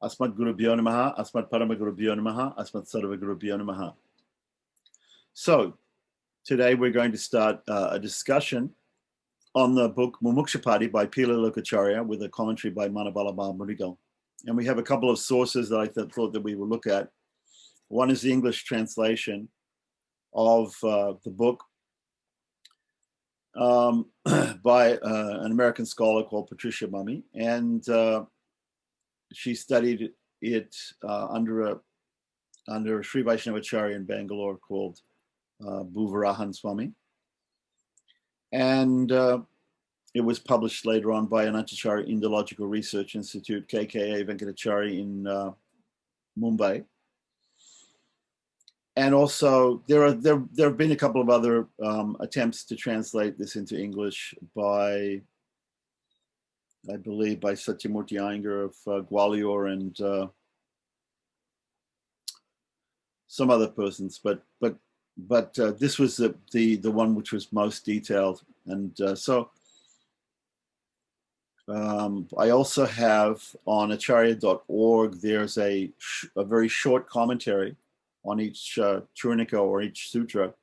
Asmat Gurubhyo Namaha, Asmat Paramagurubhyo Namaha, Asmat Sarvagurubhyo Namaha. So, today we're going to start a discussion on the book Mumuksupadi by Pila Lokacharya with a commentary by Manavala Mahamudgal. And we have a couple of sources that I thought that we will look at. One is the English translation of the book by an American scholar called Patricia Mummy, and she studied it under a Sri Vaishnavacharya in Bangalore called Bhuvarahan Swami, and it was published later on by Anantacharya Indological Research Institute, KKA Venkatacharya in Mumbai. And also, there have been a couple of other attempts to translate this into English by, I believe, by Satyamurti Iyengar of Gwalior and some other persons. But this was the one which was most detailed. And so I also have on acharya.org. There's a very short commentary on each Churnika or each sutra,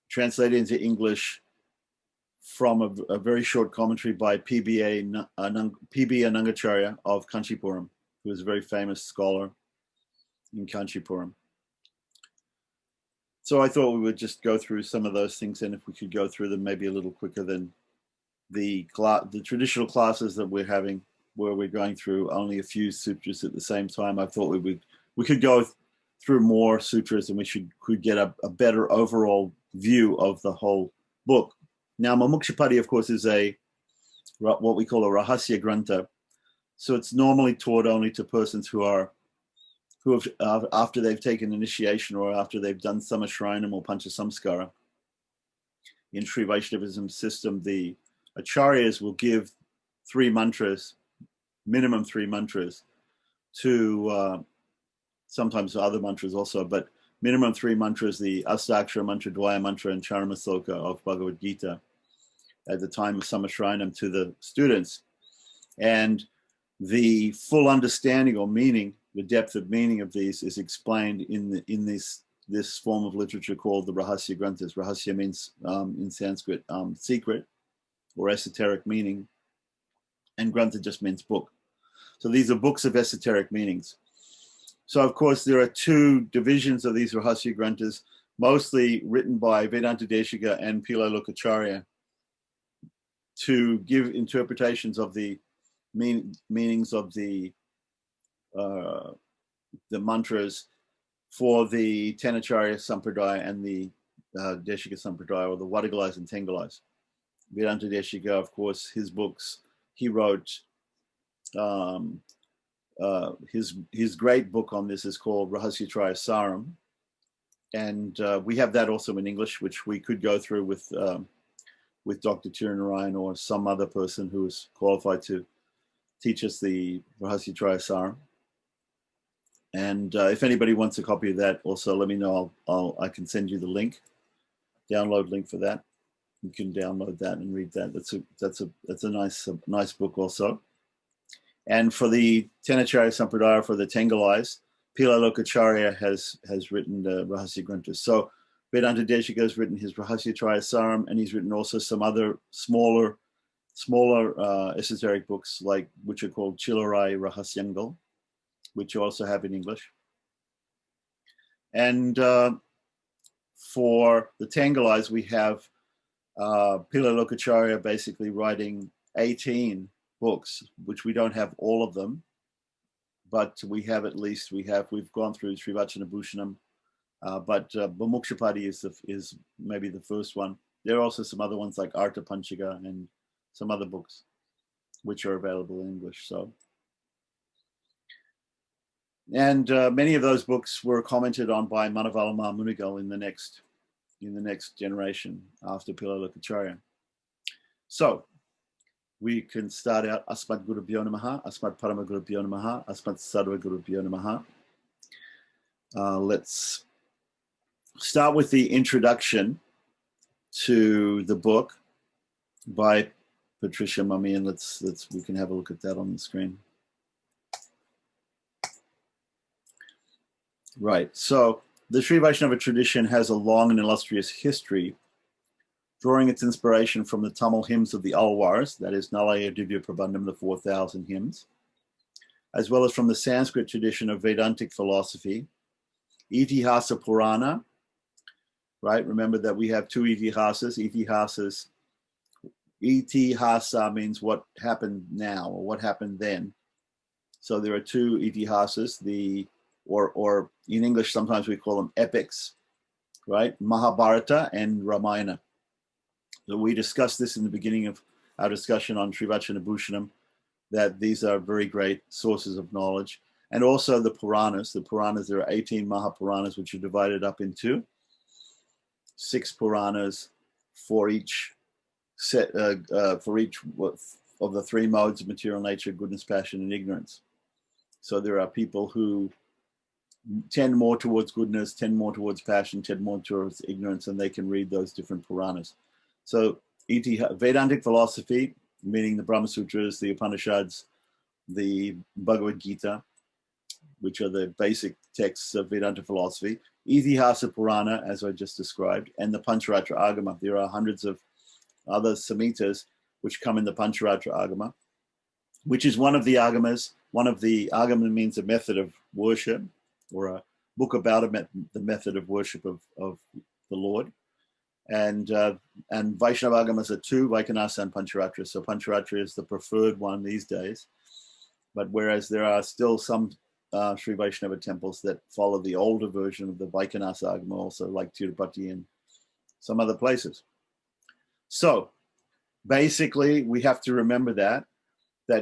translated into English from a very short commentary by P.B. Anangacharya of Kanchipuram, who is a very famous scholar in Kanchipuram. So I thought we would just go through some of those things, and if we could go through them maybe a little quicker than the traditional classes that we're having, where we're going through only a few sutras at the same time. I thought we could go through more sutras, and we could get a better overall view of the whole book. Now, Mumuksupadi, of course, is what we call a Rahasya Grantha. So it's normally taught only to persons who have after they've taken initiation or after they've done Samashrinam or Panchasamskara. In Sri Vaishnavism system, the acharyas will give 3 mantras, minimum 3 mantras, to sometimes other mantras also, but minimum 3 mantras, the Astakshara mantra, Dvaya mantra, and Charmasloka of Bhagavad Gita at the time of Samashrinam to the students. And the full understanding or meaning, the depth of meaning of these is explained in this form of literature called the Rahasya Granthas. Rahasya means in Sanskrit secret or esoteric meaning, and Grantha just means book. So these are books of esoteric meanings. So of course there are 2 divisions of these Rahasya Granthas, mostly written by Vedanta Deshika and Pila Lokacharya to give interpretations of the meanings of the mantras for the Tenacharya Sampradaya and the Deshika Sampradaya, or the Vadagalais and Tengalais. Vedanta Deshika, of course, his books, he wrote, his great book on this is called Rahasyatraya Saram. And we have that also in English, which we could go through with Dr. Tirunarayan or some other person who is qualified to teach us the Rahasyatraya Saram. And if anybody wants a copy of that, also let me know. I can send you the link, download link for that. You can download that and read that. That's a nice book also. And for the Tenacharya Sampradaya, for the Tengalais, Pila Lokacharya has written the Rahasya Granthas. So Vedanta Deshika has written his Rahasyatraya Saram, and he's written also some other smaller esoteric books, which are called Chilarai Rahasyangal, which you also have in English. And for the Tengalais, we have Pila Lokacharya basically writing 18 books, which we don't have all of them, but we have we've gone through Srivachana Bhushanam, but Mumuksupadi is maybe the first one. There are also some other ones like Artha Panchaga and some other books which are available in English. So, and many of those books were commented on by Manavala Mahamudgal in the next generation after Pila Lokacharya. So we can start out Asmat Gurubhyo Namaha, Asmat Paramagurubhyo Namaha, Asmat Sarvagurubhyo Namaha. Let's start with the introduction to the book by Patricia Mummy, and we can have a look at that on the screen. Right. So the Sri Vaishnava tradition has a long and illustrious history, drawing its inspiration from the Tamil hymns of the Alwars, that is Nalaya Divya Prabandham, the 4,000 hymns, as well as from the Sanskrit tradition of Vedantic philosophy, Itihasa Purana, right? Remember that we have two Itihasas. Itihasa means what happened now or what happened then. So there are two Itihasas, or in English, sometimes we call them epics, right? Mahabharata and Ramayana. So we discussed this in the beginning of our discussion on Srivachana Bhushanam, that these are very great sources of knowledge. And also the Puranas. The Puranas, there are 18 Mahapuranas, which are divided up into 6 Puranas for each set, for each of the 3 modes of material nature, goodness, passion, and ignorance. So there are people who tend more towards goodness, tend more towards passion, tend more towards ignorance, and they can read those different Puranas. So Vedantic philosophy, meaning the Brahma Sutras, the Upanishads, the Bhagavad Gita, which are the basic texts of Vedanta philosophy, Itihasa Purana, as I just described, and the Pancharatra Agama. There are hundreds of other Samhitas which come in the Pancharatra Agama, which is one of the Agamas. One of the Agama means a method of worship, or a book about the method of worship of the Lord. And Vaishnava Agamas are 2, Vaikhanasa and Pancharatra. So Pancharatra is the preferred one these days. But whereas there are still some Sri Vaishnava temples that follow the older version of the Vaikhanasa Agama, also like Tirupati and some other places. So basically, we have to remember that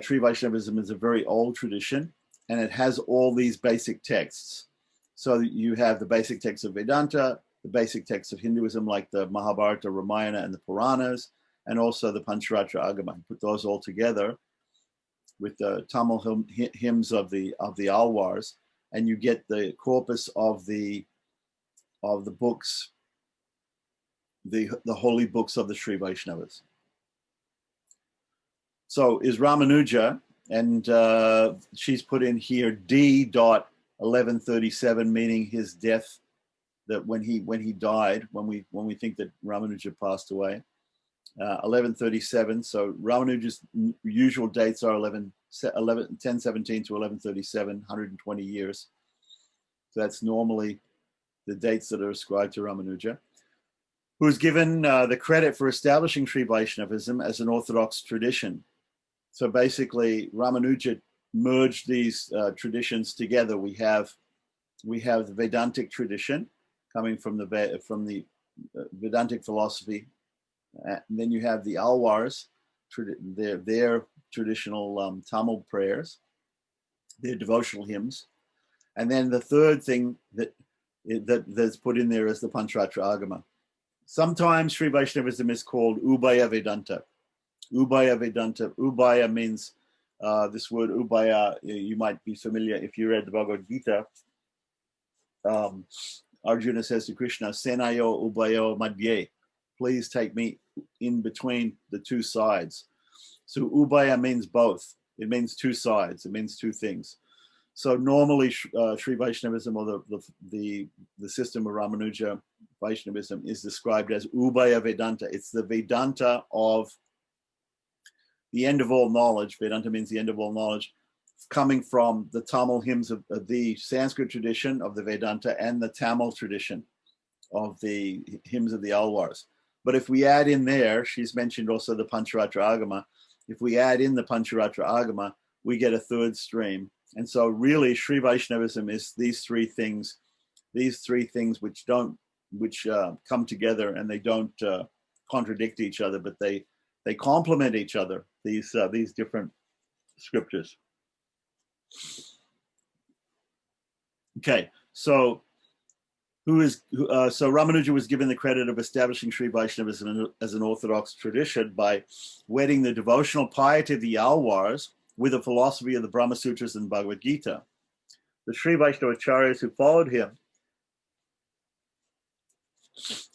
Sri Vaishnavism is a very old tradition, and it has all these basic texts. So you have the basic texts of Vedanta, the basic texts of Hinduism, like the Mahabharata, Ramayana, and the Puranas, and also the Pancharatra Agama. You put those all together with the Tamil hymns of the Alwars, and you get the corpus of the books, the holy books of the Sri Vaishnavas. So is Ramanuja, and she's put in here D.1137, meaning his death, that when he died, when we think that Ramanuja passed away, 1137. So Ramanuja's usual dates are 1017 to 1137, 120 years. So that's normally the dates that are ascribed to Ramanuja, who's given the credit for establishing Sri Vaishnavism as an orthodox tradition. So basically, Ramanuja merged these traditions together. We have the Vedantic tradition coming from the Vedantic philosophy, and then you have the Alwars, their traditional Tamil prayers, their devotional hymns, and then the third thing that's put in there is the Pancharatra Agama. Sometimes Sri Vaishnavism is called Ubaya Vedanta. Ubaya Vedanta. Ubaya means this word Ubaya. You might be familiar if you read the Bhagavad Gita. Arjuna says to Krishna, Senayo Ubayo Madhye, please take me in between the two sides. So Ubaya means both. It means two sides. It means two things. So normally Sri Vaishnavism, or the system of Ramanuja Vaishnavism, is described as Ubaya Vedanta. It's the Vedanta of the end of all knowledge. Vedanta means the end of all knowledge, coming from the Tamil hymns of the Sanskrit tradition of the Vedanta and the Tamil tradition of the hymns of the Alwars. But if we add in there, she's mentioned also the Pancharatra Agama. If we add in the Pancharatra Agama, we get a third stream. And so really Sri Vaishnavism is these three things which come together, and they don't contradict each other, but they complement each other, these different scriptures. Okay, so Ramanuja was given the credit of establishing Sri Vaishnavism as an orthodox tradition by wedding the devotional piety of the Alwars with the philosophy of the Brahma Sutras and Bhagavad Gita. The Sri Vaishnava acharyas who followed him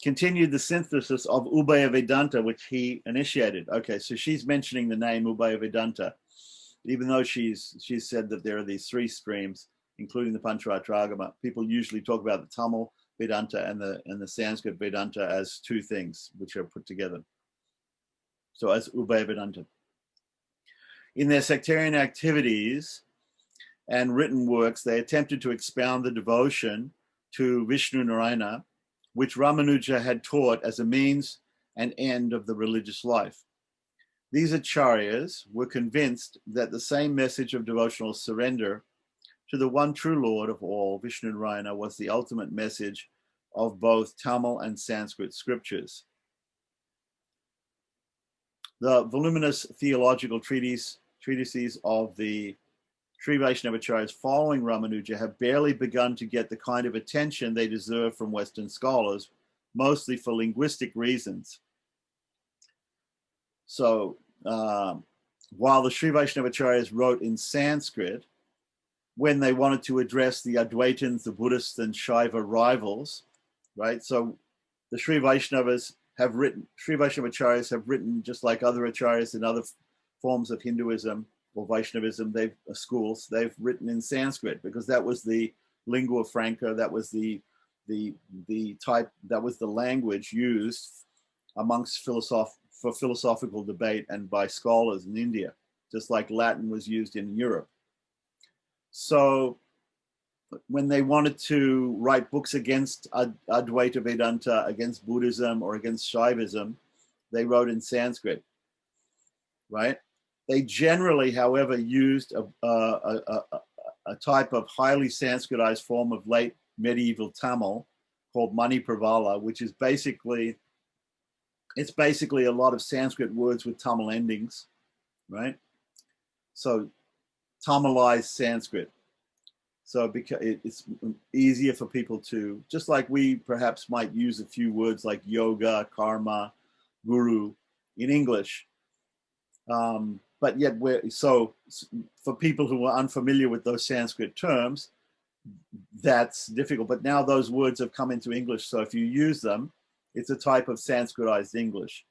continued the synthesis of Ubhaya Vedanta, which he initiated. Okay, so she's mentioning the name Ubhaya Vedanta, even though she's said that there are these three streams, including the Pancharatragama. People usually talk about the Tamil Vedanta and the Sanskrit Vedanta as two things which are put together. So as Ubhaya Vedanta. In their sectarian activities and written works, they attempted to expound the devotion to Vishnu Narayana, which Ramanuja had taught as a means and end of the religious life. These acharyas were convinced that the same message of devotional surrender to the one true Lord of all, Vishnu Narayana, was the ultimate message of both Tamil and Sanskrit scriptures. The voluminous theological treatises of the Sri Vaishnavacharyas following Ramanuja have barely begun to get the kind of attention they deserve from Western scholars, mostly for linguistic reasons. So while the Sri Vaishnavacharyas wrote in Sanskrit, when they wanted to address the Advaitins, the Buddhists, and Shaiva rivals, right? So the Sri Vaishnavacharyas have written just like other acharyas in other forms of Hinduism or Vaishnavism, they've written in Sanskrit because that was the lingua franca, that was the type, that was the language used amongst for philosophical debate and by scholars in India, just like Latin was used in Europe. So when they wanted to write books against Advaita Vedanta, against Buddhism or against Shaivism, they wrote in Sanskrit, right? They generally, however, used a type of highly Sanskritized form of late medieval Tamil called Manipravala, which is basically a lot of Sanskrit words with Tamil endings, right? So Tamilized Sanskrit. So because it's easier for people to, just like we perhaps might use a few words like yoga, karma, guru in English. But yet, so for people who are unfamiliar with those Sanskrit terms, that's difficult. But now those words have come into English. So if you use them, it's a type of Sanskritized English.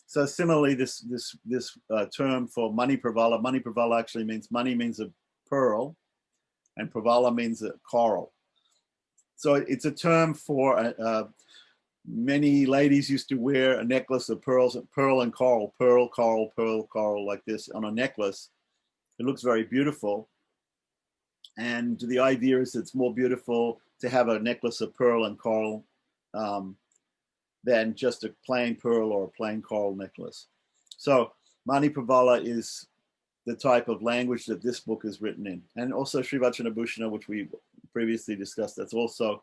So similarly, this term for Manipravala actually means, money means a pearl, and pravala means a coral. So it's a term for many ladies used to wear a necklace of pearls, pearl and coral, pearl, coral, like this on a necklace. It looks very beautiful. And the idea is it's more beautiful to have a necklace of pearl and coral than just a plain pearl or a plain coral necklace. So Manipravala is the type of language that this book is written in. And also Sri Vachanabhushana, which we previously discussed, that's also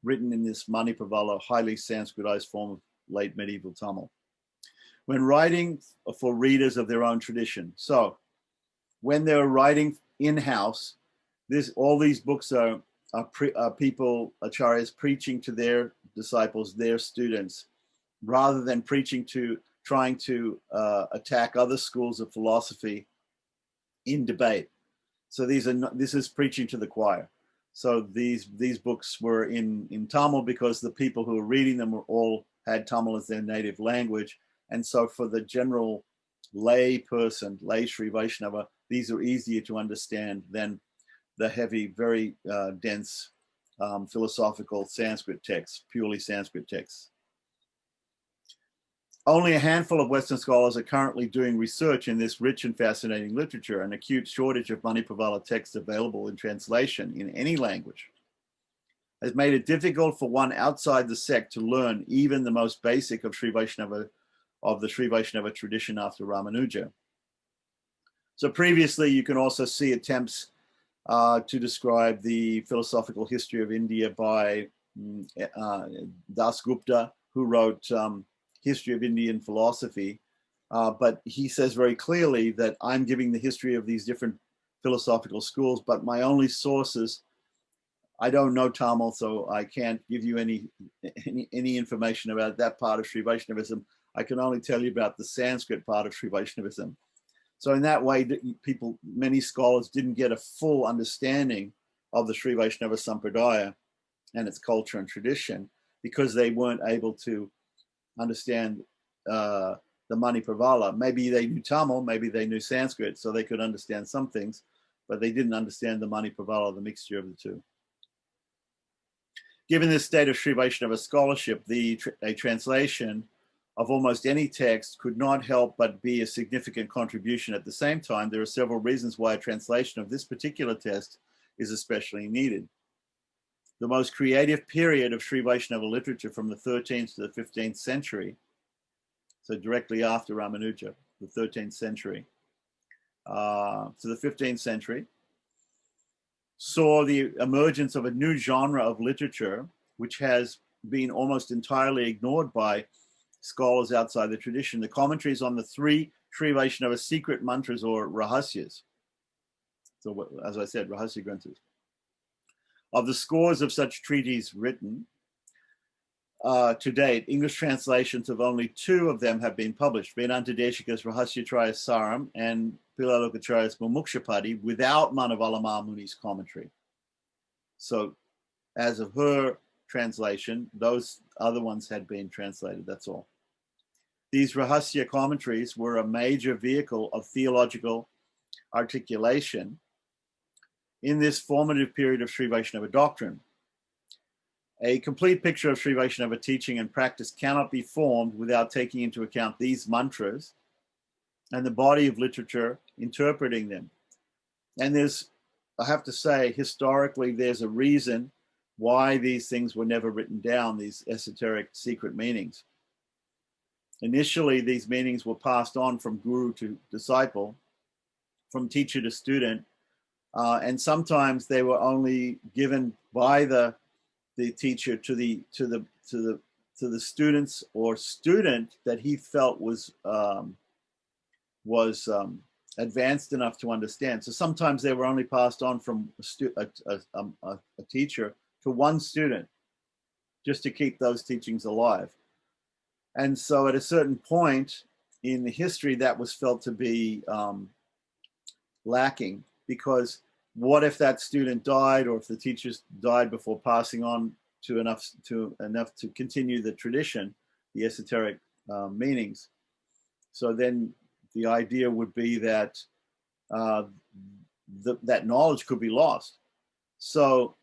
written in this Manipravala, highly Sanskritized form of late medieval Tamil. When writing for readers of their own tradition. So when they're writing in-house, all these books are people, acharyas, preaching to their disciples, their students, rather than trying to attack other schools of philosophy in debate. So this is preaching to the choir. So these books were in Tamil because the people who were reading them had Tamil as their native language. And so for the general lay person, lay Sri Vaishnava, these are easier to understand than the heavy, very dense philosophical Sanskrit texts, purely Sanskrit texts. Only a handful of Western scholars are currently doing research in this rich and fascinating literature. An acute shortage of Manipravala texts available in translation in any language has made it difficult for one outside the sect to learn even the most basic of the Sri Vaishnava tradition after Ramanuja. So previously, you can also see attempts to describe the philosophical history of India by Das Gupta, who wrote History of Indian Philosophy. But he says very clearly that I'm giving the history of these different philosophical schools, but my only sources, I don't know Tamil, so I can't give you any information about that part of Sri Vaishnavism. I can only tell you about the Sanskrit part of Sri Vaishnavism. So in that way, many scholars didn't get a full understanding of the Sri Vaishnava Sampradaya and its culture and tradition. because they weren't able to understand the Mani Pravala. Maybe they knew Tamil, maybe they knew Sanskrit, so they could understand some things, but they didn't understand the Mani Pravala, the mixture of the two. Given this state of Sri Vaishnava scholarship, a translation of almost any text could not help but be a significant contribution. At the same time, there are several reasons why a translation of this particular text is especially needed. The most creative period of Sri Vaishnava literature from the 13th to the 15th century, so directly after Ramanuja, the 13th century, to the 15th century, saw the emergence of a new genre of literature, which has been almost entirely ignored by scholars outside the tradition. The commentaries on the 3 Sri Vaishnava secret mantras or rahasyas. So, as I said, rahasya granthas. Of the scores of such treatises written to date, English translations of only 2 of them have been published: Vedanta Deshika's Rahasyatraya Saram and Pilalokacharya's Mumuksupadi, without Manavala Mahamuni's commentary. So, as of her translation, those other ones had been translated, that's all. These Rahasya commentaries were a major vehicle of theological articulation in this formative period of Sri Vaishnava doctrine. A complete picture of Sri Vaishnava teaching and practice cannot be formed without taking into account these mantras and the body of literature interpreting them. And there's, I have to say, historically, there's a reason why these things were never written down, these esoteric secret meanings. Initially, these meanings were passed on from guru to disciple, from teacher to student, and sometimes they were only given by the teacher to the students or student that he felt was advanced enough to understand. So sometimes they were only passed on from a teacher to one student, just to keep those teachings alive. And so at a certain point in the history, that was felt to be lacking, because what if that student died, or if the teachers died before passing on to enough to continue the tradition, the esoteric meanings? So then the idea would be that that knowledge could be lost. So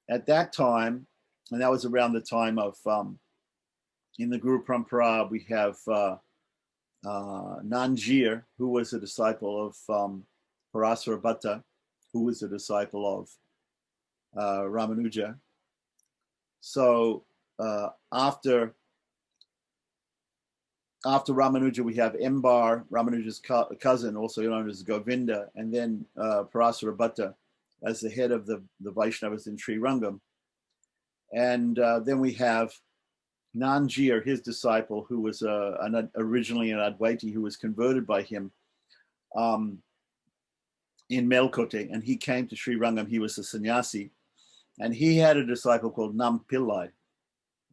at that time, and that was around the time of in the Guru Parampara, we have Nanjir, who was a disciple of Parasara Bhatta, who was a disciple of Ramanuja. So after Ramanuja, we have Embar, Ramanuja's cousin, also known as Govinda, and then Parasara Bhatta as the head of the Vaishnavas in Sri Rangam. And then we have Nanjir, his disciple, who was originally an Advaiti, who was converted by him in Melkote, and he came to Sri Rangam. He was a sannyasi, and he had a disciple called Nam Pillai.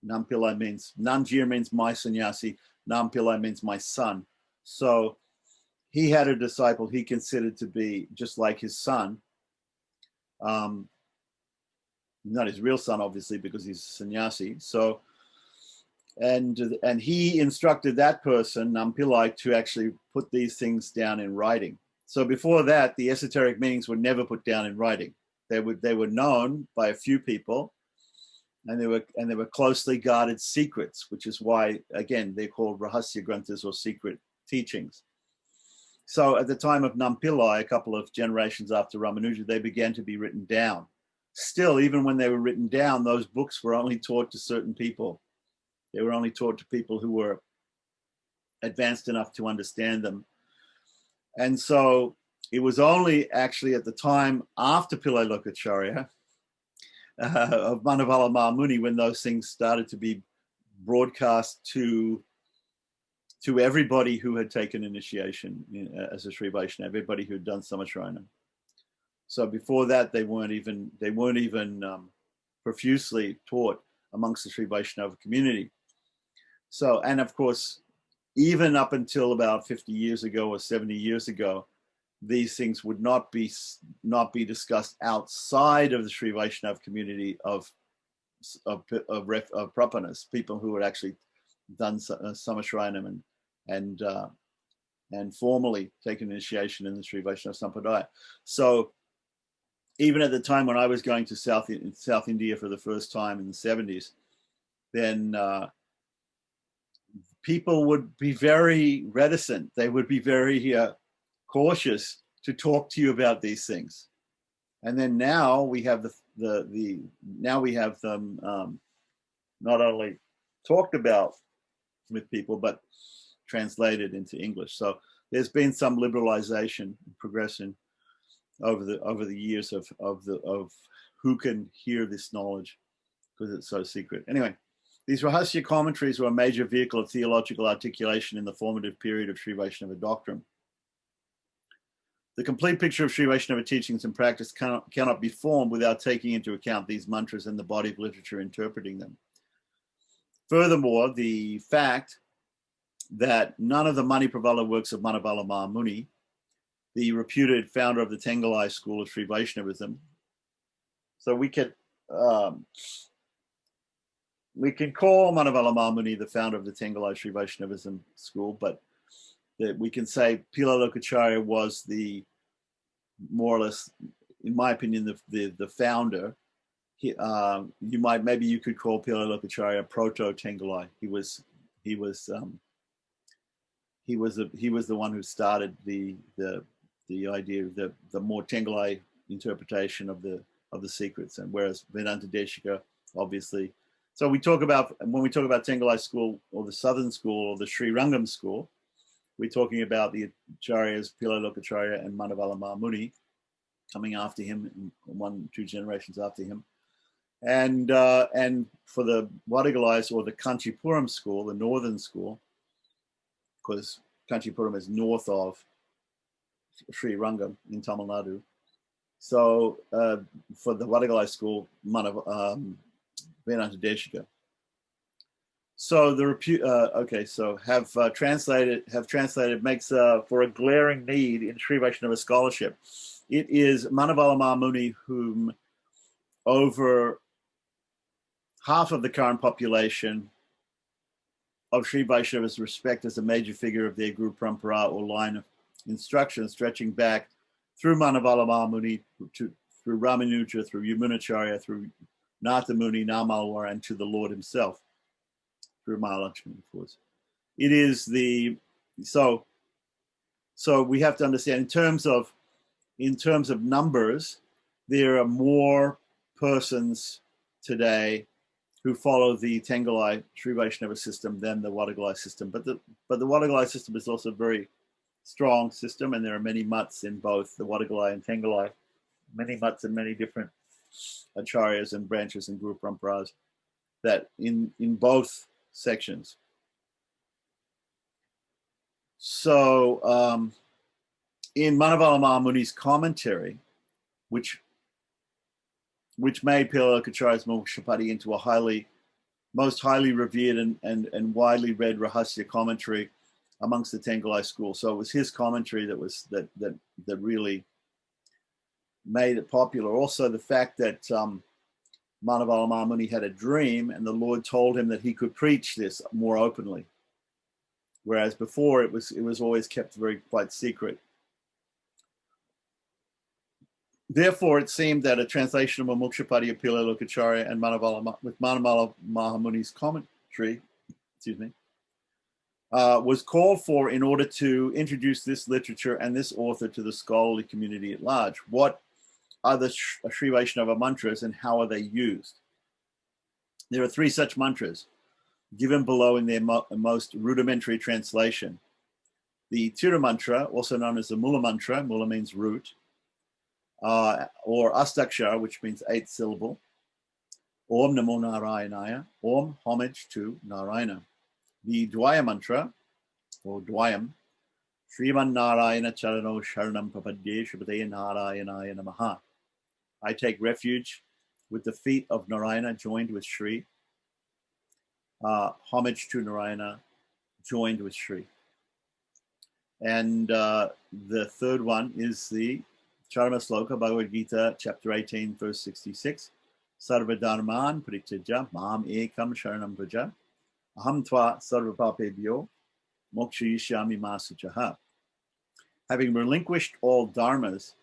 Nam Pillai means, Nanjir means my sannyasi, Nam Pillai means my son. So he had a disciple he considered to be just like his son. Not his real son, obviously, because he's a sannyasi. So, and he instructed that person, Nam Pillai, to actually put these things down in writing. So before that, the esoteric meanings were never put down in writing. They were known by a few people, and they were closely guarded secrets, which is why, again, they're called rahasya granthas, or secret teachings. So at the time of Nam Pillai, a couple of generations after Ramanuja, they began to be written down. Still, even when they were written down, those books were only taught to certain people. They were only taught to people who were advanced enough to understand them. And so it was only actually at the time after Pillai Lokacharya of Manavala Mahamuni, when those things started to be broadcast to everybody who had taken initiation as a Sri Vaishnava, everybody who had done Samatranam. So before that, they weren't even profusely taught amongst the Sri Vaishnava community. So, and of course, even up until about 50 years ago or 70 years ago, these things would not be discussed outside of the Sri Vaishnava community of of Prapanas, people who had actually done Samashrayanam and formally taken initiation in the Sri Vaishnava Sampradaya. So even at the time when I was going to South India for the first time in the 70s, then people would be very reticent. They would be very cautious to talk to you about these things. And then now we have now we have them not only talked about with people, but translated into English. So there's been some liberalization, progression over the years of who can hear this knowledge because it's so secret. Anyway, these Rahasya commentaries were a major vehicle of theological articulation in the formative period of Sri Vaishnava doctrine. The complete picture of Sri Vaishnava teachings and practice cannot be formed without taking into account these mantras and the body of literature interpreting them. Furthermore, the fact that none of the Manipravala works of Manavala Mahamuni, the reputed founder of the Tengalai school of Sri Vaishnavism, so we can call Manavala Mahamuni the founder of the Tengalai Sri Vaishnavism school, but that we can say Pila Lokacharya was the more or less, in my opinion, the founder. Maybe you could call Pila Lokacharya proto Tengalai. He was the one who started the idea of the more Tengalai interpretation of the secrets, and whereas Vedanta Deshika, obviously. So when we talk about Tengalai school or the Southern school or the Sri Rangam school, we're talking about the Acharyas Pila Lokacharya and Manavala Mahamuni coming after him, 1-2 generations after him. And for the Wadagalais or the Kanchipuram school, the northern school, because Kanchipuram is north of Sri Rangam in Tamil Nadu. So for the Wadagalai school, Vedanta Deshika. So have translated makes for a glaring need in Sri Vaishnava scholarship. It is Manavala Mahamuni whom over half of the current population of Sri Vaishnavas respect as a major figure of their Guru Parampara or line of instruction, stretching back through Manavala Mahamuni, through Ramanuja, through Yamunacharya, through Nathamuni, Namalwar, and to the Lord himself, through Mahalakshmi, of course. It is so we have to understand in terms of numbers, there are more persons today who follow the Tengalai Sri Vaishnava system than the Wadagalai system. But the Wadagalai system is also a very strong system, and there are many mutts in both the Wadagalai and Tengalai, many mutts and many different acharyas and branches and Guru Paramparas that in both sections. So in Manavala Mahamuni's commentary, which made Pila Lokacharya's Mumuksupadi into a most highly revered and widely read Rahasya commentary amongst the Tengalai school. So it was his commentary that really made it popular. Also, the fact that Manavala Mahamuni had a dream and the Lord told him that he could preach this more openly, whereas before it was always kept quite secret. Therefore, it seemed that a translation of Mumuksupadi of Pila Lokacharya and with Manavala Mahamuni's commentary, was called for in order to introduce this literature and this author to the scholarly community at large. What are the Sri Vaishnava mantras and how are they used? There are 3 such mantras given below in their most rudimentary translation. The Tira mantra, also known as the Mula mantra, Mula means root, or Astakshara, which means 8th syllable. Om Namo Narayanaya, Om, homage to Narayana. The Dwaya mantra, or Dwayam, Sriman Narayana Charano Sharanam Papadye Shubhadaya Narayanaya Namaha. I take refuge with the feet of Narayana joined with Shri. Homage to Narayana joined with Shri. And the third one is the Charma Sloka, Bhagavad Gita, chapter 18, verse 66. sarvadharman prityaja mam ekam sharanam vraja aham tva sarvapapebhyo mokshayishyami ma suchaha. Having relinquished all dharmas,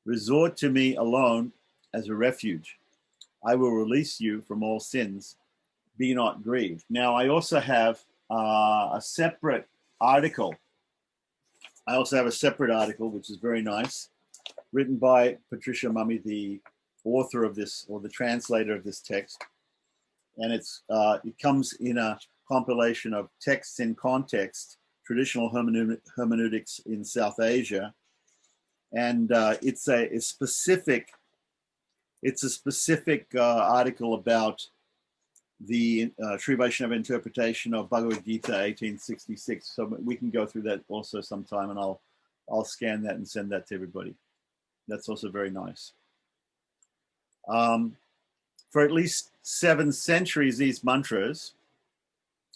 resort to me alone as a refuge. I will release you from all sins. Be not grieved. Now, I also have a separate article. Which is very nice, written by Patricia Mummy, the author of this, or the translator of this text. And it comes in a compilation of texts in context, traditional hermeneutics in South Asia. And it's a specific article about the Sri Vaishnava interpretation of Bhagavad Gita 1866. So we can go through that also sometime, and I'll scan that and send that to everybody. That's also very nice. For at least 7 centuries, these mantras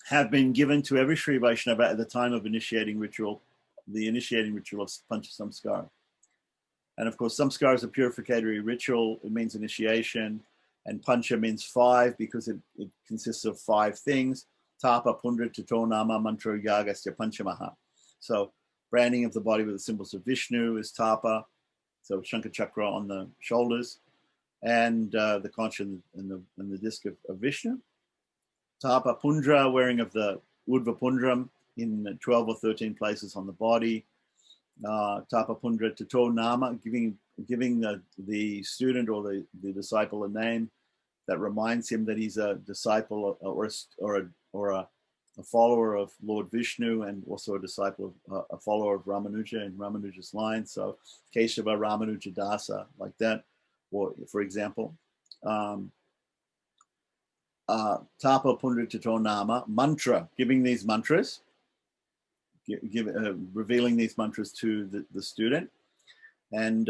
have been given to every Sri Vaishnava at the time of the initiating ritual of Panchasamskara. And of course, samskara is a purificatory ritual. It means initiation. And pancha means 5 because it consists of 5 things. Tapa, pundra, tato, nama, mantra, yagasya, panchamaha. So branding of the body with the symbols of Vishnu is tapa. So Shankha Chakra on the shoulders, and the conch and the disc of Vishnu. Tapa, pundra, wearing of the Urdhva Pundram in 12 or 13 places on the body. Tapa pundra tato nama, giving the student or the disciple a name that reminds him that he's a disciple or a follower of Lord Vishnu, and also a disciple of a follower of Ramanuja in Ramanuja's line. So Keshava Ramanuja Dasa, like that, or for example. Tapa pundra tato nama, mantra, giving these mantras. Revealing these mantras to the student. And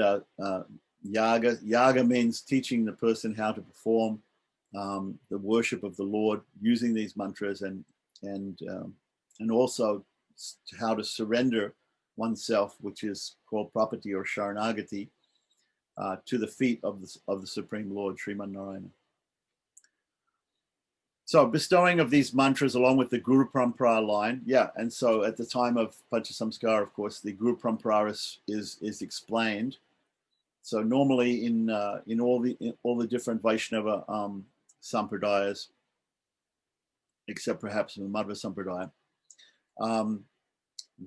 yaga means teaching the person how to perform the worship of the Lord using these mantras, and also how to surrender oneself, which is called prapati or sharanagati, to the feet of the Supreme Lord, Sriman Narayana. So bestowing of these mantras along with the Guru Parampara line, and so at the time of Panchasamskara, of course, the Guru Parampara is explained. So normally in all the different Vaishnava sampradayas, except perhaps in the Madhva Sampradaya,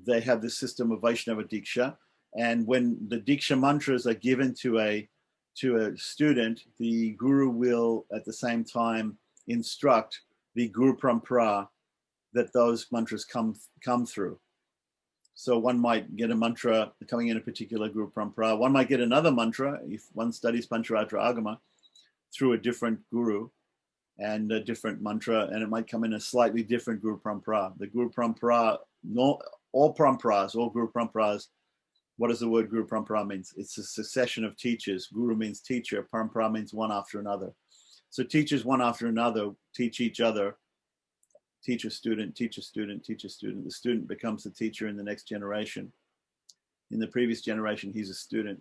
they have this system of Vaishnava Diksha, and when the Diksha mantras are given to a student, the Guru will at the same time instruct the Guru Parampara that those mantras come through. So one might get a mantra coming in a particular Guru Parampara. One might get another mantra if one studies Pancharatra Agama through a different guru and a different mantra, and it might come in a slightly different Guru Parampara. The Guru Parampara, all Guru Paramparas, what does the word Guru Parampara mean? It's a succession of teachers. Guru means teacher, Parampara means one after another. So teachers one after another teach each other, teach a student, teach a student, teach a student. The student becomes the teacher in the next generation. In the previous generation, he's a student.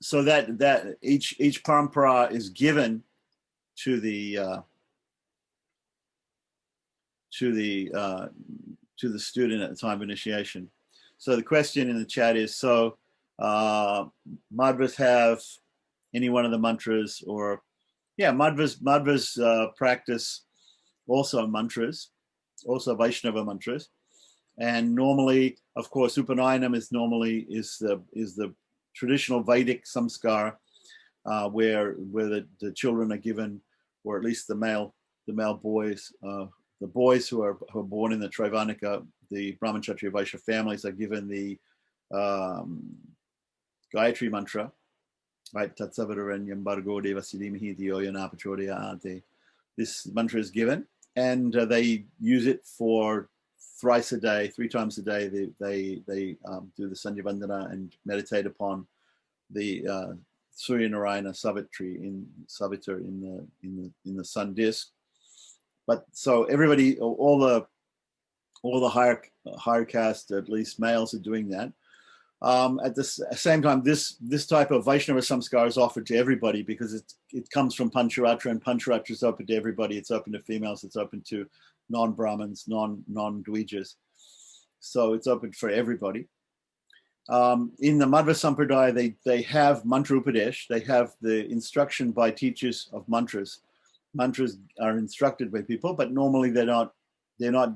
So that each parampara is given to the student at the time of initiation. So the question in the chat is: so Madhvas have any one of the mantras, or Madhvas practice also mantras, also Vaishnava mantras, and normally, of course, Upanayanam is the traditional Vedic samskara, where the children are given, or at least the male boys, the boys who are born in the Traivanika, the Brahmachatriya Vaishya families, are given the Gayatri mantra, right? Tatsavarenyam Bhargo Devasiddhimahi Dhiyo Yana Prachodayate. This mantra is given, and they use it for thrice a day, 3 times a day. They do the Sandhya Vandana and meditate upon the Surya Narayana Savitri in the sun disk. But so everybody, all the higher caste, at least males, are doing that. At the same time, this type of Vaishnava samskar is offered to everybody because it comes from Pancharatra, and Pancharatra is open to everybody. It's open to females. It's open to non-Brahmins, non-Dvijas. So it's open for everybody. In the Madhva Sampradaya, they have mantra upadesh. They have the instruction by teachers of mantras. Mantras are instructed by people, but normally they're not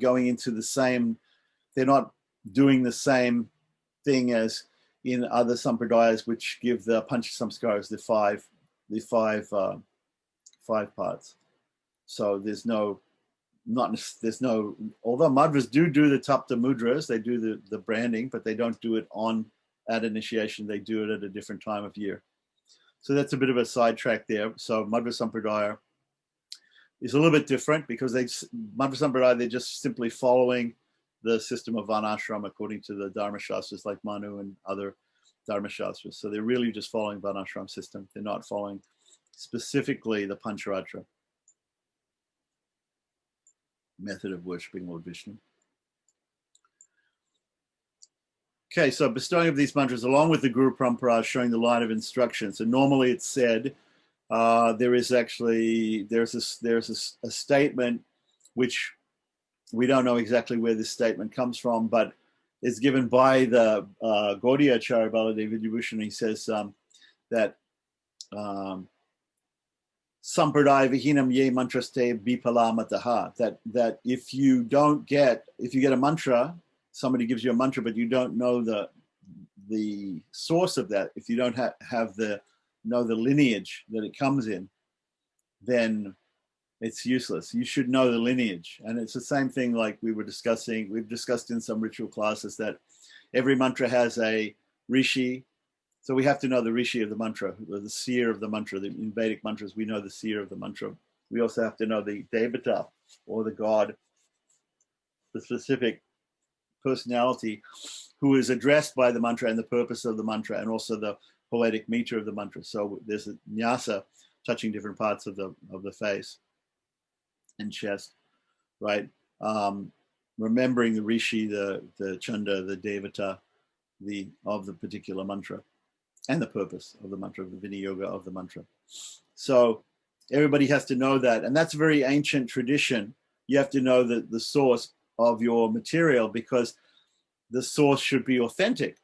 going into the same. They're not doing the same thing as in other sampradayas, which give the pancha samskaras the five parts. So there's no, although madhvas do the tapta mudras, they do the branding, but they don't do it at initiation. They do it at a different time of year. So that's a bit of a sidetrack there. So Madhva Sampradaya is a little bit different because Madhva Sampradaya, they're just simply following the system of Varnashram according to the Dharma Shastras like Manu and other Dharma Shastras. So they're really just following Varnashram system. They're not following specifically the Pancharatra method of worshipping Lord Vishnu. Okay, so bestowing of these mantras along with the Guru Parampara showing the line of instruction. So normally it's said there's a statement which we don't know exactly where this statement comes from, but it's given by the Gaudiya Acharya Baladev Vidyabhushan. He says that Sampradaya Vihinam Ye Mantraste Bipalamataha, that if you get a mantra, somebody gives you a mantra, but you don't know the source of that, if you don't know the lineage that it comes in, then it's useless. You should know the lineage. And it's the same thing like we've discussed in some ritual classes, that every mantra has a rishi. So we have to know the rishi of the mantra, the seer of the mantra. In Vedic mantras, we know the seer of the mantra. We also have to know the devata, or the god, the specific personality who is addressed by the mantra and the purpose of the mantra, and also the poetic meter of the mantra. So there's a nyasa touching different parts of the face and chest, right? Remembering the rishi, the chanda, the devata, of the particular mantra, and the purpose of the mantra, the viniyoga of the mantra. So everybody has to know that, and that's a very ancient tradition. You have to know the source of your material, because the source should be authentic,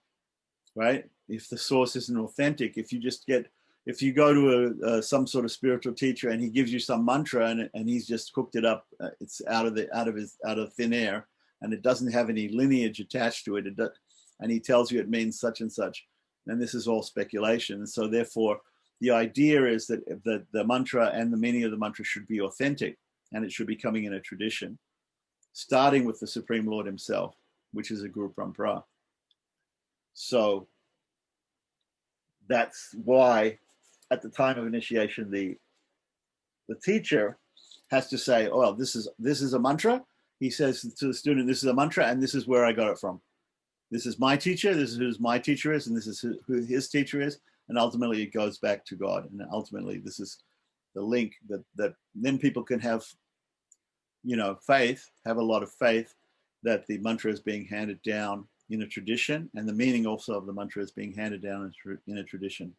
right? If the source isn't authentic, if you go to some sort of spiritual teacher and he gives you some mantra and he's just cooked it up, it's out of thin air, and it doesn't have any lineage attached to it, and he tells you it means such and such, then this is all speculation. And so therefore, the idea is that the mantra and the meaning of the mantra should be authentic, and it should be coming in a tradition, starting with the Supreme Lord himself, which is a Guru Parampara. So that's why at the time of initiation, the teacher has to say, oh, well, this is a mantra. He says to the student, this is a mantra, and this is where I got it from. This is my teacher, this is who my teacher is, and this is who his teacher is. And ultimately it goes back to God. And ultimately this is the link that then people can have, faith, have a lot of faith that the mantra is being handed down in a tradition, and the meaning also of the mantra is being handed down in a tradition.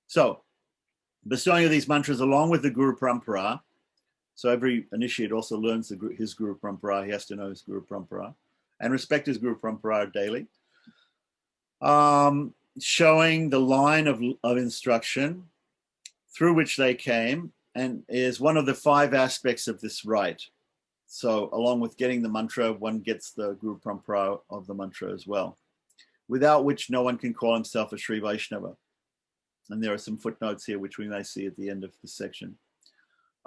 So bestowing of these mantras along with the Guru Parampara. So every initiate also learns his Guru Parampara. He has to know his Guru Parampara and respect his Guru Parampara daily. Showing the line of instruction through which they came, and is one of the 5 aspects of this rite. So along with getting the mantra, one gets the Guru Parampara of the mantra as well, without which no one can call himself a Sri Vaishnava. And there are some footnotes here which we may see at the end of this section.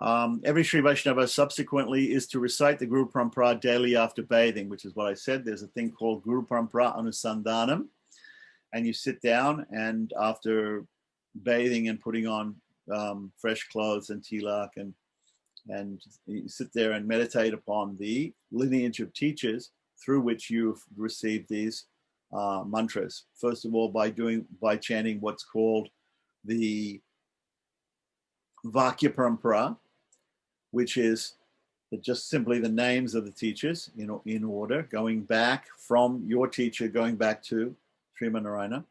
Every Sri Vaishnava subsequently is to recite the Guru Parampara daily after bathing, which is what I said. There's a thing called Guru Parampara Anusandhanam, and you sit down, and after bathing and putting on fresh clothes and tilak, and you sit there and meditate upon the lineage of teachers through which you've received these mantras. First of all, by chanting what's called the Vakya Parampara, which is just simply the names of the teachers in order, going back from your teacher, going back to Srimad Narayana.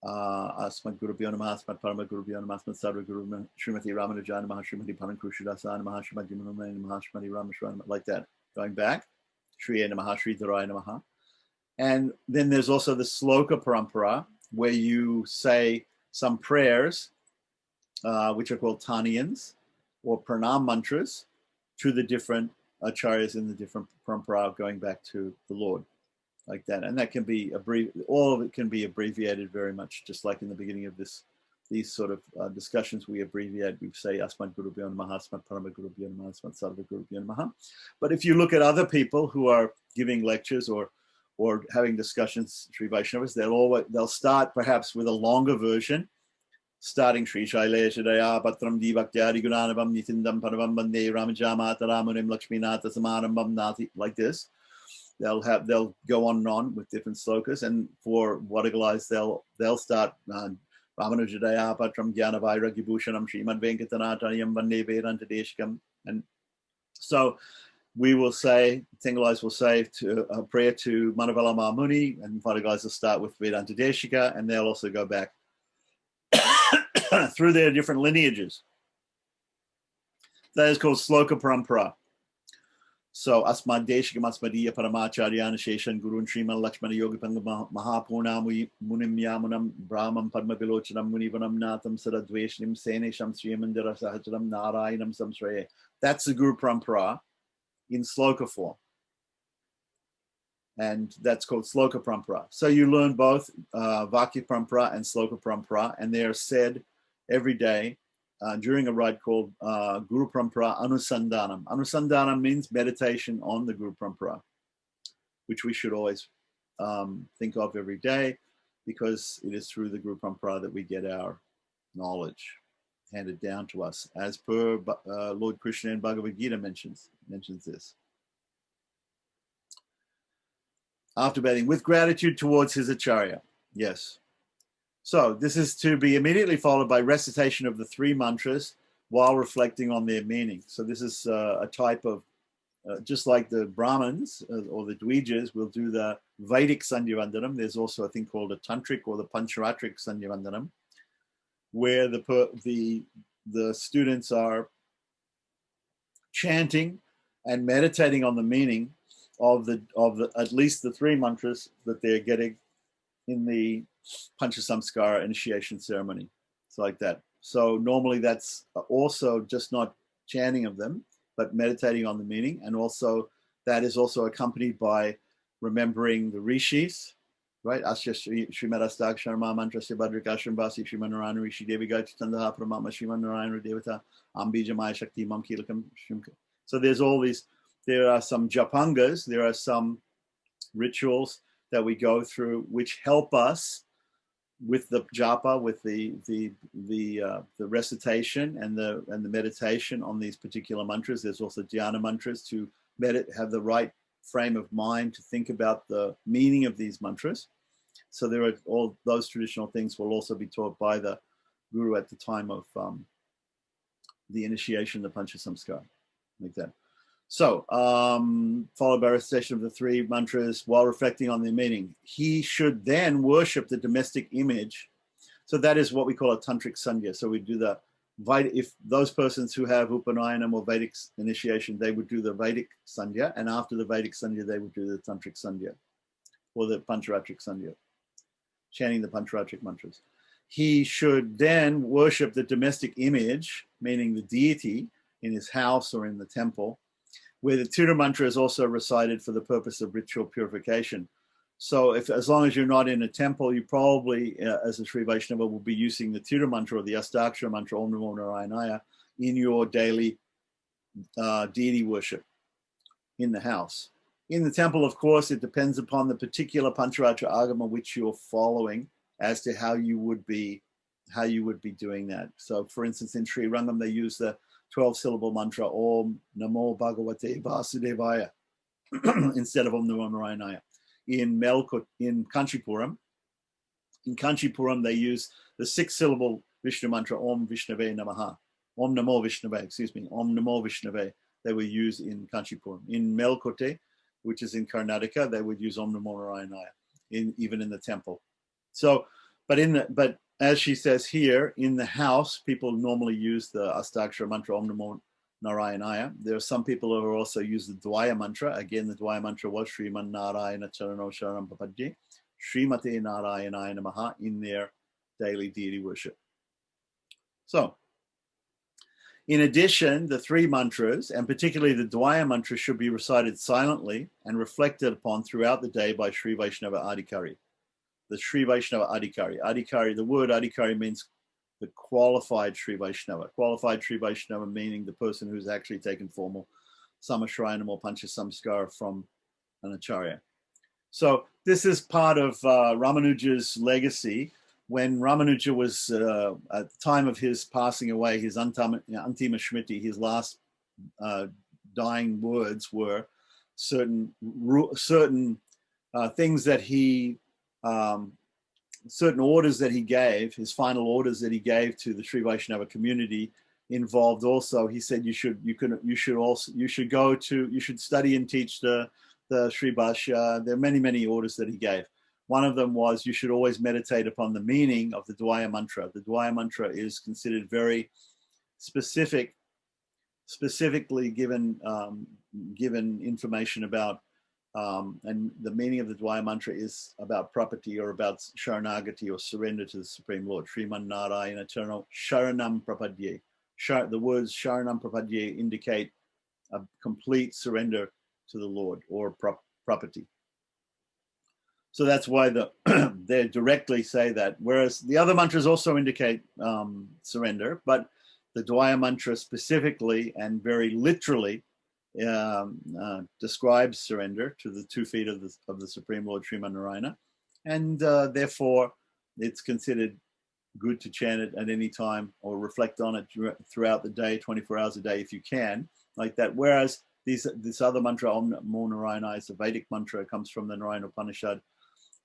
Asmat Guru Bhyo Namaha, Asmat Parama Guru Bhyo Namaha, Asmat Sarva Guru Srimati Ramanuja Namaha, Srimati Parankushadasa Namaha, Srimati Manamaya Namaha, Srimati Rameshwara, like that, going back. Shri Namaha, Shri Dharaya Namaha. And then there's also the Sloka Parampara, where you say some prayers, which are called Taniyans, or pranam mantras, to the different acharyas in the different parampara, going back to the Lord, like that. And that can be all of it can be abbreviated very much, just like in the beginning of these sort of discussions we abbreviate. We say Asmat Guru Bhyo Namaha, Asmat Parama Guru Bhyo Namaha, Asmat Sarva Guru Bhyo Namaha. But if you look at other people who are giving lectures or having discussions, Sri Vaishnavas, they'll start perhaps with a longer version, starting Sri Shaile Shadaya Patram Divaktyari Gunanavam Nitindam Paravam Bande Ramajamata Ramunim Lakshminata Samarambam Nati, like this. They'll go on and on with different slokas, and for Vadagalais they'll start Ramanujadaya Patram Jnana Vairagya Bhushanam Srimad Venkatanatayam Vande Vedanta Deshikam. And so we will say, Tengalais will say a prayer to Manavala Muni, and Vadagalais will start with Vedanta Deshika, and they'll also go back through their different lineages. That is called Sloka Parampara. So Asmad Deshikam Asmadiya Paramacharyana Sheshan Gurun Sriman Lakshmana Yogipanga Mahapuna Munim Yamunam Brahmam Padma Vilochanam Munivanam Natham Saradveshnim Senesham Sriyamandara Sahajaram Narayanam Samsraye. That's the Guru Parampara in Sloka form. And that's called Sloka Parampara. So you learn both Vakya Parampara and Sloka Parampara, and they are said every day during a rite called Guru Parampara Anusandanam. Anusandanam means meditation on the Guru Parampara, which we should always think of every day, because it is through the Guru Parampara that we get our knowledge handed down to us, as per Lord Krishna in Bhagavad Gita mentions this. After bathing, with gratitude towards his acharya. Yes. So this is to be immediately followed by recitation of the three mantras while reflecting on their meaning. So this is a type of, just like the Brahmins or the Dvijas will do the Vedic Sandhyavandanam, there's also a thing called a Tantric or the Pancharatric Sandhyavandanam, where the students are chanting and meditating on the meaning of the at least the three mantras that they're getting in the Panchasamskara initiation ceremony. It's like that. So normally that's also just not chanting of them, but meditating on the meaning. And also that is also accompanied by remembering the rishis, right? Asya Srimad Astag Sharma Mantra Sibhadrikashram Vasi Srimad Narayana Rishi Devi Gaiti Tandaha Pramama Srimad Narayana Devata Ambija Maya Shakti Mam Kilakam Shrimka. So there's all these, there are some japangas, there are some rituals that we go through which help us with the japa, with the recitation and the meditation on these particular mantras. There's also dhyana mantras to have the right frame of mind to think about the meaning of these mantras. So there are all those traditional things will also be taught by the guru at the time of the initiation, the Panchasamskara, like that. So, followed by recitation of the three mantras while reflecting on their meaning. He should then worship the domestic image. So that is what we call a tantric sandhya. So we do the, if those persons who have Upanayanam or Vedic initiation, they would do the Vedic sandhya, and after the Vedic sandhya, they would do the tantric sandhya or the Pancharatric sandhya, chanting the Pancharatric mantras. He should then worship the domestic image, meaning the deity in his house or in the temple, where the Tirtha mantra is also recited for the purpose of ritual purification. So as long as you're not in a temple, you probably, as a Sri Vaishnava, will be using the Tirtha mantra or the Astakshara mantra, Om Namo Narayanaya, in your daily deity worship in the house. In the temple, of course, it depends upon the particular Pancharatra Agama which you're following as to how you would be doing that. So for instance, in Sri Rangam, they use the 12-syllable mantra Om Namo Bhagavate Vasudevaya instead of Om Namo Narayanaya. In Kanchipuram, they use the 6-syllable Vishnu mantra Om Vishnave Namaha. Om Namo Vishnave, Om Namo Vishnave. they would use in Kanchipuram. In Melkote, which is in Karnataka, they would use Om Namo Narayanaya, even in the temple. So, but as she says here, in the house, people normally use the Astakshara mantra Om Namo Narayanaya. There are some people who also use the Dwaya mantra. Again, the Dwaya mantra was Sriman Narayana Charano Sharanam Papadye, Srimate Narayanaya Namaha in their daily deity worship. So, in addition, the three mantras, and particularly the Dwaya mantra, should be recited silently and reflected upon throughout the day by Sri Vaishnava Adhikari. The Sri Vaishnava Adhikari. Adhikari, the word Adhikari means the qualified Sri Vaishnava. Qualified Sri Vaishnava meaning the person who's actually taken formal Samashrayanam or Pancha Samskara from an Acharya. So this is part of Ramanuja's legacy. When Ramanuja was, at the time of his passing away, his Antima Smriti, his last dying words were certain things that he, certain orders that he gave, his final orders that he gave to the Sri Vaishnava community involved also, he said you should study and teach the Sri Bhashya. There are many orders that he gave. One of them was you should always meditate upon the meaning of the Dwaya mantra. The Dwaya mantra is considered very specifically given information about, and the meaning of the Dwaya mantra is about property or about Sharanagati or surrender to the Supreme Lord. Sriman Narayana Charano Sharanam Prapadye. The words Sharanam Prapadye indicate a complete surrender to the Lord or property. So that's why they directly say that. Whereas the other mantras also indicate surrender, but the Dwaya mantra specifically and very literally describes surrender to the 2 feet of the Supreme Lord Sriman Narayana, and therefore it's considered good to chant it at any time or reflect on it throughout the day, 24 hours a day if you can, like that. Whereas this other mantra, Om Namo Narayana, is a Vedic mantra, comes from the Narayana Upanishad,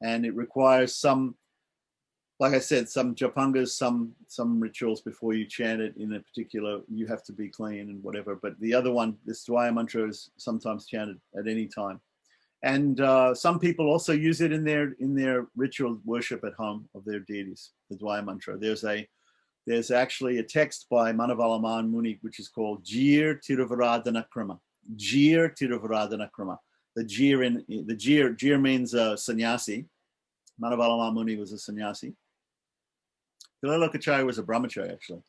and it requires some, like I said, some japangas, some rituals before you chant it in a particular, you have to be clean and whatever. But the other one, this Dwaya mantra, is sometimes chanted at any time. And some people also use it in their ritual worship at home of their deities, the Dwaya mantra. There's actually a text by Manavala Muni, which is called Jir Tiruvaradana Krama. Jir Tiruvaradana Krama. The Jir means sannyasi. Manavala Muni was a sannyasi. Tilalokacharya was a brahmachari, actually.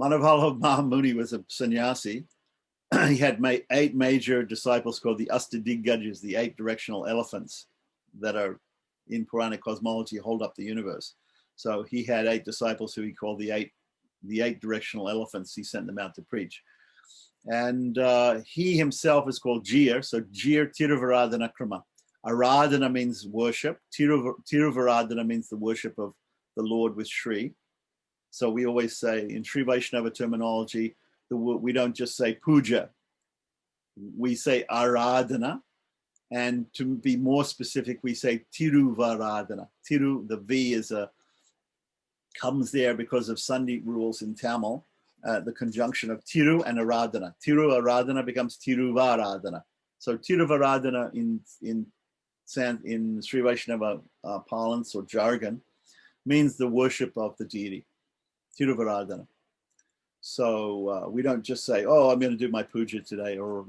Manavala Muni was a sannyasi. He had 8 major disciples called the Astadiggajs, the 8 directional elephants that are in Puranic cosmology hold up the universe. So he had 8 disciples who he called the eight directional elephants. He sent them out to preach. And he himself is called Jir, so Jir Tiruvaradana Krama. Aradhana means worship. Tiruvaradana means the worship of the Lord with Sri. So we always say in Sri Vaishnava terminology, we don't just say puja. We say aradhana. And to be more specific, we say tiruvaradana. Tiru, the V comes there because of Sandhi rules in Tamil. The conjunction of tiru and aradhana. Tiru aradhana becomes tiruvaradana. So tiruvaradana in Sri Vaishnava parlance or jargon means the worship of the deity. Tiruvaradana. So we don't just say, oh, I'm going to do my puja today, or,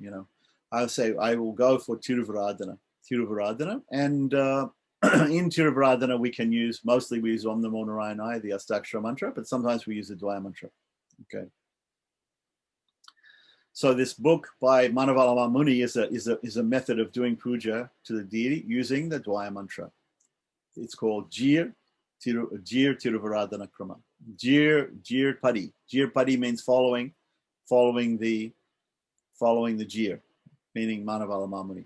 I'll say I will go for Tiruvaradana. And in Tiruvaradana we use Om Namo Narayanaya, the Astakshara mantra, but sometimes we use the Dwaya mantra. Okay. So this book by Manavala Muni is a method of doing puja to the deity using the Dwaya mantra. It's called Jir Tiruvaradana Krama. Jir Padi. Jir Padi means following the Jir, meaning Manavala Muni.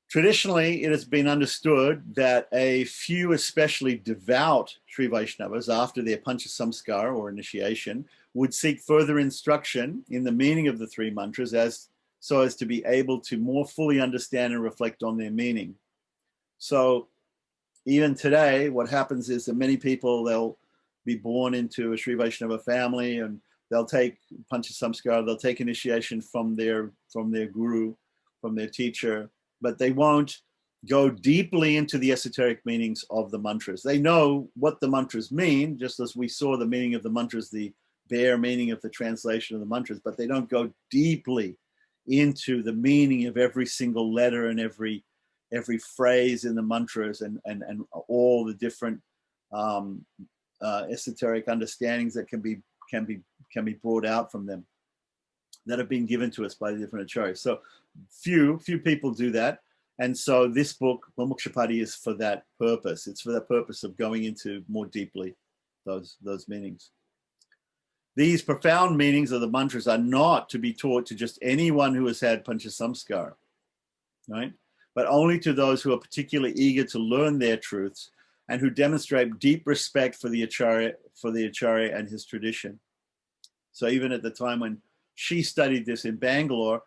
Traditionally, it has been understood that a few especially devout Sri Vaishnavas, after their Pancha Samskara or initiation, would seek further instruction in the meaning of the 3 mantras so as to be able to more fully understand and reflect on their meaning. So even today, what happens is that many people, they'll be born into a Sri Vaishnava family, and they'll take Panchasamskara, they'll take initiation from their guru, from their teacher, but they won't go deeply into the esoteric meanings of the mantras. They know what the mantras mean, just as we saw the meaning of the mantras, the bare meaning of the translation of the mantras, but they don't go deeply into the meaning of every single letter and every phrase in the mantras and all the different esoteric understandings that can be brought out from them, that have been given to us by the different acharyas. So few people do that. And so this book, Mumuksupadi, is for that purpose. It's for the purpose of going into more deeply those meanings. These profound meanings of the mantras are not to be taught to just anyone who has had Panchasamskara, right? But only to those who are particularly eager to learn their truths and who demonstrate deep respect for the acharya and his tradition. So even at the time when she studied this in Bangalore,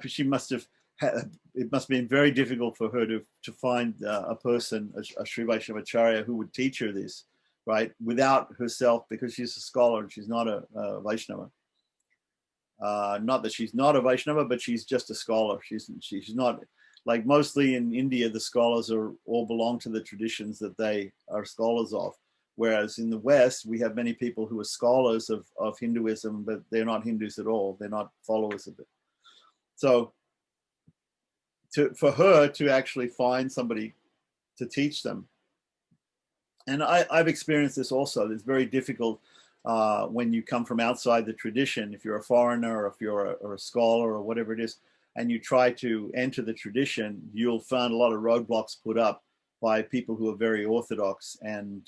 she must have it must have been very difficult for her to find a person, a Sri Vaishnava Acharya, who would teach her this, right, without herself, because she's a scholar and she's not a Vaishnava. Not that she's not a Vaishnava, but she's just a scholar. She's not, like mostly in India, the scholars all belong to the traditions that they are scholars of. Whereas in the West, we have many people who are scholars of Hinduism, but they're not Hindus at all. They're not followers of it. So for her to actually find somebody to teach them, and I've experienced this also, it's very difficult when you come from outside the tradition, if you're a foreigner or if you're a scholar or whatever it is, and you try to enter the tradition, you'll find a lot of roadblocks put up by people who are very orthodox, and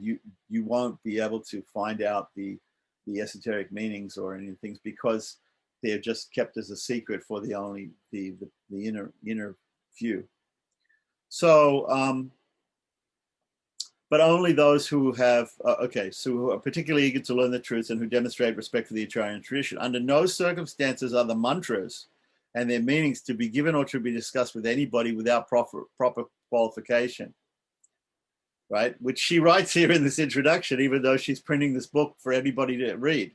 you won't be able to find out the esoteric meanings or anything, because they're just kept as a secret for the inner few. So, but only those who have, so who are particularly eager to learn the truth and who demonstrate respect for the Acharya tradition. Under no circumstances are the mantras and their meanings to be given or to be discussed with anybody without proper qualification, right? Which she writes here in this introduction, even though she's printing this book for everybody to read,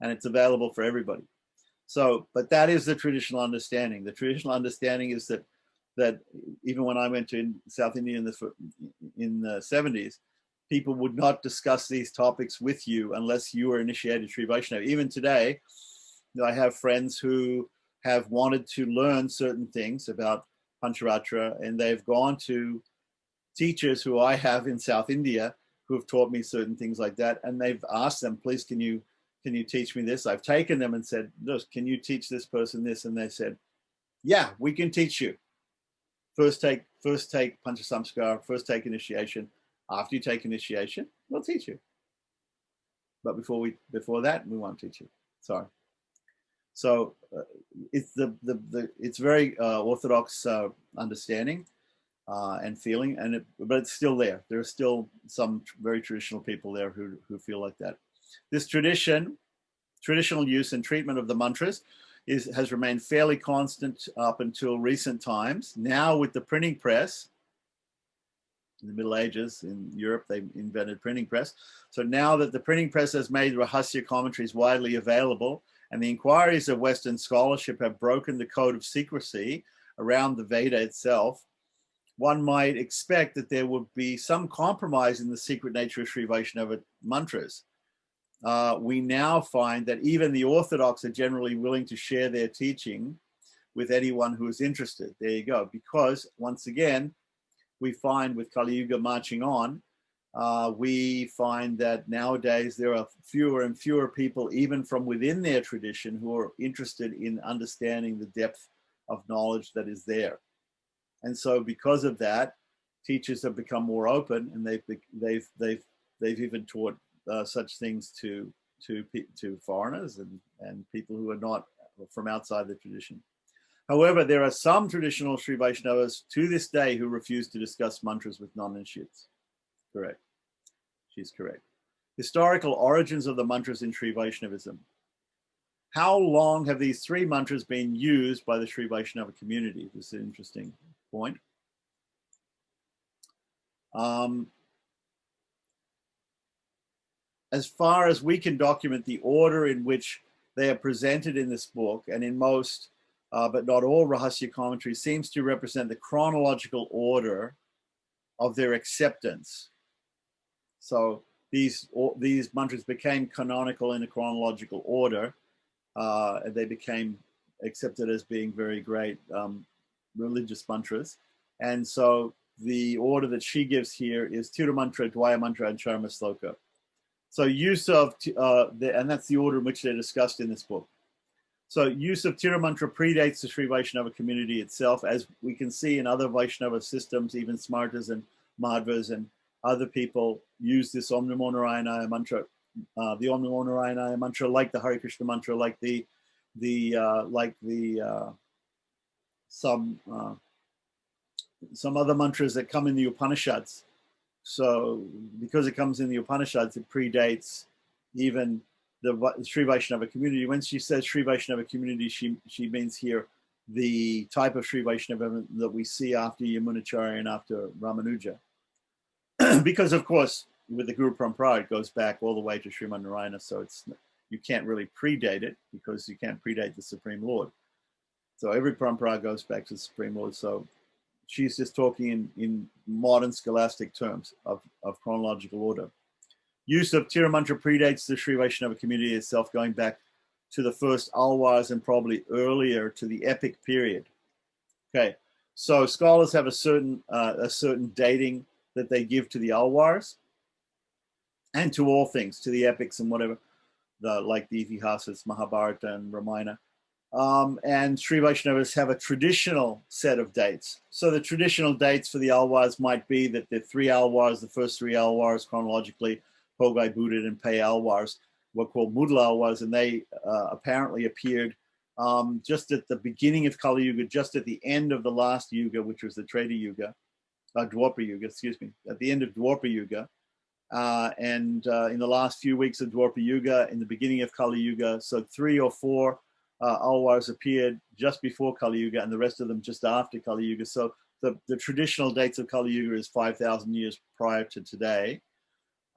and it's available for everybody. So, but that is the traditional understanding. The traditional understanding is that even when I went to South India in the 70s, people would not discuss these topics with you unless you were initiated Sri Vaishnava. Even today, I have friends who have wanted to learn certain things about Pancharatra, and they've gone to teachers who I have in South India who have taught me certain things like that, and they've asked them, please, can you teach me this? I've taken them and said, look, can you teach this person this? And they said, yeah, we can teach you. First take Panchasamskara, first take initiation. After you take initiation, we'll teach you. But before that, we won't teach you. Sorry. So it's it's very orthodox understanding and feeling, but it's still there. There are still some very traditional people there who feel like that. This traditional use and treatment of the mantras has remained fairly constant up until recent times. Now with the printing press, in the Middle Ages in Europe, they invented printing press. So now that the printing press has made Rahasya commentaries widely available, and the inquiries of Western scholarship have broken the code of secrecy around the Veda itself, one might expect that there would be some compromise in the secret nature of Sri Vaishnava mantras. We now find that even the Orthodox are generally willing to share their teaching with anyone who is interested. There you go. Because once again, we find with Kali Yuga marching on, we find that nowadays there are fewer and fewer people, even from within their tradition, who are interested in understanding the depth of knowledge that is there. And so because of that, teachers have become more open, and they've even taught such things to foreigners and people who are not from outside the tradition. However, there are some traditional Sri Vaishnavas to this day who refuse to discuss mantras with non-initiates. Correct. She's correct. Historical origins of the mantras in Sri Vaishnavism. How long have these three mantras been used by the Sri Vaishnava community? This is an interesting point. as far as we can document, the order in which they are presented in this book, and in most, but not all Rahasya commentaries, seems to represent the chronological order of their acceptance. So these mantras became canonical in a chronological order, and they became accepted as being very great religious mantras. And so the order that she gives here is Tira mantra, Dwaya mantra, and Charma sloka. So use of, and that's the order in which they're discussed in this book. So use of Tira mantra predates the Sri Vaishnava community itself, as we can see in other Vaishnava systems. Even Smartas and Madhvas and other people use this Om Namo Narayana mantra, the Om Namo Narayana mantra, like the Hare Krishna mantra, like some other mantras that come in the Upanishads. So because it comes in the Upanishads, it predates even the Sri Vaishnava community. When she says Sri Vaishnava community, she means here the type of Sri Vaishnava that we see after Yamunacharya and after Ramanuja. Because of course, with the Guru Parampara, it goes back all the way to Srimad Narayana, so you can't really predate it, because you can't predate the Supreme Lord. So every Parampara goes back to the Supreme Lord. So she's just talking in modern scholastic terms of chronological order. Use of Tira mantra predates the Sri Vaishnava community itself, going back to the first Alwars and probably earlier to the epic period. Okay, so scholars have a certain dating that they give to the Alwars and to all things, to the epics and whatever, like the Itihasas, Mahabharata and Ramayana. And Sri Vaishnavas have a traditional set of dates. So the traditional dates for the Alwars might be that the three Alwars, the first three Alwars chronologically, Pogai, Buddha, and Pei Alwars, were called Mudala Alwars, and they apparently appeared just at the beginning of Kali Yuga, just at the end of the last Yuga, which was the Treta Yuga, Dwapara Yuga, excuse me, at the end of Dwapara Yuga. And in the last few weeks of Dwapara Yuga, in the beginning of Kali Yuga, so 3 or 4 Alwars appeared just before Kali Yuga, and the rest of them just after Kali Yuga. So the traditional dates of Kali Yuga is 5,000 years prior to today,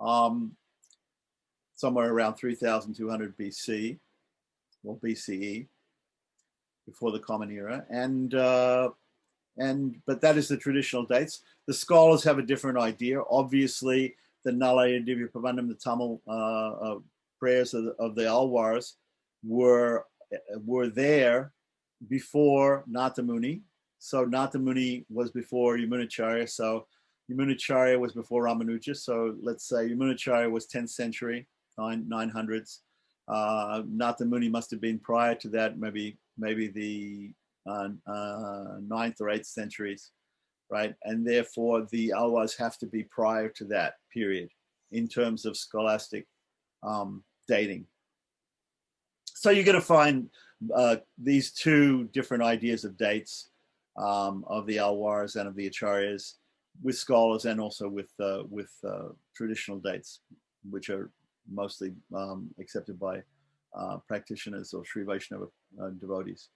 somewhere around 3,200 BC or BCE, before the Common Era, but that is the traditional dates. The scholars have a different idea. Obviously, the Nalaya Divya Prabandham, the Tamil prayers of the Alwars were there before Nata Muni. So Nata Muni was before Yamunacharya. So Yamunacharya was before Ramanuja. So let's say Yamunacharya was 10th century, 900s. Nata Muni must have been prior to that, maybe the 9th or 8th centuries, right? And therefore the Alwars have to be prior to that period in terms of scholastic dating. So you're going to find these two different ideas of dates of the Alwars and of the Acharyas with scholars, and also with traditional dates, which are mostly accepted by practitioners or Sri Vaishnava devotees.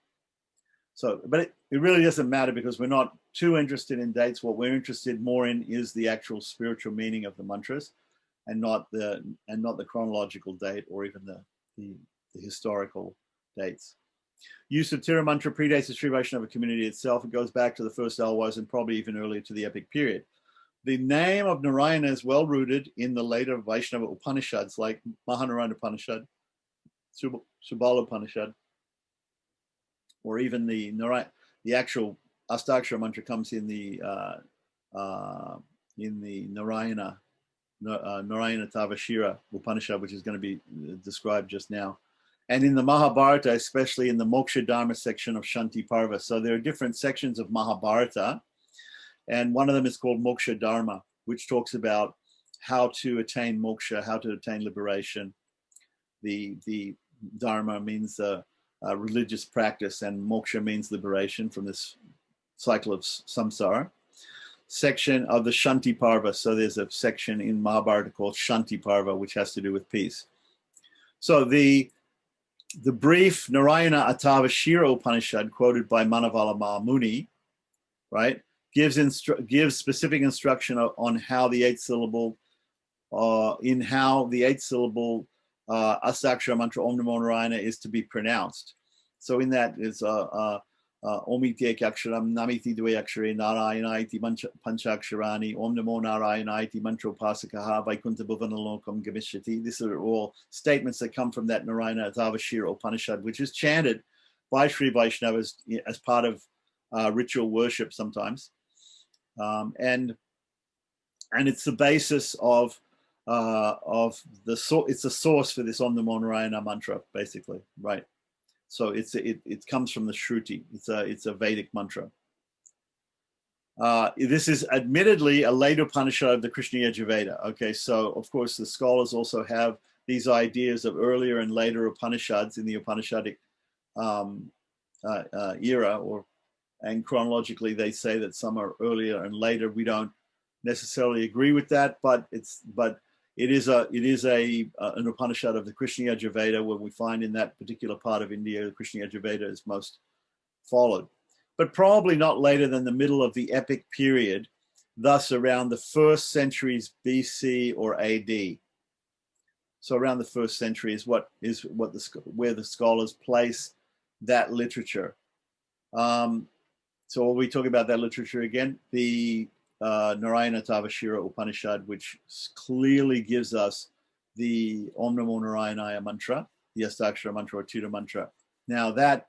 So, but it really doesn't matter, because we're not too interested in dates. What we're interested more in is the actual spiritual meaning of the mantras, and not the chronological date or even the historical dates. Use of Tira mantra predates the Sri Vaishnava community itself. It goes back to the first Alwars and probably even earlier to the epic period. The name of Narayana is well rooted in the later Vaishnava Upanishads, like Mahanarayana Upanishad, Subala Upanishad, or even the actual Astakshara mantra comes in the Narayana Tavashira Upanishad, which is going to be described just now. And in the Mahabharata, especially in the Moksha Dharma section of Shanti Parva. So there are different sections of Mahabharata, and one of them is called Moksha Dharma, which talks about how to attain moksha, how to attain liberation. The Dharma means religious practice, and moksha means liberation from this cycle of samsara. Section of the Shanti Parva. So there's a section in Mahabharata called Shanti Parva, which has to do with peace. So the brief Narayana Atavashira Upanishad, quoted by Manavala Mahamuni, right, gives specific instruction on how the 8th syllable in how the 8-syllable Astakshara mantra Om Namo Narayana is to be pronounced. So in that is Omiti Ekaksharam, Namiti Dvayakshare, Narayana iti Panchaksharani, Om Namo Narayana iti Mantra Pasakaha, Vaikuntha Bhuvanalokam Gamishati. These are all statements that come from that Narayana Atavashira Upanishad, which is chanted by Sri Vaishnavas as part of ritual worship sometimes. And it's the basis of it's a source for this Om Namo Narayana mantra, basically, right? So it comes from the Shruti. It's a Vedic mantra. This is admittedly a later Upanishad of the Krishna Yajurveda. Okay, so of course the scholars also have these ideas of earlier and later Upanishads in the Upanishadic era, and chronologically they say that some are earlier and later. We don't necessarily agree with that, but it is an Upanishad of the Krishna Yajurveda, where we find in that particular part of India the Krishna Yajurveda is most followed, but probably not later than the middle of the epic period, thus around the 1st centuries BC or AD. So around the 1st century is where the scholars place that literature. So we'll be talking about that literature again. The Narayana Tavashira Upanishad, which clearly gives us the Om Namo Narayanaya mantra, the Astakshara mantra or Tira mantra. Now that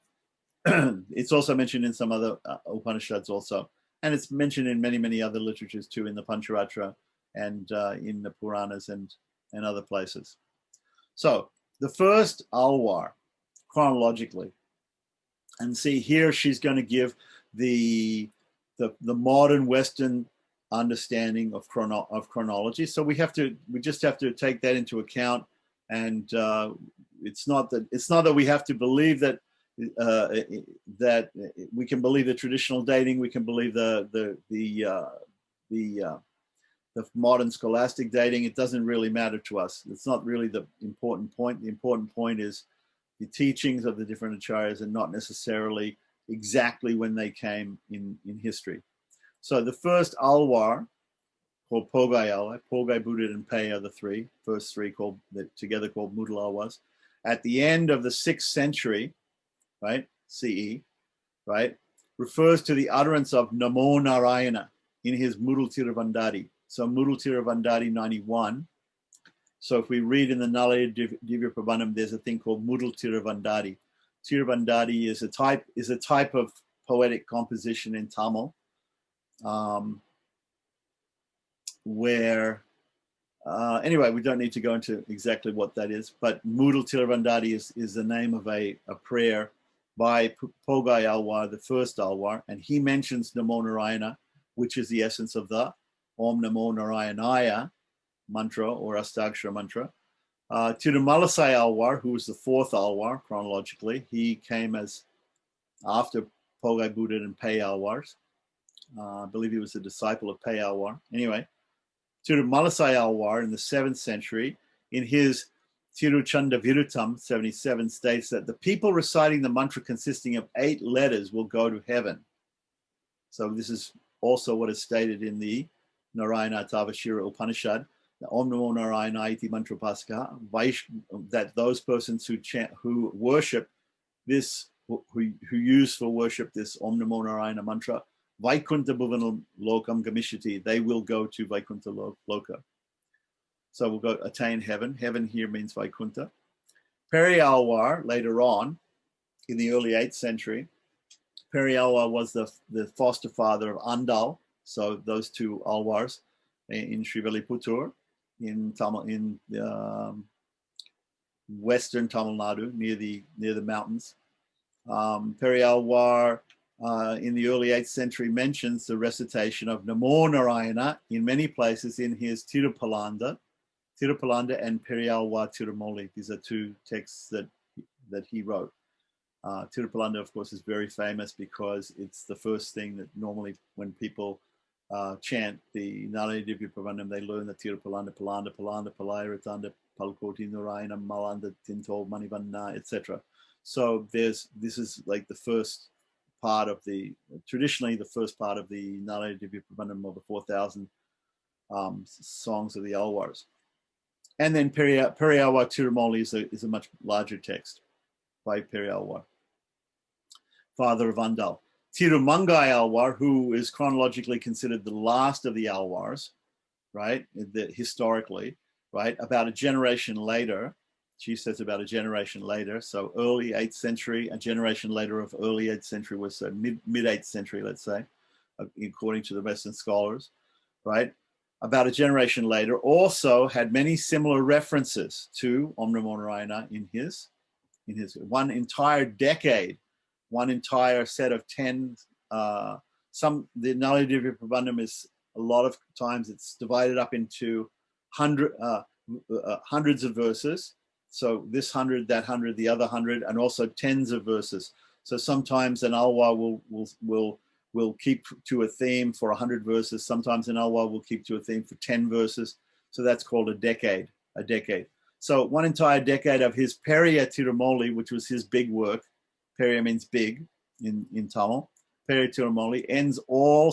it's also mentioned in some other Upanishads also, and it's mentioned in many other literatures too, in the Pancharatra and in the Puranas and other places. So the first Alwar, chronologically, and see here she's going to give the modern Western understanding of chronology. So we just have to take that into account, and it's not that we have to believe that that we can believe the traditional dating, we can believe the modern scholastic dating. It doesn't really matter to us. It's not really the important point. The important point is the teachings of the different acharyas and not necessarily exactly when they came in history. So the first Alwar, called Pogai Alwar, Pogai, Buddha, and Pei are the first three together called Mudal Alwars. At the end of the 6th century, right, CE, right, refers to the utterance of Namo Narayana in his Mudal Tiruvandari. So Mudal Tiruvandari 91. So if we read in the Nalaya Divya Prabandham, there's a thing called Mudal Tiruvandari. Tiruvandari is a type of poetic composition in Tamil, where anyway, we don't need to go into exactly what that is, but Mudal Tiruvandari is the name of a prayer by Pogai Alwar, the first Alwar, and he mentions Namo Narayana, which is the essence of the Om Namo Narayanaya mantra or Astakshara mantra. Tirumalasai Alwar, who was the 4th Alwar chronologically, he came as after Pogai Buddha and Pei Alwars. I believe he was a disciple of Pei Alwar. Anyway, Tirumalasai Alwar in the 7th century, in his Tiruchanda Virutam 77, states that the people reciting the mantra consisting of 8 letters will go to heaven. So this is also what is stated in the Narayana Tavashira Upanishad, the Om Namo Narayana iti mantra pasaka, that those persons who worship this, who use for worship this Om Namo Narayana mantra, Vaikuntha Bhuvanal Lokam Gamishati, they will go to Vaikuntha Loka. So we'll go attain heaven. Heaven here means Vaikuntha. Peri Alwar, later on, in the early 8th century, Peri Alwar was the foster father of Andal. So those 2 Alwars in Srivilliputur, in western Tamil Nadu, near the mountains. Peri Alwar in the early 8th century mentions the recitation of Namo Narayana in many places in his Tirupalanda and Peri Alwar Tirumoli. These are 2 texts that he wrote. Tirupalanda, of course, is very famous because it's the first thing that normally when people chant the Nalaya Divya Prabandham, they learn the Tirupalanda, Palanda, Palaya, Ratanda, Palkoti, Narayana, Malanda, Tintol, Manivanna, etc. So this is like the first part of traditionally the first part of the Nalaya Divya Prabandham of the 4,000 songs of the Alwars. And then Periawa Tirumoli is a much larger text by Periawa, father of Andal. Tirumangai Alwar, who is chronologically considered the last of the Alwars, right, historically, right, about a generation later, she says about a generation later, so early 8th century, a generation later of early 8th century was mid 8th century, let's say, according to the Western scholars, right, about a generation later, also had many similar references to Om Namo Narayana in his one entire decade, one entire set of 10, the Nalaya Divya Prabandham is a lot of times it's divided up into hundreds of verses. So this 100, that 100, the other 100, and also tens of verses. So sometimes an alwa will keep to a theme for 100 verses. Sometimes an alwa will keep to a theme for 10 verses. So that's called a decade. So one entire decade of his Periya Tirumoli, which was his big work. Periya means big in Tamil. Periya Tirumoli ends all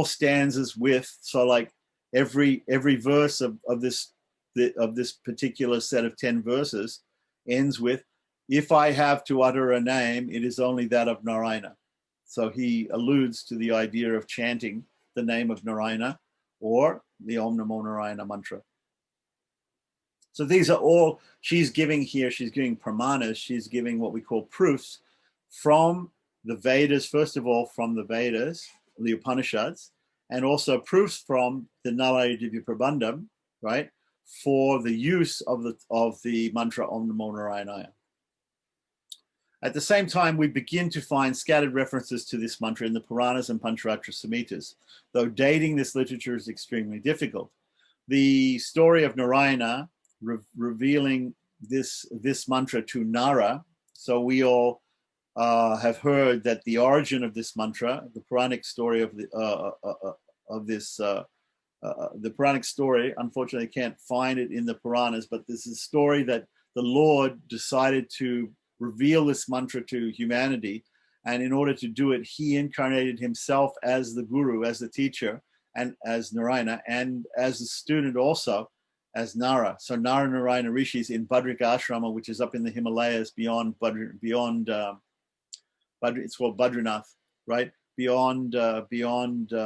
stanzas with, so like every verse of this particular set of 10 verses ends with, if I have to utter a name, it is only that of Narayana. So he alludes to the idea of chanting the name of Narayana or the Om Namo Narayana mantra. So these are all she's giving here. She's giving pramanas. She's giving what we call proofs from the Vedas, first of all, from the Vedas, the Upanishads, and also proofs from the Nalaya Divya Prabandham, right, for the use of the mantra Om Namo Narayana. At the same time, we begin to find scattered references to this mantra in the Puranas and Pancharatra Samhitas, though dating this literature is extremely difficult. The story of Narayana revealing this mantra to Nara, so we all have heard that the origin of this mantra, the Puranic story of the Puranic story, unfortunately I can't find it in the Puranas, but this is a story that the Lord decided to reveal this mantra to humanity, and in order to do it, he incarnated himself as the guru, as the teacher, and as Narayana, and as a student also as Nara. So Nara Narayana Rishis in Badrika Ashrama, which is up in the Himalayas beyond it's called Badrinath, right? Beyond Hardwar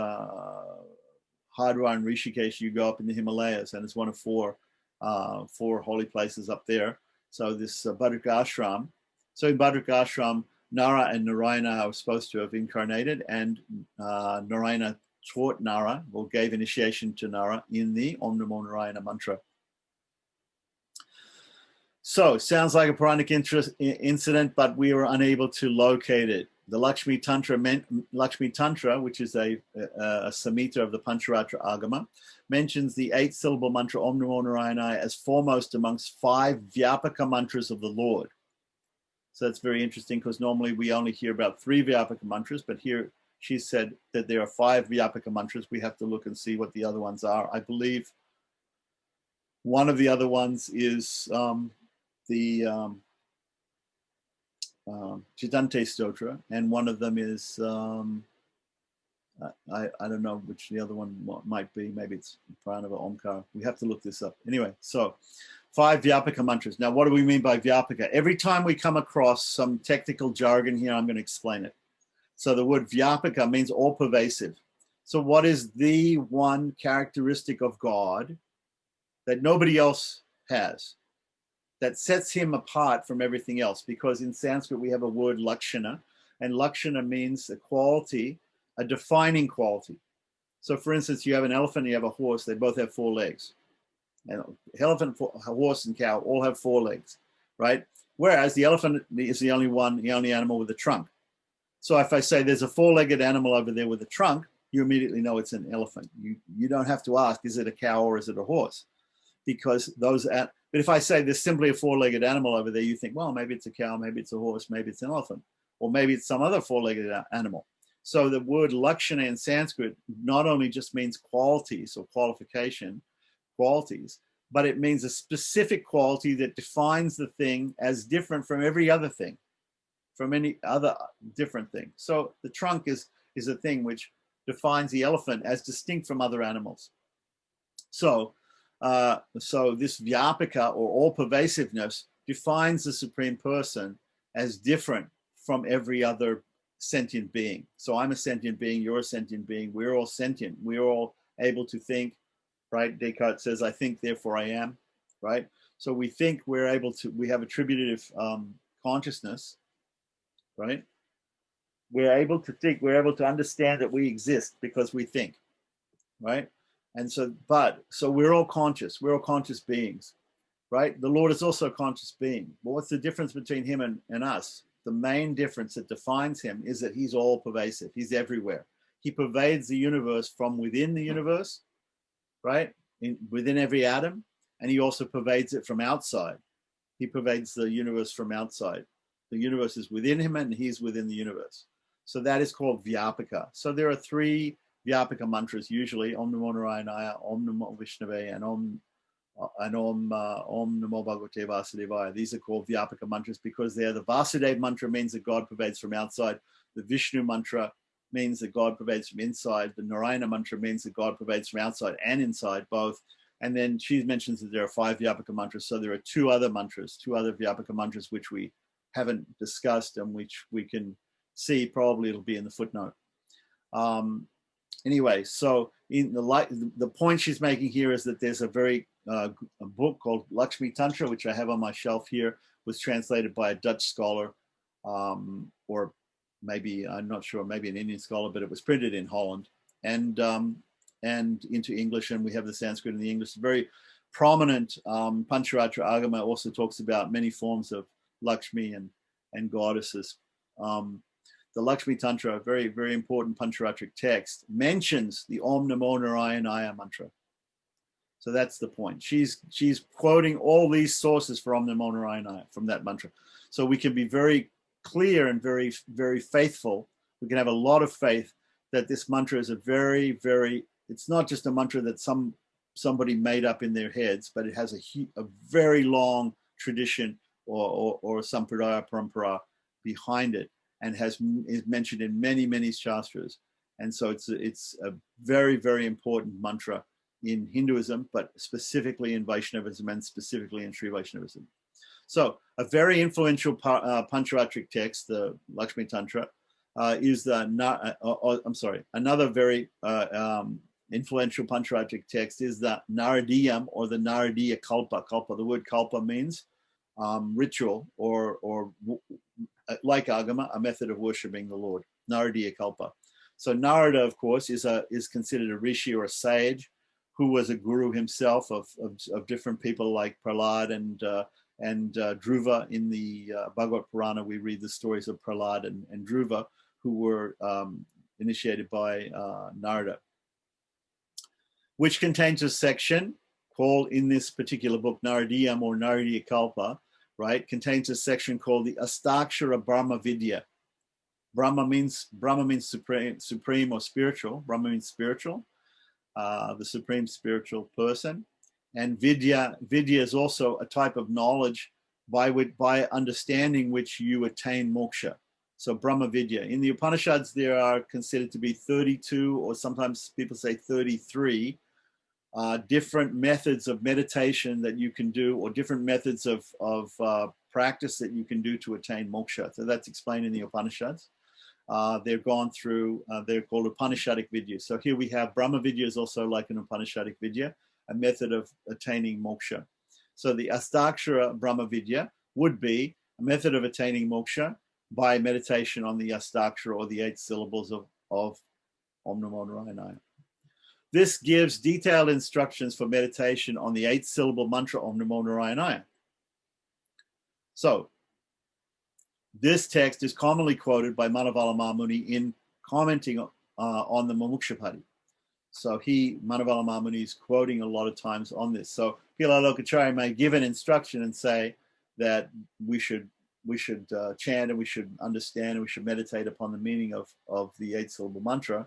and Rishikesh, you go up in the Himalayas, and it's one of four holy places up there. So this Badrika Ashram. So in Badrika Ashram, Nara and Narayana are supposed to have incarnated, and Narayana taught Nara, or gave initiation to Nara in the Om Namo Narayana mantra. So sounds like a Puranic incident, but we were unable to locate it. The Lakshmi Tantra, which is a Samhita of the Pancharatra Agama, mentions the 8-syllable mantra Om Namo Narayana as foremost amongst 5 Vyapaka mantras of the Lord. So that's very interesting, because normally we only hear about 3 Vyapaka mantras, but here she said that there are 5 Vyapaka mantras. We have to look and see what the other ones are. I believe one of the other ones is the Chitante Stotra, and one of them is, I don't know which the other one might be. Maybe it's Pranava Omkar. We have to look this up. Anyway, so 5 Vyapaka mantras. Now, what do we mean by Vyapaka? Every time we come across some technical jargon here, I'm going to explain it. So the word Vyapaka means all pervasive. So what is the one characteristic of God that nobody else has, that sets him apart from everything else? Because in Sanskrit, we have a word lakshana, and lakshana means a quality, a defining quality. So for instance, you have an elephant, you have a horse, they both have 4 legs. And elephant, horse, and cow all have 4 legs, right? Whereas the elephant is the only animal with a trunk. So if I say there's a 4-legged animal over there with a trunk, you immediately know it's an elephant. You don't have to ask, is it a cow or is it a horse? Because but if I say there's simply a 4-legged animal over there, you think, well, maybe it's a cow, maybe it's a horse, maybe it's an elephant, or maybe it's some other 4-legged animal. So the word lakshana in Sanskrit not only just means qualities or qualities, but it means a specific quality that defines the thing as different from every other thing, from any other different thing. So the trunk is a thing which defines the elephant as distinct from other animals. So So this Vyapaka, or all-pervasiveness, defines the Supreme Person as different from every other sentient being. So I'm a sentient being, you're a sentient being, we're all sentient, we're all able to think, right? Descartes says, I think, therefore I am, right? So we think, we're able to, we have attributive consciousness, right? We're able to think, we're able to understand that we exist because we think, right? And so, so we're all conscious beings, right? The Lord is also a conscious being. But what's the difference between him and us? The main difference that defines him is that he's all pervasive. He's everywhere. He pervades the universe from within the universe, right? Within every atom. And he also pervades it from outside. He pervades the universe from outside. The universe is within him and he's within the universe. So that is called Vyapaka. So there are 3 Vyapaka mantras usually: Om Namo Narayana, Om Namo Vishnave, and Om Namo Bhagavate Vasudevaya. These are called Vyapaka mantras because they're the Vasudeva mantra means that God pervades from outside. The Vishnu mantra means that God pervades from inside. The Narayana mantra means that God pervades from outside and inside, both. And then she mentions that there are 5 Vyapaka mantras. So there are 2 other mantras, 2 other Vyapaka mantras, which we haven't discussed and which we can see. Probably it'll be in the footnote. Anyway, so in the point she's making here is that there's a very a book called Lakshmi Tantra, which I have on my shelf here, was translated by a Dutch scholar, or maybe, I'm not sure, maybe an Indian scholar, but it was printed in Holland and into English, and we have the Sanskrit and the English. Very prominent Pancharatra Agama also talks about many forms of Lakshmi and goddesses. The Lakshmi Tantra, a very, very important Pancharatric text, mentions the Om Namo Narayanaya mantra. So that's the point. She's quoting all these sources for Om Namo Narayanaya from that mantra. So we can be very clear and very, very faithful. We can have a lot of faith that this mantra is a very, very, it's not just a mantra that somebody made up in their heads, but it has a very long tradition or sampradaya parampara behind it, and is mentioned in many, many shastras. And so it's a very, very important mantra in Hinduism, but specifically in Vaishnavism and specifically in Sri Vaishnavism. So a very influential Pancharatric text, the Lakshmi Tantra, is another very influential Pancharatric text is the Naradiyam, or the Naradiya Kalpa. Kalpa, the word Kalpa means ritual or like Agama, a method of worshipping the Lord. Naradiya Kalpa. So Narada, of course, is considered a rishi or a sage who was a guru himself of different people like Prahlad and Dhruva. In the Bhagavad Purana, we read the stories of Prahlad and Dhruva, who were initiated by Narada, which contains a section called, in this particular book, Naradiyam or Naradiya Kalpa, right, contains a section called the Astakshara Brahma Vidya. Brahma means supreme or spiritual. Brahma means spiritual, the supreme spiritual person. And Vidya is also a type of knowledge by understanding which you attain moksha. So Brahma Vidya. In the Upanishads, there are considered to be 32, or sometimes people say 33, different methods of meditation that you can do, or different methods of practice that you can do to attain moksha. So that's explained in the Upanishads. They're gone through, they're called Upanishadic Vidya. So here we have Brahma Vidya is also like an Upanishadic Vidya, a method of attaining moksha. So the Astakshara Brahma Vidya would be a method of attaining moksha by meditation on the Astakshara, or the 8 syllables of Om Namo Narayanaya. This gives detailed instructions for meditation on the 8-syllable mantra Om Namo Narayanaya. So this text is commonly quoted by Manavala Mahamuni in commenting on the Mumuksupadi. So Manavala Mahamuni is quoting a lot of times on this. So Pillai Lokacharya may give an instruction and say that we should chant, and we should understand, and we should meditate upon the meaning of the 8-syllable mantra.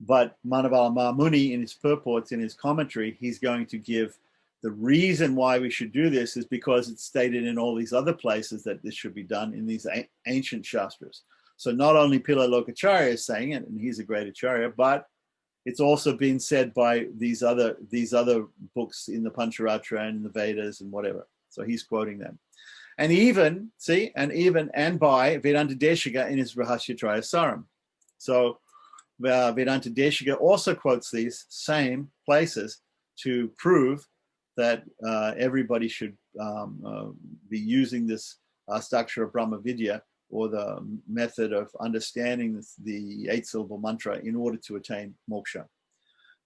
But Manavala Mahamuni, in his purports, in his commentary, he's going to give the reason why we should do this is because it's stated in all these other places that this should be done in these ancient shastras. So not only Pillai Lokacharya is saying it, and he's a great acharya, but It's also been said by these other books in the Pancharatra and in the Vedas and whatever. So he's quoting them. And even, see, and by Vedanta Deshika in his Rahasya Trayasaram. So Vedanta Deshika also quotes these same places to prove that everybody should be using this Astakshara Brahma Vidya, or the method of understanding the 8-syllable mantra, in order to attain moksha.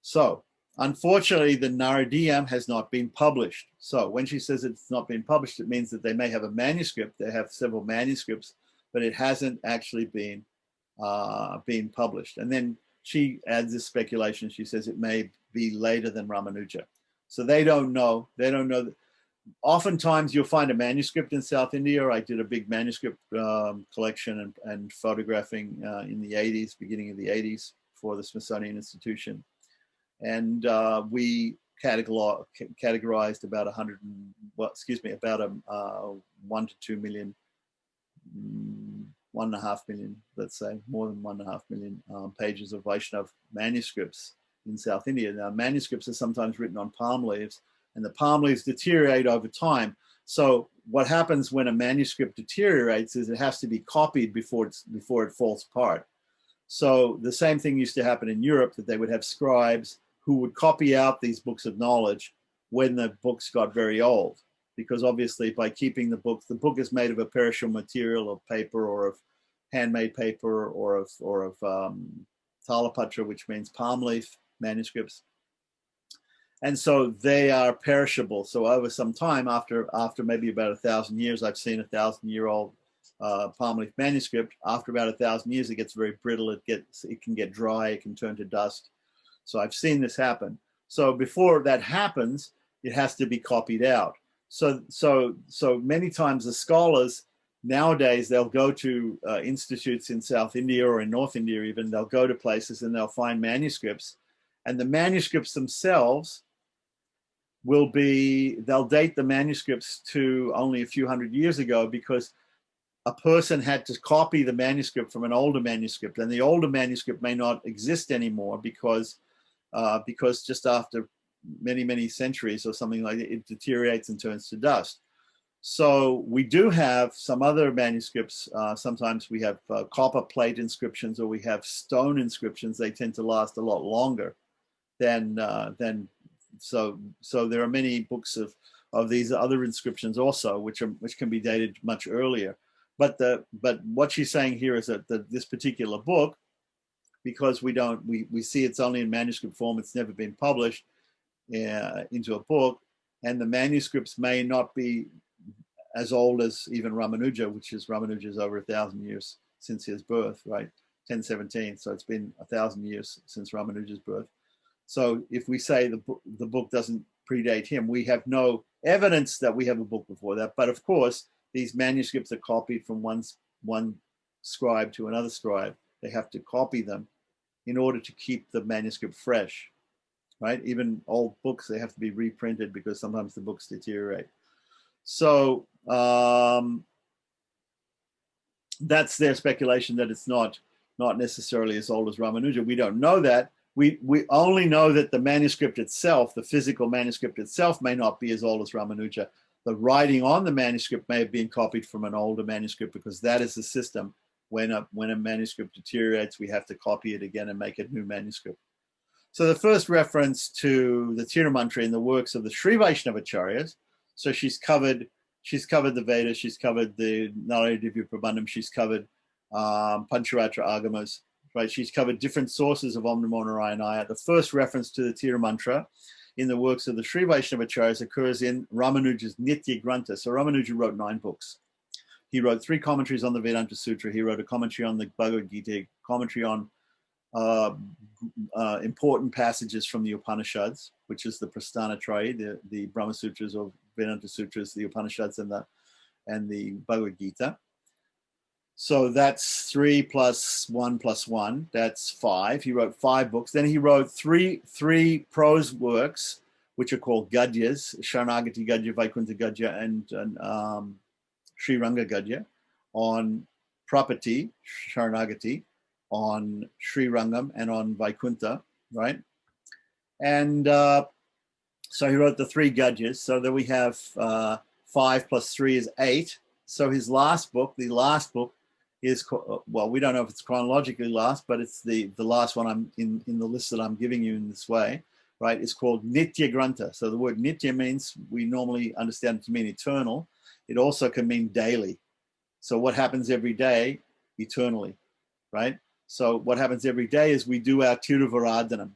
So, unfortunately, the Naradiyam has not been published. So when she says it's not been published, it means that they may have a manuscript. They have several manuscripts, but it hasn't actually been published. And then she adds this speculation. She says it may be later than Ramanuja. So they don't know. They don't know. Oftentimes you'll find a manuscript in South India. I did a big manuscript collection and photographing in the 80s, beginning of the 80s, for the Smithsonian Institution. And we categorized about 1 to 2 million, 1.5 million, let's say, more than 1.5 million pages of Vaishnav manuscripts in South India. Now, manuscripts are sometimes written on palm leaves, and the palm leaves deteriorate over time. So what happens when a manuscript deteriorates is it has to be copied before it falls apart. So the same thing used to happen in Europe, that they would have scribes who would copy out these books of knowledge when the books got very old. Because obviously by keeping the book is made of a perishable material, of paper or of handmade paper, or of talapatra, which means palm leaf manuscripts. And so they are perishable. So over some time, after maybe about 1,000 years, I've seen 1,000-year-old palm leaf manuscript. After about 1,000 years, it gets very brittle. It can get dry. It can turn to dust. So I've seen this happen. So before that happens, it has to be copied out. So many times the scholars nowadays, they'll go to institutes in South India or in North India even. They'll go to places and they'll find manuscripts, and the manuscripts themselves they'll date the manuscripts to only a few hundred years ago, because a person had to copy the manuscript from an older manuscript, and the older manuscript may not exist anymore because just after many centuries or something like that, it deteriorates and turns to dust. So we do have some other manuscripts. Sometimes we have copper plate inscriptions, or we have stone inscriptions. They tend to last a lot longer than so there are many books of these other inscriptions also, which can be dated much earlier. But what she's saying here is that this particular book, because we see it's only in manuscript form, it's never been published into a book, and the manuscripts may not be as old as even Ramanuja, Ramanuja is over 1,000 years since his birth, right? 1017. So it's been 1,000 years since Ramanuja's birth. So if we say the book doesn't predate him, we have no evidence that we have a book before that. But of course, these manuscripts are copied from one scribe to another scribe. They have to copy them in order to keep the manuscript fresh, right? Even old books, they have to be reprinted because sometimes the books deteriorate. So that's their speculation, that it's not necessarily as old as Ramanuja. We don't know that. We only know that the manuscript itself, the physical manuscript itself, may not be as old as Ramanuja. The writing on the manuscript may have been copied from an older manuscript, because that is the system. When a manuscript deteriorates, we have to copy it again and make a new manuscript. So the first reference to the Tira Mantra in the works of the Sri Vaishnavacharyas. So she's covered the Vedas, she's covered the Narayana Divya Prabandham, she's covered Pancharatra Agamas, right? She's covered different sources of Om Namo Narayanaya. The first reference to the Tira Mantra in the works of the Sri Vaishnavacharyas occurs in Ramanuja's Nitya Grantha. So Ramanuja wrote 9 books. He wrote 3 commentaries on the Vedanta Sutra. He wrote a commentary on the Bhagavad Gita, commentary on important passages from the Upanishads, which is the Prasthana Trayi, the Brahma Sutras or Vedanta Sutras, the Upanishads and the Bhagavad Gita. So that's 3 + 1 + 1. That's 5. He wrote 5 books. Then he wrote three prose works, which are called Gadyas, Sharanagati Gadya, Vaikuntha Gadya, and Sri Ranga Gadya, on Prapati, Sharanagati, on Sri Rangam, and on Vaikuntha. right? And so he wrote the 3 Gadyas. So that we have 5 plus 3 is 8. So his last book, the last book, is, well, we don't know if it's chronologically last, but it's the last one I'm in the list that I'm giving you in this way, right? It's called Nitya Grantha. So the word Nitya means, we normally understand it to mean eternal. It also can mean daily. So what happens every day, eternally, right? So what happens every day is we do our Tiruvaradhanam.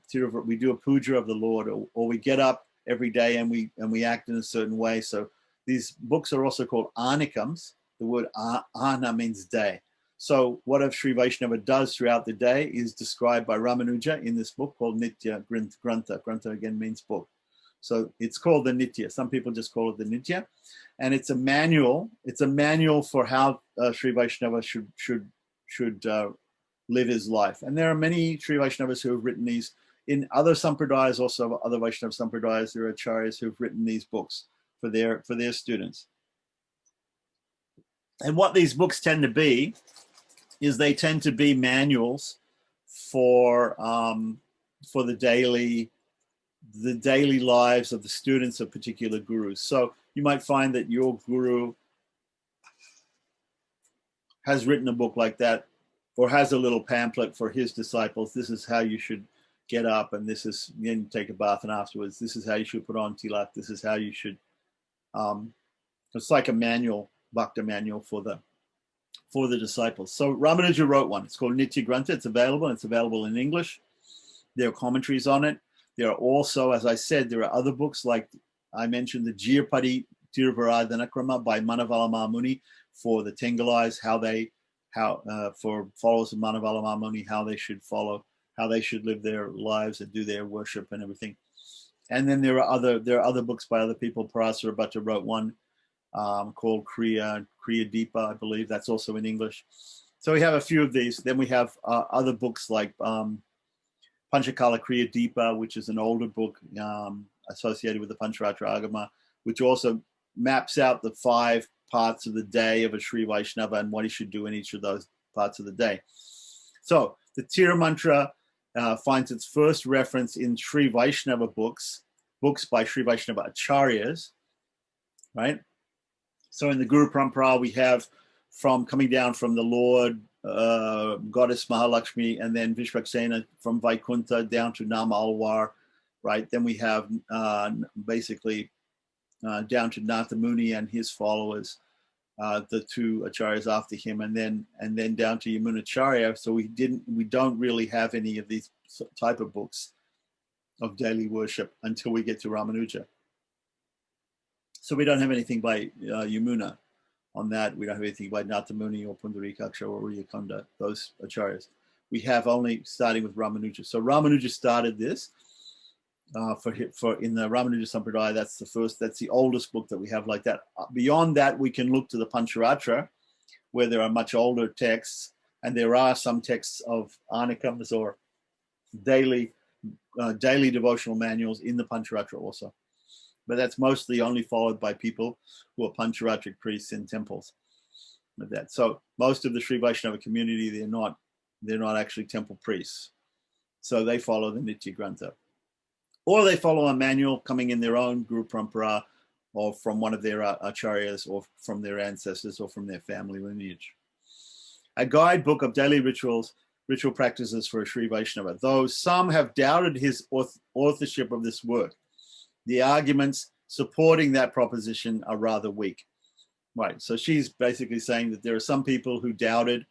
We do a puja of the Lord, or we get up every day and we act in a certain way. So these books are also called Anikams. The word Ana means day. So what a Sri Vaishnava does throughout the day is described by Ramanuja in this book called Nitya Grantha. Grantha again means book. So it's called the Nitya. Some people just call it the Nitya. And it's a manual. It's a manual for how Sri Vaishnava should live his life. And there are many Sri Vaishnavas who have written these. In other sampradayas, also other Vaishnava sampradayas, there are acharyas who've written these books for their students. And what these books tend to be is they tend to be manuals for the daily lives of the students of particular gurus. So you might find that your guru has written a book like that, or has a little pamphlet for his disciples. This is how you should get up, and this is, then take a bath, and afterwards, this is how you should put on tilak. This is how you should. It's like a manual, bhakta manual for the disciples. So Ramanuja wrote one. It's called Nitya Grantha. It's available in English. There are commentaries on it. There are also, as I said, there are other books, like I mentioned, the Jiyapadi Tiruvaradhanakrama by Manavala Mahamuni for the Tengalais, for followers of Manavala Mahamuni, how they should follow, how they should live their lives and do their worship and everything. And then there are other books by other people. Parasara Bhatta wrote one called Kriya Deepa, I believe. That's also in English. So we have a few of these. Then we have other books like Panchakala Kriya Deepa, which is an older book associated with the Pancharatra Agama, which also maps out the 5 parts of the day of a Sri Vaishnava and what he should do in each of those parts of the day. So the Tira Mantra finds its first reference in Sri Vaishnava books by Sri Vaishnava acharyas, right? So in the Guru Parampara, we have coming down from the Lord, Goddess Mahalakshmi, and then Vishwaksena from Vaikuntha down to Nama Alwar, right? Then we have basically down to Natha Muni and his followers, the 2 acharyas after him, and then down to Yamunacharya. So we don't really have any of these type of books of daily worship until we get to Ramanuja. So we don't have anything by Yamuna on that. We don't have anything by Natha Muni or Pundarikaksha or Uryakonda, those acharyas. We have only starting with Ramanuja. So Ramanuja started this for in the Ramanuja Sampradaya. That's the oldest book that we have like that. Beyond that, we can look to the Pancharatra, where there are much older texts, and there are some texts of Anikams or daily devotional manuals in the Pancharatra also. But that's mostly only followed by people who are Pancharatric priests in temples. With that, so most of the Sri Vaishnava community, they're not actually temple priests, so they follow the Nitya Grantha, or they follow a manual coming in their own Guru Parampara, or from one of their acharyas, or from their ancestors, or from their family lineage. A guidebook of daily ritual practices for a Sri Vaishnava, though some have doubted his authorship of this work. The arguments supporting that proposition are rather weak. Right, so she's basically saying that there are some people who doubted.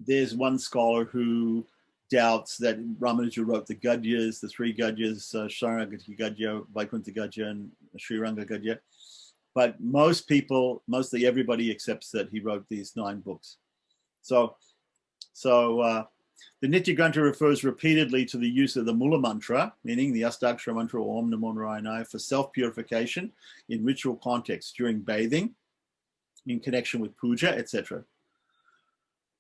There's one scholar who doubts that Ramanuja wrote the Gadyas, the 3 Gadyas, Sharanagati Gadya, Vaikuntha Gadya, and Sri Ranga Gadya. But mostly everybody accepts that he wrote these 9 books. So the Nitya Grantha refers repeatedly to the use of the Mula Mantra, meaning the Astakshara Mantra or Om Namo Narayana, for self-purification in ritual context during bathing, in connection with puja, etc.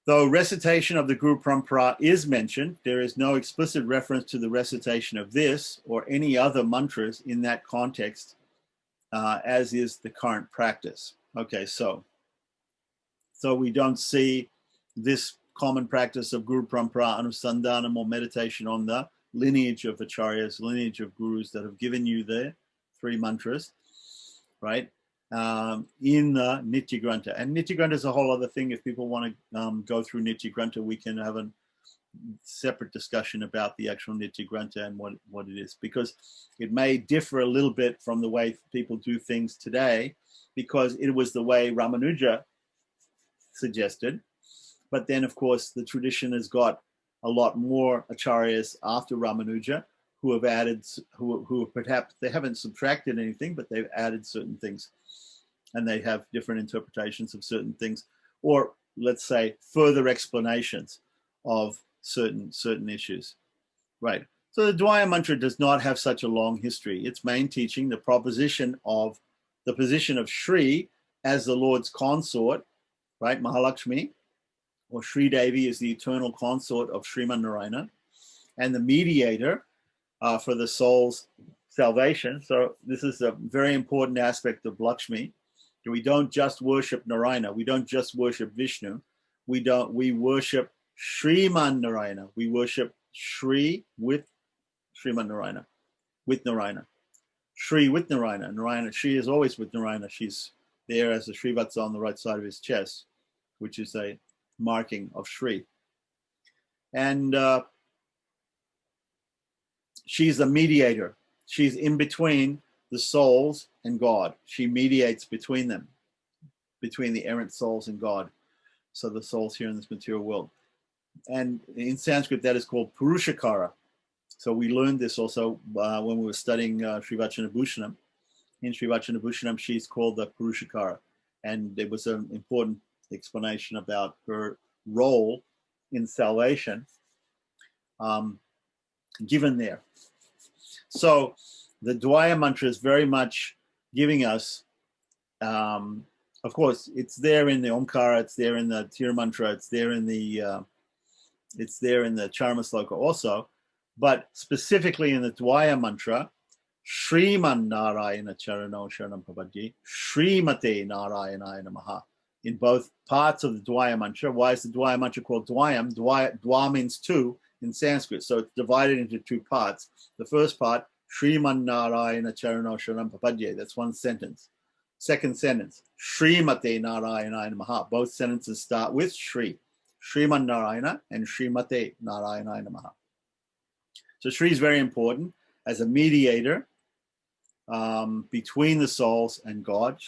Though recitation of the Guru Parampara is mentioned, there is no explicit reference to the recitation of this or any other mantras in that context, as is the current practice. Okay, so we don't see this common practice of Guru Parampara Anusandhanam, or meditation on the lineage of acharyas, lineage of gurus that have given you the 3 mantras, right? In the Nitya Grantha. And Nitya Grantha is a whole other thing. If people want to go through Nitya Grantha, we can have a separate discussion about the actual Nitya Grantha and what it is, because it may differ a little bit from the way people do things today, because it was the way Ramanuja suggested. But then, of course, the tradition has got a lot more acharyas after Ramanuja who have added, who perhaps they haven't subtracted anything, but they've added certain things, and they have different interpretations of certain things, or let's say further explanations of certain issues, right? So the Dwaya mantra does not have such a long history. Its main teaching, the proposition of the position of Shri as the Lord's consort, right? Mahalakshmi, or Sri Devi, is the eternal consort of Sriman Narayana, and the mediator for the soul's salvation. So this is a very important aspect of Lakshmi. We don't just worship Narayana. We don't just worship Vishnu. We worship Sriman Narayana. We worship Shri with Sriman Narayana, with Narayana. Shri with Narayana. Narayana, Shri is always with Narayana. She's there as a Srivatsa on the right side of his chest, which is a marking of Shri. And she's the mediator. She's in between the souls and God. She mediates between them, between the errant souls and God. So the souls here in this material world. And in Sanskrit, that is called Purushakara. So we learned this also when we were studying Sri Vachanabhushanam. In Sri Vachanabhushanam, she's called the Purushakara. And there was an important explanation about her role in salvation given there. So the Dwaya mantra is very much giving us, of course, it's there in the Omkara, it's there in the Tir mantra, it's there in the Charma Sloka also, but specifically in the Dwaya mantra, Shriman Narayana Charano Sharanam Prabhati, Srimate Narayana Namaha. In both parts of the Dwaya mantra. Why is the Dwaya mantra called Dwayam? Dwa means 2 in Sanskrit, so it's divided into 2 parts. The first part, Shriman Narayana Charano Sharanam Prabhati, that's one sentence. Second sentence, Srimate Narayana Namaha. Both sentences start with Shri. Sriman Narayana and Srimate Narayana Namaha. So Shri is very important as a mediator between the souls and God.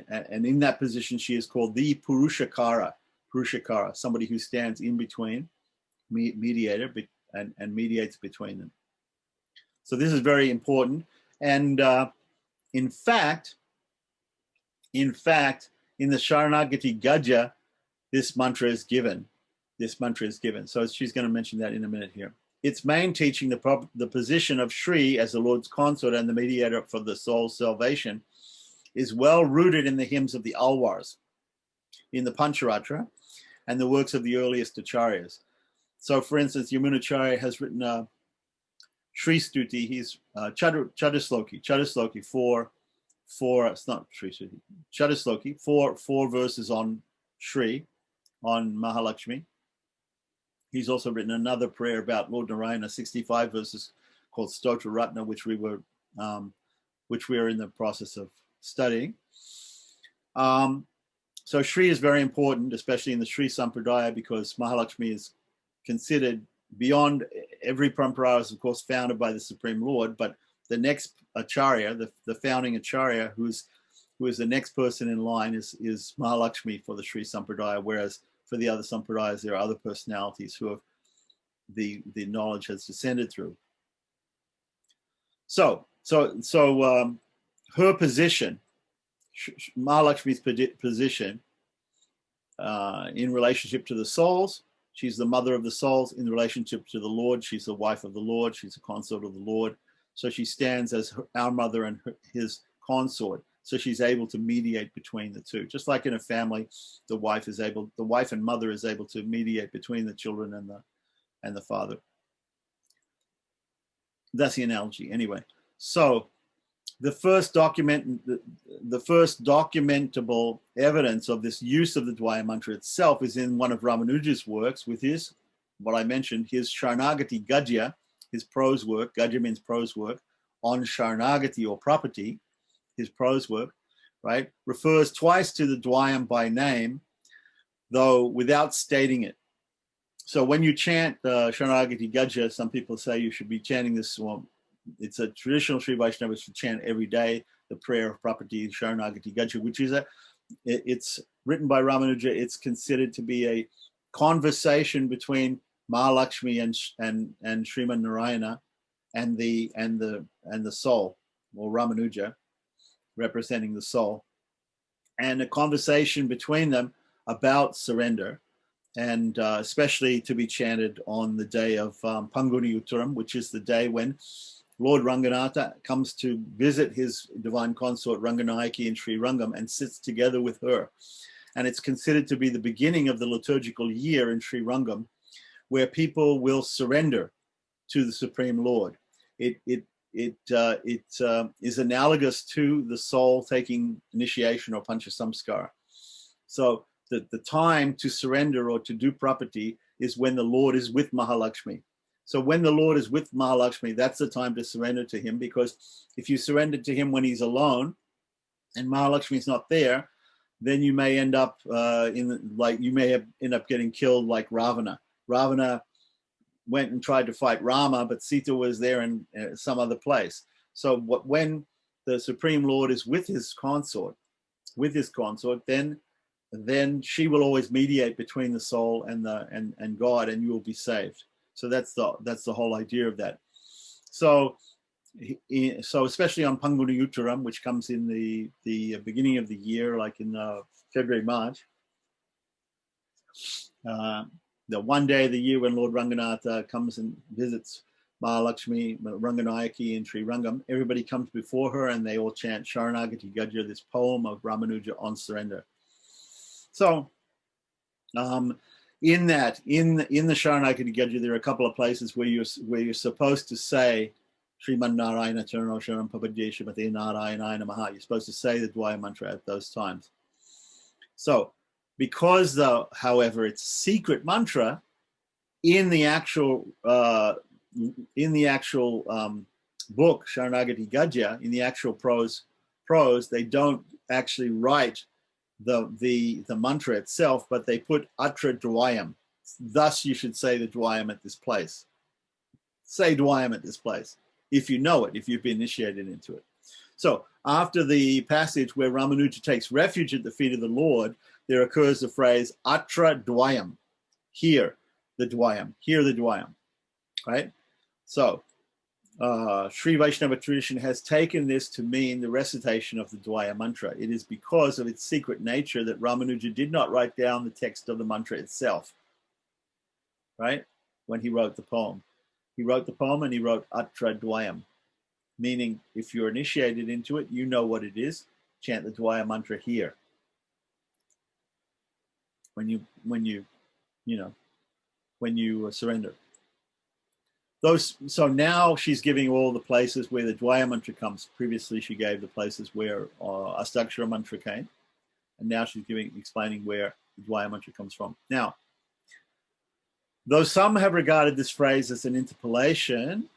And in that position, she is called the Purushakara, somebody who stands in between, mediator, and mediates between them. So this is very important. And in fact, in the Sharanagati Gaja, this mantra is given. So she's going to mention that in a minute here. Its main teaching, the position of Shri as the Lord's consort and the mediator for the soul's salvation, is well rooted in the hymns of the Alwars, in the Pancharatra, and the works of the earliest acharyas. So, for instance, Yamunacharya has written a Shri Stuti. He's Chadasloki, four verses on Shri, on Mahalakshmi. He's also written another prayer about Lord Narayana, 65 verses, called Stotra Ratna, which we are in the process of studying. So Shri is very important, especially in the Shri Sampradaya, because Mahalakshmi is considered beyond every parampara, is of course founded by the Supreme Lord, but the next acharya, the founding acharya, who is the next person in line, is Mahalakshmi for the Shri Sampradaya, whereas for the other sampradayas, there are other personalities who have the knowledge has descended through. So her position, Mahalakshmi's position in relationship to the souls, she's the mother of the souls. In relationship to the Lord, she's the wife of the Lord. She's a consort of the Lord. So she stands as our mother and his consort. So she's able to mediate between the two. Just like in a family, the wife and mother is able to mediate between the children and the father. That's the analogy. Anyway, so the first documentable evidence of this use of the Dwaya mantra itself is in one of Ramanuja's works with his, what I mentioned, his Sharanagati Gadya, his prose work. Gadya means prose work on Sharanagati or property. His prose work, right, refers twice to the Dwayam by name, though without stating it. So when you chant Sharanagati Gadya, some people say you should be chanting this. Well, it's a traditional Sri Vaishnava should chant every day the prayer of property, Sharanagati Gadya, which is it's written by Ramanuja. It's considered to be a conversation between Mahalakshmi and Sriman Narayana and the soul, or Ramanuja, representing the soul, and a conversation between them about surrender, and especially to be chanted on the day of Panguni Uttaram, which is the day when Lord Ranganatha comes to visit his divine consort Ranganayaki in Sri Rangam and sits together with her. And it's considered to be the beginning of the liturgical year in Sri Rangam, where people will surrender to the Supreme Lord. It is analogous to the soul taking initiation or panchasamskara. So the time to surrender or to do property is when the Lord is with Mahalakshmi. So when the Lord is with Mahalakshmi, that's the time to surrender to him, because if you surrender to him when he's alone and Mahalakshmi is not there, then you may end up end up getting killed like Ravana. Ravana went and tried to fight Rama, but Sita was there in some other place. So when the Supreme Lord is with his consort, then she will always mediate between the soul and God, and you will be saved. So that's the whole idea of that. So especially on Panguni Uttaram, which comes in the beginning of the year, like in February, March, the one day of the year when Lord Ranganatha comes and visits Mahalakshmi, Ranganayaki in Sri Rangam, everybody comes before her and they all chant Sharanagati Gadya, this poem of Ramanuja on surrender. So in the Sharanagati Gadya, there are a couple of places where you're supposed to say Sriman Narayana Charano Sharam Papadye Shrimate Narayana Namaha. You're supposed to say the Dwaya mantra at those times. So because however, it's a secret mantra, in the actual book Sharanagati Gadya, in the actual prose, they don't actually write the mantra itself, but they put Atra Dwayam. Thus, you should say the Dwayam at this place. Say Dwayam at this place, if you know it, if you've been initiated into it. So after the passage where Ramanuja takes refuge at the feet of the Lord, there occurs the phrase Atra Dwayam. Here the Dwayam, right? So Sri Vaishnava tradition has taken this to mean the recitation of the Dwaya mantra. It is because of its secret nature that Ramanuja did not write down the text of the mantra itself, right? When he wrote the poem. He wrote the poem and he wrote Atra Dwayam, meaning if you're initiated into it, you know what it is. Chant the Dwaya mantra here. When you surrender. So now she's giving all the places where the Dwaya mantra comes. Previously, she gave the places where Astakshara mantra came, and now she's explaining where the Dwaya mantra comes from. Now, though some have regarded this phrase as an interpolation,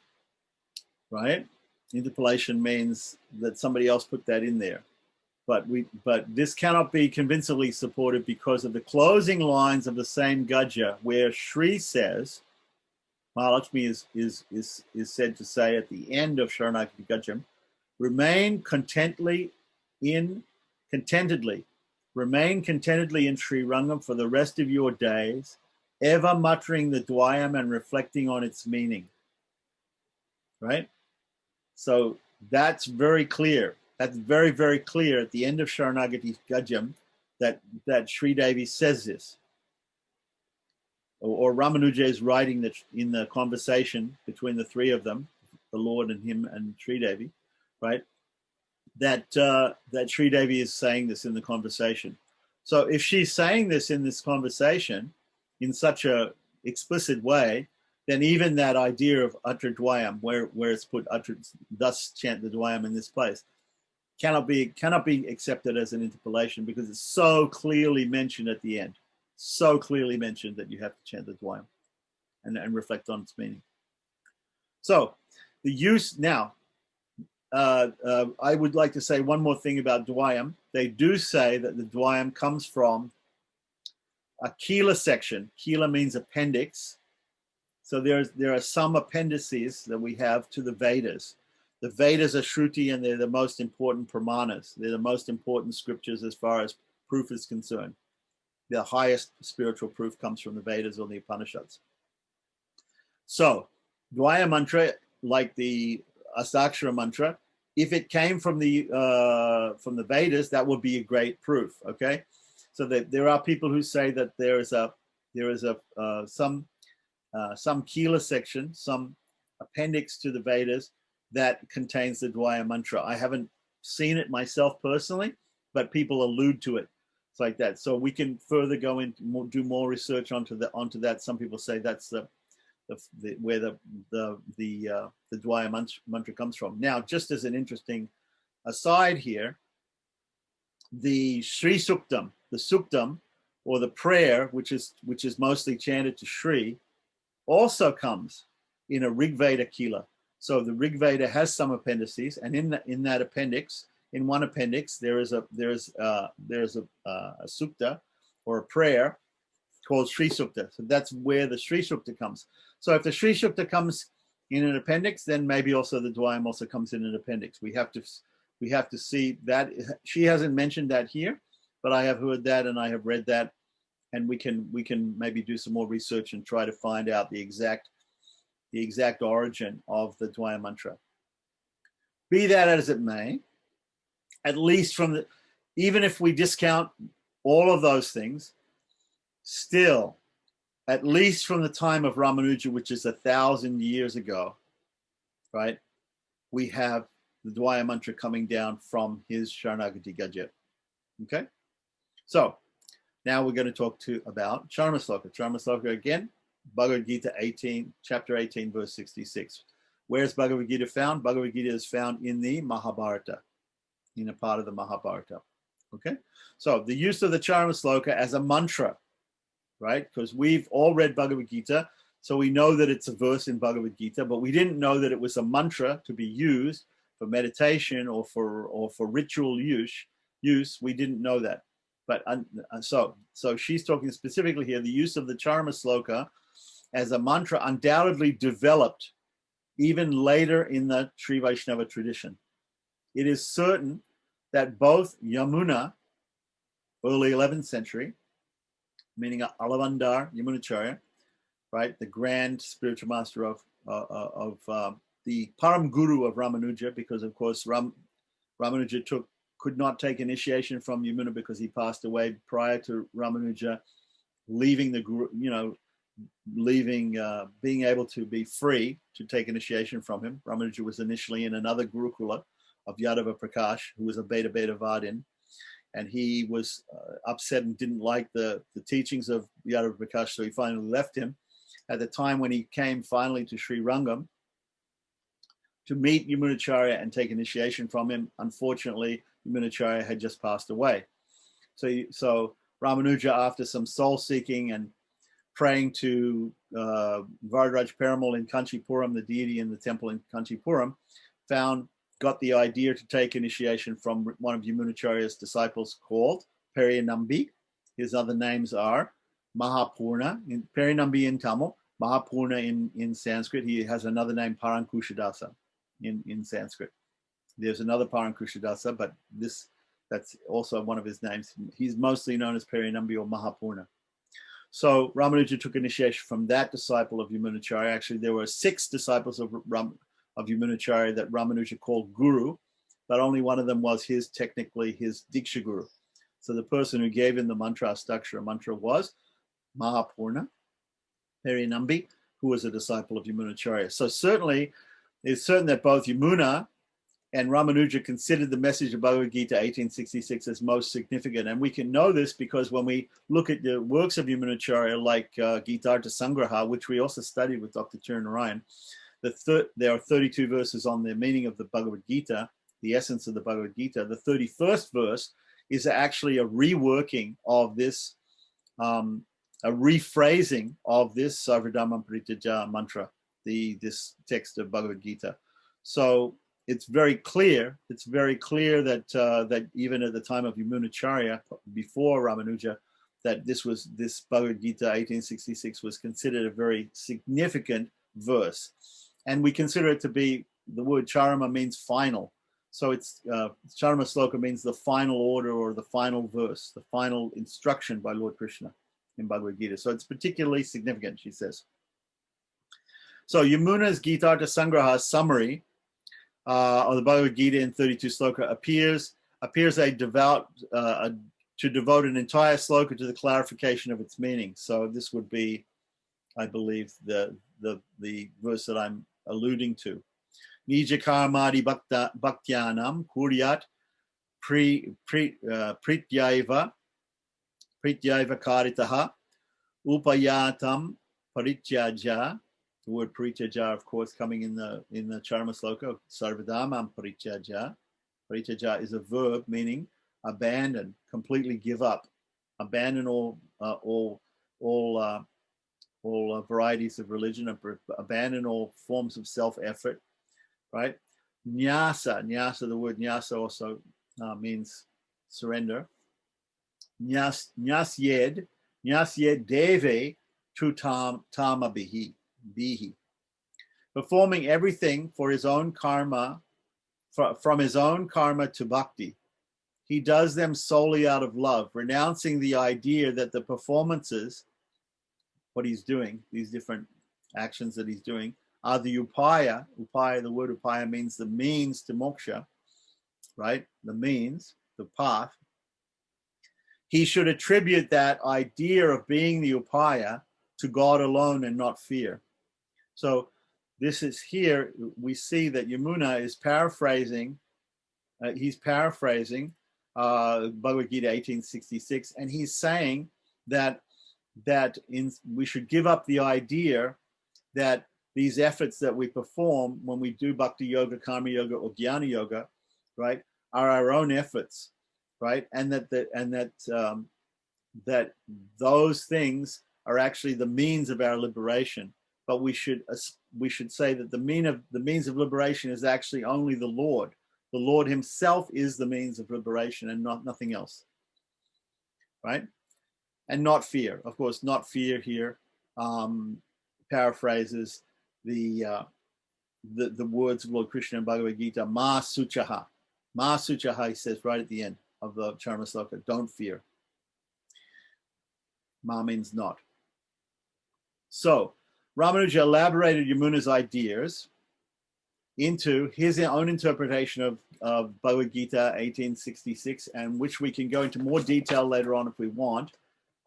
right? Interpolation means that somebody else put that in there. But this cannot be convincingly supported because of the closing lines of the same Gadya, where Shri says, Mahalakshmi is said to say at the end of Sharanagati Gadya, remain contentedly in Sri Rangam for the rest of your days, ever muttering the Dwayam and reflecting on its meaning. Right? So that's very clear. That's very, very clear at the end of Sharanagati Gadya that Sri Devi says this. Or Ramanuja is writing that in the conversation between the three of them, the Lord and him and Sri Devi, right? That Sri Devi is saying this in the conversation. So if she's saying this in this conversation in such a explicit way, then even that idea of Atra Dwayam, where it's put Atra, thus chant the Dwayam in this place, cannot be accepted as an interpolation because it's so clearly mentioned at the end, so clearly mentioned that you have to chant the Dwayam and reflect on its meaning. So the use now, I would like to say one more thing about Dwayam. They do say that the Dwayam comes from a Kila section. Kila means appendix. So there are some appendices that we have to the Vedas. The Vedas are Shruti, and they're the most important pramanas. They're the most important scriptures as far as proof is concerned. The highest spiritual proof comes from the Vedas or the Upanishads. So, Dwaya mantra, like the Astakshara mantra, if it came from the Vedas, that would be a great proof. Okay, so that there are people who say that there is some Kila section, some appendix to the Vedas that contains the Dwaya mantra. I haven't seen it myself personally, but people allude to it. It's like that. So we can further go into do more research onto that. Some people say that's where the Dwaya mantra comes from. Now, just as an interesting aside here, the Sri Suktam, the Suktam, or the prayer, which is mostly chanted to Sri, also comes in a Rig Veda Kila. So the Rig Veda has some appendices, and in that appendix, in one appendix, there is a sukta or a prayer called Sri Sukta. So that's where the Sri Sukta comes. So if the Sri Sukta comes in an appendix, then maybe also the Dwayam also comes in an appendix. We have to see that. She hasn't mentioned that here, but I have heard that and I have read that, and we can maybe do some more research and try to find out the exact origin of the Dwaya mantra. Be that as it may, at least even if we discount all of those things, still, at least from the time of Ramanuja, which is 1,000 years ago, right, we have the Dwaya mantra coming down from his Sharanagati Gajya. Okay? So, now we're going to talk about Charmasloka. Charmasloka again, Bhagavad Gita 18, chapter 18, verse 66. Where is Bhagavad Gita found? Bhagavad Gita is found in the Mahabharata, in a part of the Mahabharata. Okay? So, the use of the Charmasloka as a mantra, right? Because we've all read Bhagavad Gita, so we know that it's a verse in Bhagavad Gita, but we didn't know that it was a mantra to be used for meditation or for ritual use. We didn't know that. But so she's talking specifically here, the use of the Charmasloka as a mantra undoubtedly developed even later in the Sri Vaishnava tradition. It is certain that both Yamuna, early 11th century, meaning Alavandar Yamunacharya, right, the grand spiritual master of the Param Guru of Ramanuja, because of course Ramanuja could not take initiation from Yamuna because he passed away prior to Ramanuja leaving the guru, being able to be free to take initiation from him. Ramanuja was initially in another Gurukula of Yadava Prakash, who was a Beta Vadin, and he was upset and didn't like the teachings of Yadava Prakash, so he finally left him. At the time when he came finally to Sri Rangam to meet Yamunacharya and take initiation from him, unfortunately, Yamunacharya had just passed away. So Ramanuja, after some soul seeking and praying to Varadaraj Perumal in Kanchipuram, the deity in the temple in Kanchipuram, got the idea to take initiation from one of Yamunacharya's disciples called Periyanambi. His other names are Mahapurna, Periyanambi in Tamil, Mahapurna in Sanskrit. He has another name, Parankushadasa, in Sanskrit. There's another Parankushadasa, but that's also one of his names. He's mostly known as Periyanambi or Mahapurna. So Ramanuja took initiation from that disciple of Yamunacharya. Actually, there were 6 disciples of Yamunacharya that Ramanuja called Guru, but only one of them was technically his Diksha Guru. So the person who gave him the mantra, Astakshara mantra, was Mahapurna, Periyanambi, who was a disciple of Yamunacharya. So it's certain that both Yamuna and Ramanuja considered the message of Bhagavad Gita 1866 as most significant. And we can know this because when we look at the works of Yamunacharya, like Gitartha Sangraha, which we also studied with Dr. Tirunarayan, there are 32 verses on the meaning of the Bhagavad Gita, the essence of the Bhagavad Gita, the 31st verse is actually a reworking of this, a rephrasing of this Sarvadharma Parityaja mantra, this text of Bhagavad Gita. So it's very clear. It's very clear that that even at the time of Yamunacharya, before Ramanuja, that this Bhagavad Gita 1866 was considered a very significant verse, and we consider it to be, the word charama means final. So it's charama sloka means the final order or the final verse, the final instruction by Lord Krishna in Bhagavad Gita. So it's particularly significant, she says. So Yamuna's Gitartha Sangraha summary of the Bhagavad Gita in 32 sloka appears to devote an entire sloka to the clarification of its meaning. So this would be, I believe, the verse that I'm alluding to. Nija karmadi bhaktyanam kuryat prityaiva karitaha upayatam parityaja. The word parityaja, of course, coming in the Charma sloka, sarvadhamam parityaja. Parityaja is a verb meaning abandon, completely give up, abandon all varieties of religion, abandon all forms of self-effort, right? Nyasa, the word nyasa also means surrender. Nyasyed deve tu tama bihi. Performing everything for his own karma, from his own karma to bhakti. He does them solely out of love, renouncing the idea that the performances, what he's doing, these different actions that he's doing, are the upaya. Upaya, the word upaya means the means to moksha, right? The means, the path. He should attribute that idea of being the upaya to God alone and not fear. So this is here, we see that Yamuna is paraphrasing, Bhagavad Gita 1866, and he's saying that we should give up the idea that these efforts that we perform when we do bhakti yoga, karma yoga, or jnana yoga, right, are our own efforts, right, and that those things are actually the means of our liberation. But we should say that the means of liberation is actually only the Lord. The Lord himself is the means of liberation and nothing else, right? And not fear. Of course, not fear here paraphrases the words of Lord Krishna in Bhagavad Gita, ma suchaha. Ma suchaha, he says right at the end of the Charma Sloka, don't fear. Ma means not. So, Ramanuja elaborated Yamuna's ideas into his own interpretation of Bhagavad Gita 1866, and which we can go into more detail later on if we want,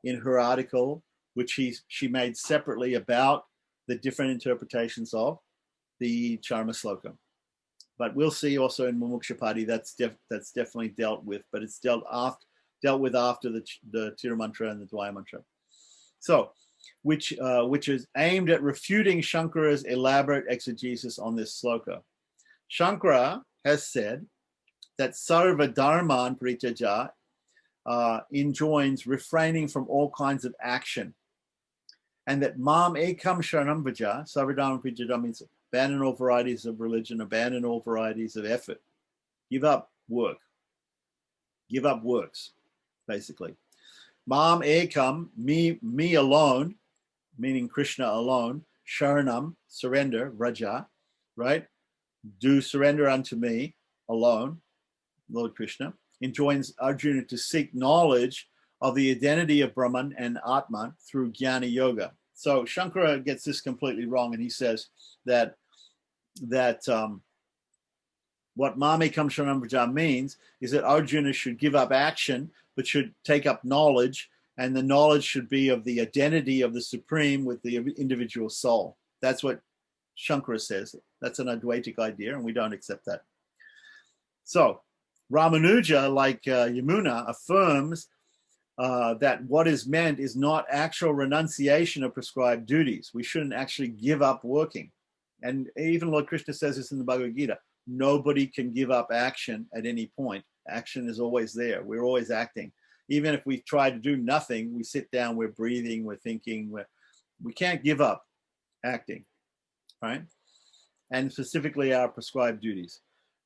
in her article, which she made separately about the different interpretations of the Charma Sloka. But we'll see also in Mumuksupadi that's definitely dealt with, but it's dealt with after the Tira Mantra and the Dvaya Mantra. So, which is aimed at refuting Shankara's elaborate exegesis on this sloka. Shankara has said that Sarva Dharman Parityaja enjoins refraining from all kinds of action, and that Mam Ekam Sharanam Vaja, Sarva Dharman Parityaja means abandon all varieties of religion, abandon all varieties of effort, give up work, give up works, basically. Mam Ekam, me alone, meaning Krishna alone, Sharanam, surrender, Raja, right? Do surrender unto me alone, Lord Krishna, enjoins Arjuna to seek knowledge of the identity of Brahman and Atman through Jnana Yoga. So Shankara gets this completely wrong, and he says that what Mame Kam Sharanam Vraja means is that Arjuna should give up action, but should take up knowledge, and the knowledge should be of the identity of the Supreme with the individual soul. That's what Shankara says. That's an Advaitic idea, and we don't accept that. So Ramanuja, like Yamuna, affirms that what is meant is not actual renunciation of prescribed duties. We shouldn't actually give up working. And even Lord Krishna says this in the Bhagavad Gita, nobody can give up action at any point. Action is always there. We're always acting. Even if we try to do nothing, we sit down, we're breathing, we're thinking, we can't give up acting, right? And specifically our prescribed duties,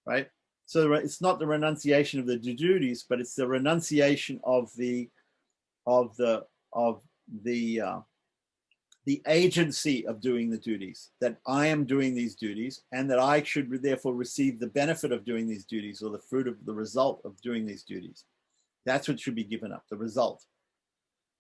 right? So it's not the renunciation of the duties, but it's the renunciation of the agency of doing the duties, that I am doing these duties and that I should therefore receive the benefit of doing these duties, or the fruit of the result of doing these duties. That's what should be given up, the result,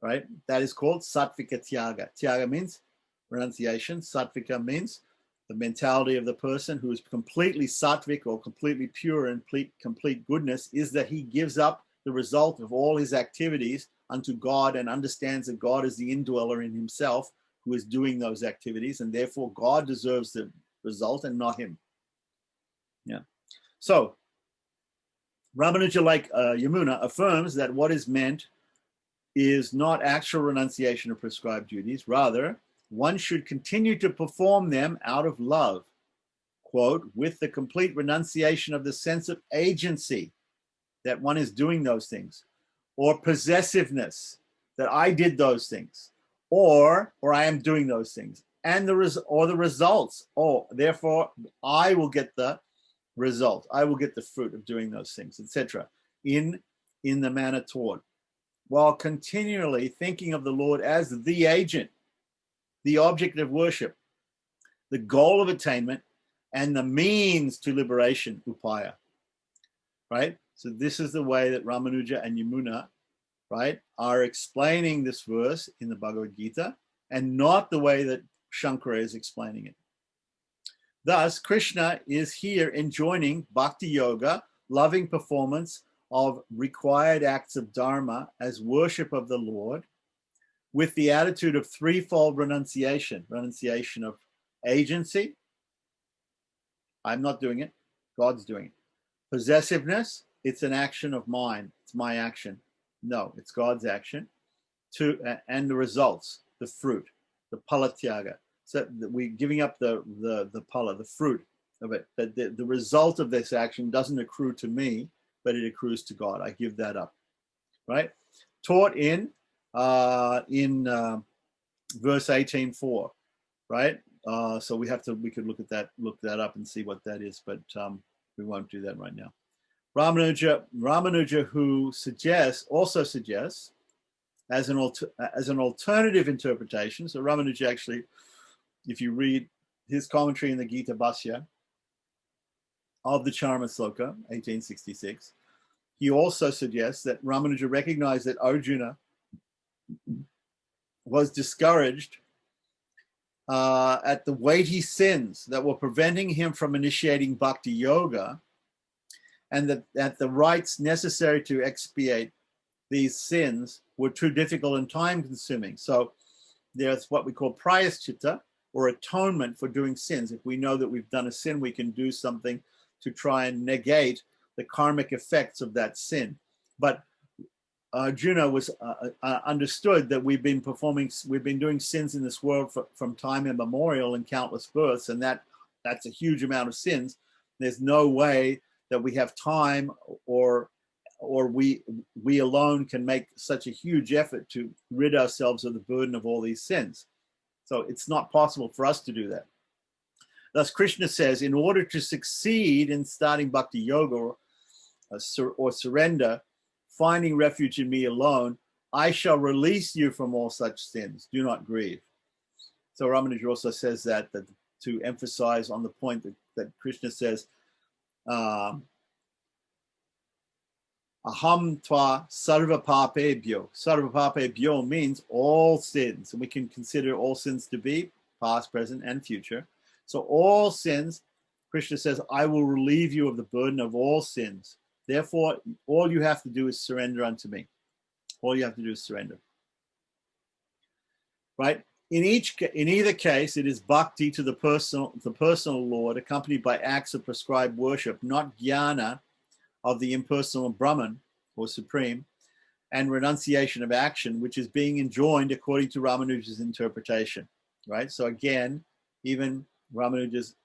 right? That is called sattvika tyaga. Tyaga means renunciation. Sattvika means the mentality of the person who is completely sattvic or completely pure and complete goodness, is that he gives up the result of all his activities unto God and understands that God is the indweller in himself who is doing those activities, and therefore God deserves the result and not him. Yeah. So Ramanuja, like Yamuna, affirms that what is meant is not actual renunciation of prescribed duties. Rather, one should continue to perform them out of love, quote, with the complete renunciation of the sense of agency that one is doing those things, or possessiveness that I did those things, or I am doing those things, and the results. Oh, therefore, I will get the result. I will get the fruit of doing those things, etc. In the manner taught, while continually thinking of the Lord as the agent, the object of worship, the goal of attainment, and the means to liberation, upaya. Right? So this is the way that Ramanuja and Yamuna, right, are explaining this verse in the Bhagavad Gita, and not the way that Shankara is explaining it. Thus, Krishna is here enjoining bhakti yoga, loving performance of required acts of dharma as worship of the Lord, with the attitude of threefold renunciation of agency, I'm not doing it, God's doing it. Possessiveness, it's an action of mine, it's my action. No, it's God's action. And the results, the fruit, the palatyaga. So we're giving up the pala, the fruit of it. That the result of this action doesn't accrue to me, but it accrues to God. I give that up, right? Taught in verse 18:4, right? So we could look that up and see what that is, but we won't do that right now. Ramanuja, who also suggests as an alternative interpretation. So Ramanuja actually, if you read his commentary in the Gita Bhashya of the Charma Sloka, 1866, he also suggests that Ramanuja recognized that Arjuna was discouraged at the weighty sins that were preventing him from initiating bhakti yoga, and that the rites necessary to expiate these sins were too difficult and time consuming. So there's what we call prayaschita, or atonement for doing sins. If we know that we've done a sin, we can do something to try and negate the karmic effects of that sin. But Arjuna was understood that we've been doing sins in this world from time immemorial in countless births, and that's a huge amount of sins. There's no way that we have time or we alone can make such a huge effort to rid ourselves of the burden of all these sins. So it's not possible for us to do that. Thus, Krishna says, in order to succeed in starting bhakti yoga or surrender, finding refuge in me alone, I shall release you from all such sins. Do not grieve. So Ramanuja also says that to emphasize on the point that Krishna says, aham tva sarva papebhyo. Sarva papebhyo means all sins, and we can consider all sins to be past, present, and future. So all sins, Krishna says, I will relieve you of the burden of all sins. Therefore, all you have to do is surrender unto me. All you have to do is surrender. Right? In either case, it is bhakti to the personal Lord, accompanied by acts of prescribed worship, not jnana of the impersonal Brahman or Supreme, and renunciation of action, which is being enjoined according to Ramanuja's interpretation. Right? So again, even Ramanuja's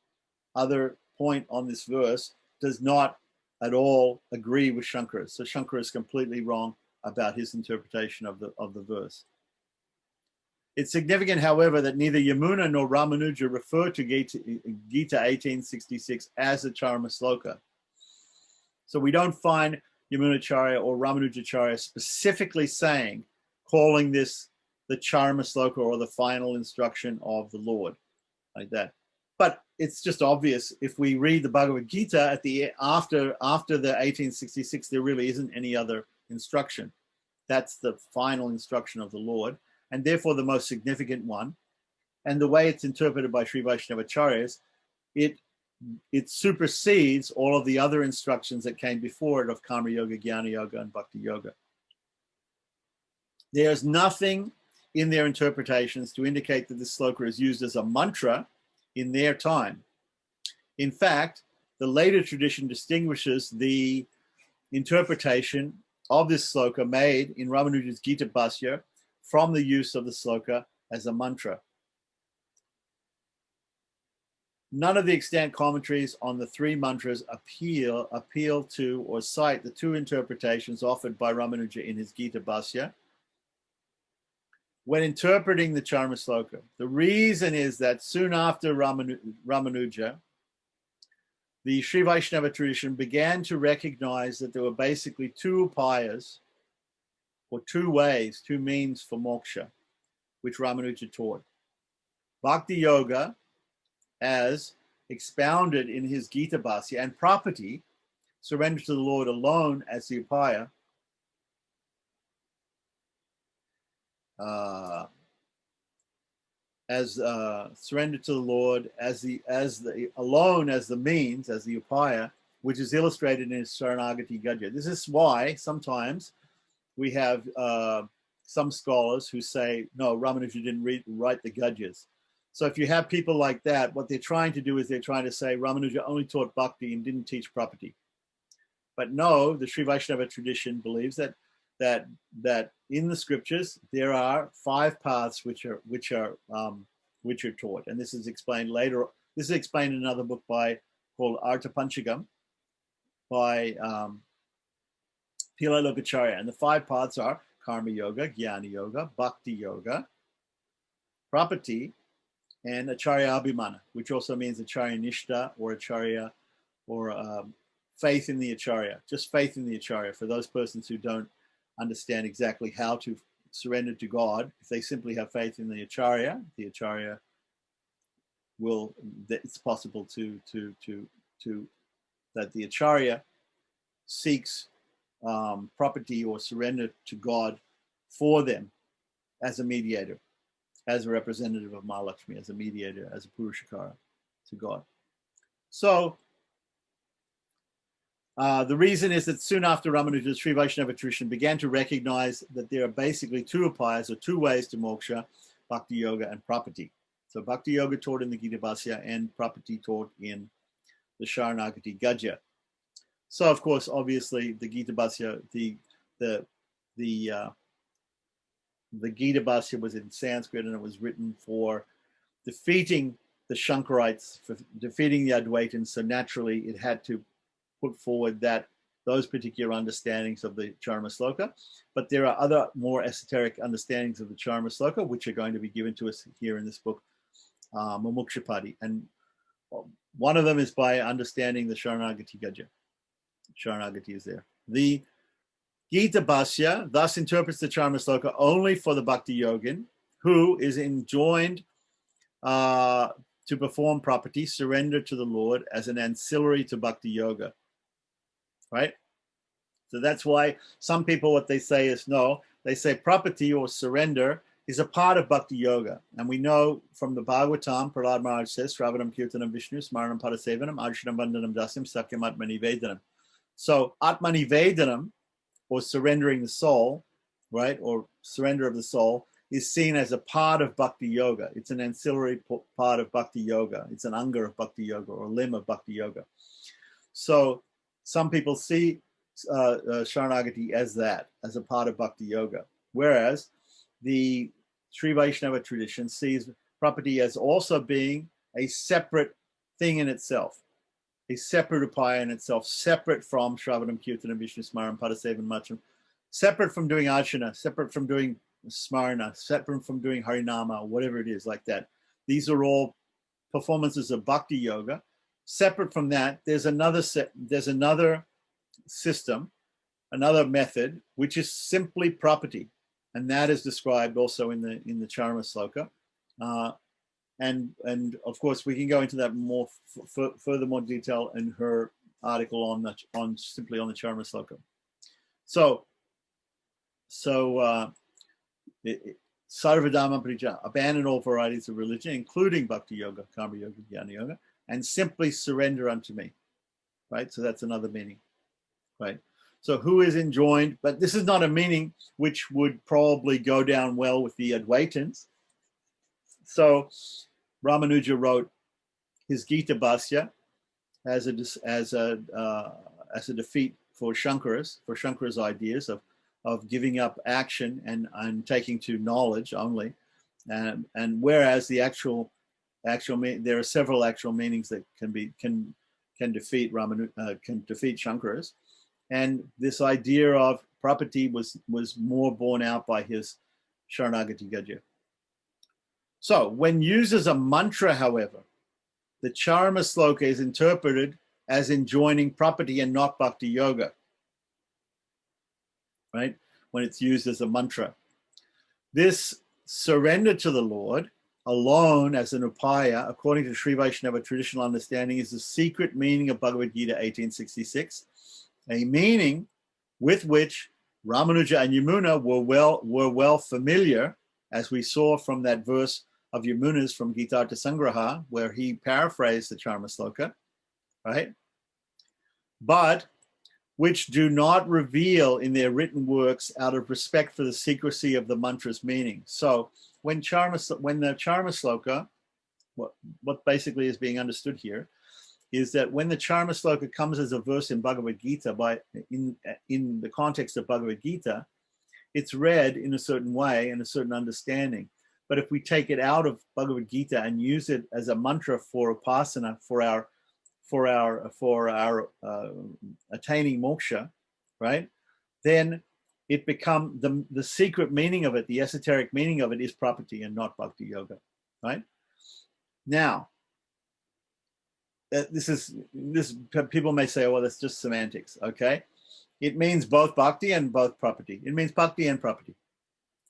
other point on this verse does not at all agree with Shankara. So Shankara is completely wrong about his interpretation of the verse. It's significant, however, that neither Yamuna nor Ramanuja refer to Gita 1866 as a Charma Sloka. So we don't find Yamunacharya or Ramanujacharya specifically calling this the Charma Sloka or the final instruction of the Lord, like that. But it's just obvious if we read the Bhagavad Gita after the 1866, there really isn't any other instruction. That's the final instruction of the Lord, and therefore the most significant one. And the way it's interpreted by Sri Vaishnavacharyas, it supersedes all of the other instructions that came before it of Karma Yoga, Jnana Yoga, and Bhakti Yoga. There's nothing in their interpretations to indicate that this sloka is used as a mantra in their time. In fact, the later tradition distinguishes the interpretation of this sloka made in Ramanuja's Gita Bhashya from the use of the sloka as a mantra. None of the extant commentaries on the three mantras appeal to or cite the two interpretations offered by Ramanuja in his Gita Bhashya when interpreting the Charma Sloka. The reason is that soon after Ramanuja, the Sri Vaishnava tradition began to recognize that there were basically two upayas, or two ways, two means for moksha, which Ramanuja taught. Bhakti Yoga, as expounded in his Gita Bhashya, and Prapati, surrender to the Lord alone as the upaya, surrender to the Lord as the alone as the means, as the upaya, which is illustrated in his Saranagati Gadya. This is why sometimes we have some scholars who say, no, Ramanuja didn't write the Gadyas. So if you have people like that, what they're trying to do is they're trying to say Ramanuja only taught bhakti and didn't teach Prapati. But no, the Sri Vaishnava tradition believes that in the scriptures there are 5 paths which are taught, and this is explained later. This is explained in another book called Artha Panchagam by Pillai Lokacharya, and the 5 paths are Karma Yoga, Jnana Yoga, Bhakti Yoga, Prapati, and Acharya Abhimana, which also means Acharya Nishta or Acharya or faith in the Acharya, just faith in the Acharya. For those persons who don't understand exactly how to surrender to God, if they simply have faith in the Acharya it's possible that the Acharya seeks property or surrender to God for them as a mediator, as a representative of Mahalakshmi, as a mediator, as a Purushakara to God. So the reason is that soon after Ramanuja's Sri Vaishnava tradition began to recognize that there are basically 2 upayas or 2 ways to moksha, Bhakti Yoga and Prapati. So Bhakti Yoga taught in the Gita Bhashya and Prapati taught in the Sharanagati Gadya. So of course, obviously, the Gita Bhashya, the Gita Bhashya was in Sanskrit, and it was written for defeating the Shankarites, for defeating the Advaitins. So naturally, it had to put forward those particular understandings of the Charma Sloka. But there are other more esoteric understandings of the Charma Sloka, which are going to be given to us here in this book, Mumuksupadi. And one of them is by understanding the Sharanagati Gadya. Sharanagati is there. The Gita Bhashya thus interprets the Charma Sloka only for the Bhakti Yogin, who is enjoined to perform Prapati, surrender to the Lord, as an ancillary to Bhakti Yoga. Right? So that's why some people, what they say is no, they say Prapati or surrender is a part of Bhakti Yoga. And we know from the Bhagavatam, Prahlad Maharaj says, Shravanam Kirtanam Vishnu, Smaranam Padasevanam, Arshanam Vandanam Dasyam, Sakyam Atmani Vedanam. So Atmani Vedanam, or surrendering the soul, right, or surrender of the soul, is seen as a part of Bhakti Yoga. It's an ancillary part of Bhakti Yoga. It's an anga of Bhakti Yoga, or a limb of Bhakti Yoga. So some people see Sharanagati as that, as a part of Bhakti Yoga, whereas the Sri Vaishnava tradition sees Prapati as also being a separate thing in itself. a separate upaya in itself, separate from Shravanam, Kirtanam, Vishnu Smaran, Padasevan, Macham, separate from doing Archana, separate from doing Smarana, separate from doing Harinama, whatever it is like that. These are all performances of Bhakti Yoga. Separate from that, there's another system, another method, which is simply property. And that is described also in the Charma Sloka. And of course, we can go into that more further more detail in her article on simply on the Charma Sloka. So Sarvadharma Parija, abandon all varieties of religion, including Bhakti Yoga, Karma Yoga, Jnana Yoga, and simply surrender unto me. Right? So that's another meaning. Right? So who is enjoined? But this is not a meaning which would probably go down well with the Advaitins. So Ramanuja wrote his Gita Bhasya as a defeat for Shankara's ideas of giving up action and taking to knowledge only, and whereas the actual there are several actual meanings that can defeat can defeat Shankara's, and this idea of property was more borne out by his Sharanagati Gajya. So when used as a mantra, however, the Charma Sloka is interpreted as enjoining property and not Bhakti Yoga, right? When it's used as a mantra. This surrender to the Lord alone as an upaya, according to Sri Vaishnava traditional understanding, is the secret meaning of Bhagavad Gita 1866, a meaning with which Ramanuja and Yamuna were well familiar, as we saw from that verse of Yamuna's from Gitartha Sangraha, where he paraphrased the Charma Sloka, right? But which do not reveal in their written works out of respect for the secrecy of the mantra's meaning. So when the Charma Sloka, what basically is being understood here, is that when the Charma Sloka comes as a verse in Bhagavad Gita, in the context of Bhagavad Gita, it's read in a certain way and a certain understanding. But if we take it out of Bhagavad Gita and use it as a mantra for upasana, for our attaining moksha, right? Then it becomes the secret meaning of it, the esoteric meaning of it is property and not Bhakti Yoga, right? Now, this people may say, oh, well, that's just semantics, okay? It means both bhakti and both property. It means bhakti and property,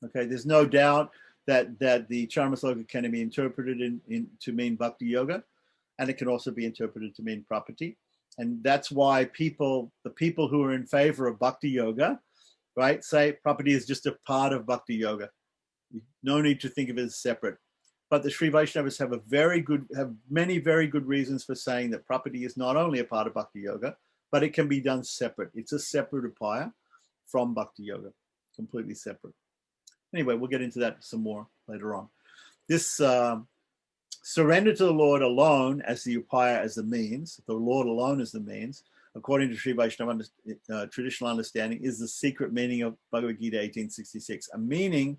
okay? There's no doubt that the Charma Sloka can be interpreted to mean Bhakti Yoga, and it can also be interpreted to mean property. And that's why the people who are in favor of Bhakti Yoga, right, say property is just a part of Bhakti Yoga. No need to think of it as separate. But the Sri Vaishnavas have many very good reasons for saying that property is not only a part of Bhakti Yoga, but it can be done separate. It's a separate upaya from Bhakti Yoga, completely separate. Anyway, we'll get into that some more later on. This surrender to the Lord alone as the upaya, as the means, the Lord alone as the means, according to Sri Vaishnava traditional understanding, is the secret meaning of Bhagavad Gita 1866, a meaning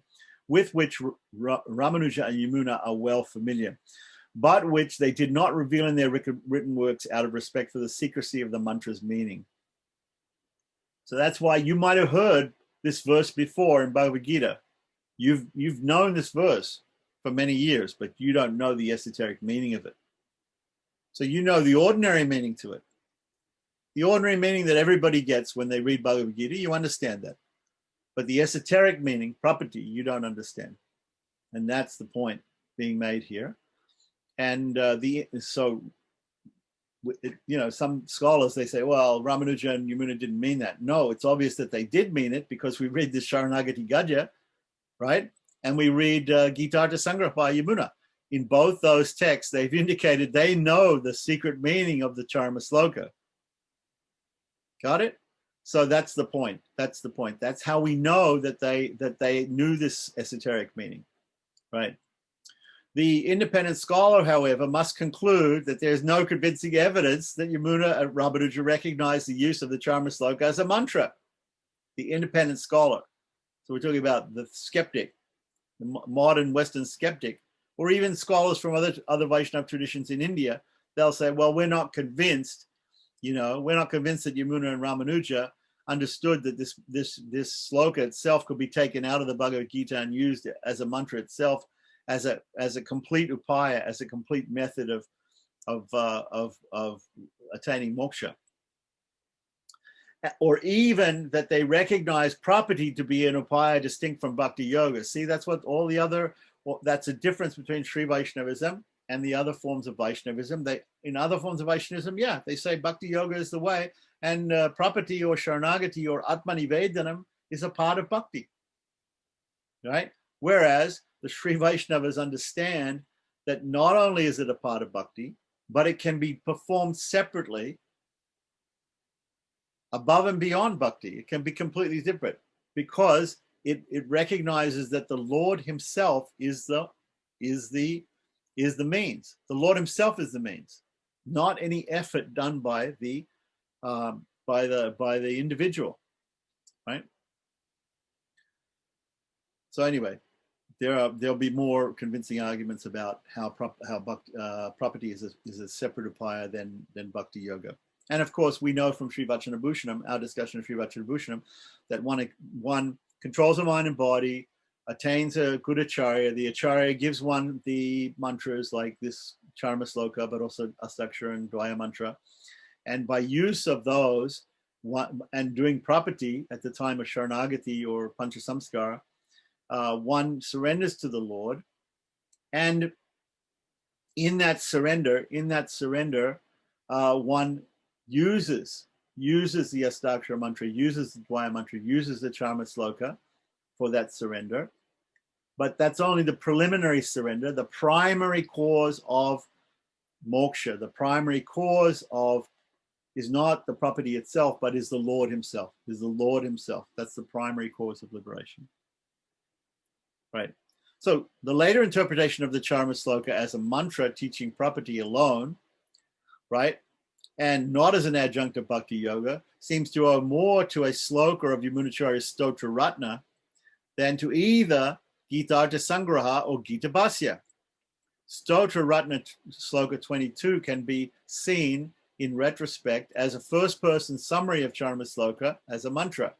with which Ramanuja and Yamuna are well familiar, but which they did not reveal in their written works out of respect for the secrecy of the mantra's meaning. So that's why you might have heard this verse before in Bhagavad Gita. You've known this verse for many years, but you don't know the esoteric meaning of it. So you know the ordinary meaning to it. The ordinary meaning that everybody gets when they read Bhagavad Gita, you understand that. But the esoteric meaning, property, you don't understand. And that's the point being made here. And some scholars, they say, well, Ramanuja and Yamuna didn't mean that. No, it's obvious that they did mean it because we read this Sharanagati Gajya, right? And we read Gitartha Sangraha by Yamuna. In both those texts, they've indicated they know the secret meaning of the Charma Sloka. Got it? So that's the point. That's the point. That's how we know that they knew this esoteric meaning, right? The independent scholar, however, must conclude that there is no convincing evidence that Yamuna and Ramanuja recognized the use of the Charma Sloka as a mantra. The independent scholar. So we're talking about the skeptic, the modern Western skeptic, or even scholars from other Vaishnava traditions in India. They'll say, well, we're not convinced You know, we're not convinced that Yamuna and Ramanuja understood that this sloka itself could be taken out of the Bhagavad Gita and used as a mantra itself, as a complete upaya, as a complete method of attaining moksha, or even that they recognize property to be an upaya distinct from bhakti yoga. See, that's what all the other, that's a difference between Sri Vaishnavism and the other forms of Vaishnavism. They, in other forms of Vaishnavism, yeah, they say bhakti yoga is the way, and property or sharanagati or atmanivedanam is a part of bhakti, right? Whereas the Sri Vaishnavas understand that not only is it a part of bhakti, but it can be performed separately, above and beyond bhakti. It can be completely different because it recognizes that the Lord himself is the means. The Lord himself is the means, not any effort done by the individual, right? So anyway, there'll be more convincing arguments about how property is a separate upaya than bhakti yoga. And of course, we know from Sri Vachanabhushanam, our discussion of Sri Vachanabhushanam, that one controls the mind and body, attains a good acharya. The acharya gives one the mantras like this charma sloka, but also astakshara and dvaya mantra. And by use of those and doing property at the time of sharanagati or panchasamskara, one surrenders to the Lord. And in that surrender, one uses the astakshara mantra, uses the dvaya mantra, uses the charma sloka for that surrender. But that's only the preliminary surrender. The primary cause of moksha, the primary cause of is not the property itself, but is the Lord himself. Is the Lord himself. That's the primary cause of liberation. Right. So the later interpretation of the charma sloka as a mantra teaching property alone, right, and not as an adjunct of bhakti yoga, seems to owe more to a sloka of Yamunacharya's Stotra Ratna than to either Gita-artha Sangraha or Gita Bhasya. Stotra Ratna sloka 22 can be seen in retrospect as a first-person summary of charma sloka as a mantra.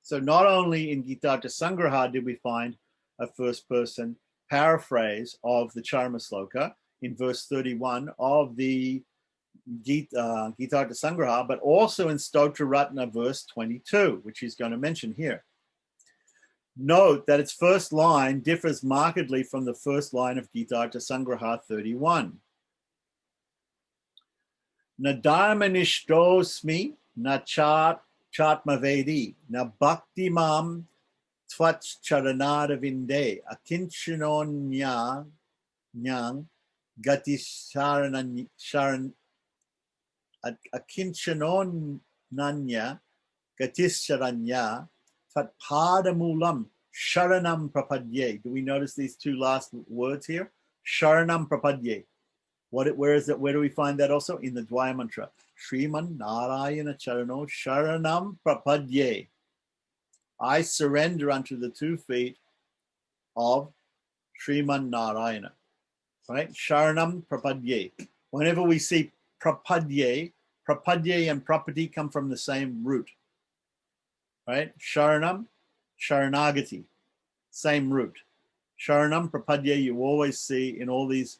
So not only in Gita-artha Sangraha did we find a first-person paraphrase of the charma sloka in verse 31 of the Gita-artha Sangraha, but also in Stotra Ratna verse 22, which he's going to mention here. Note that its first line differs markedly from the first line of Gita-artha Sangraha 31. Na dharmanishtosmi na chatmavedi na bhakti mam twat charanada vinde akinchanonya nyang gati akinchanonanya gatisharanya fatpadamulam sharanam prapadye. Do we notice these two last words here? Sharanam prapadye. Where is it? Where do we find that also? In the Dvaya mantra. Sriman Narayana Charano Sharanam Prapadye. I surrender unto the 2 feet of Sriman Narayana. Right? Sharanam Prapadye. Whenever we see Prapadye and property come from the same root. Right? Sharanam, Sharanagati. Same root. Sharanam Prapadye you always see in all these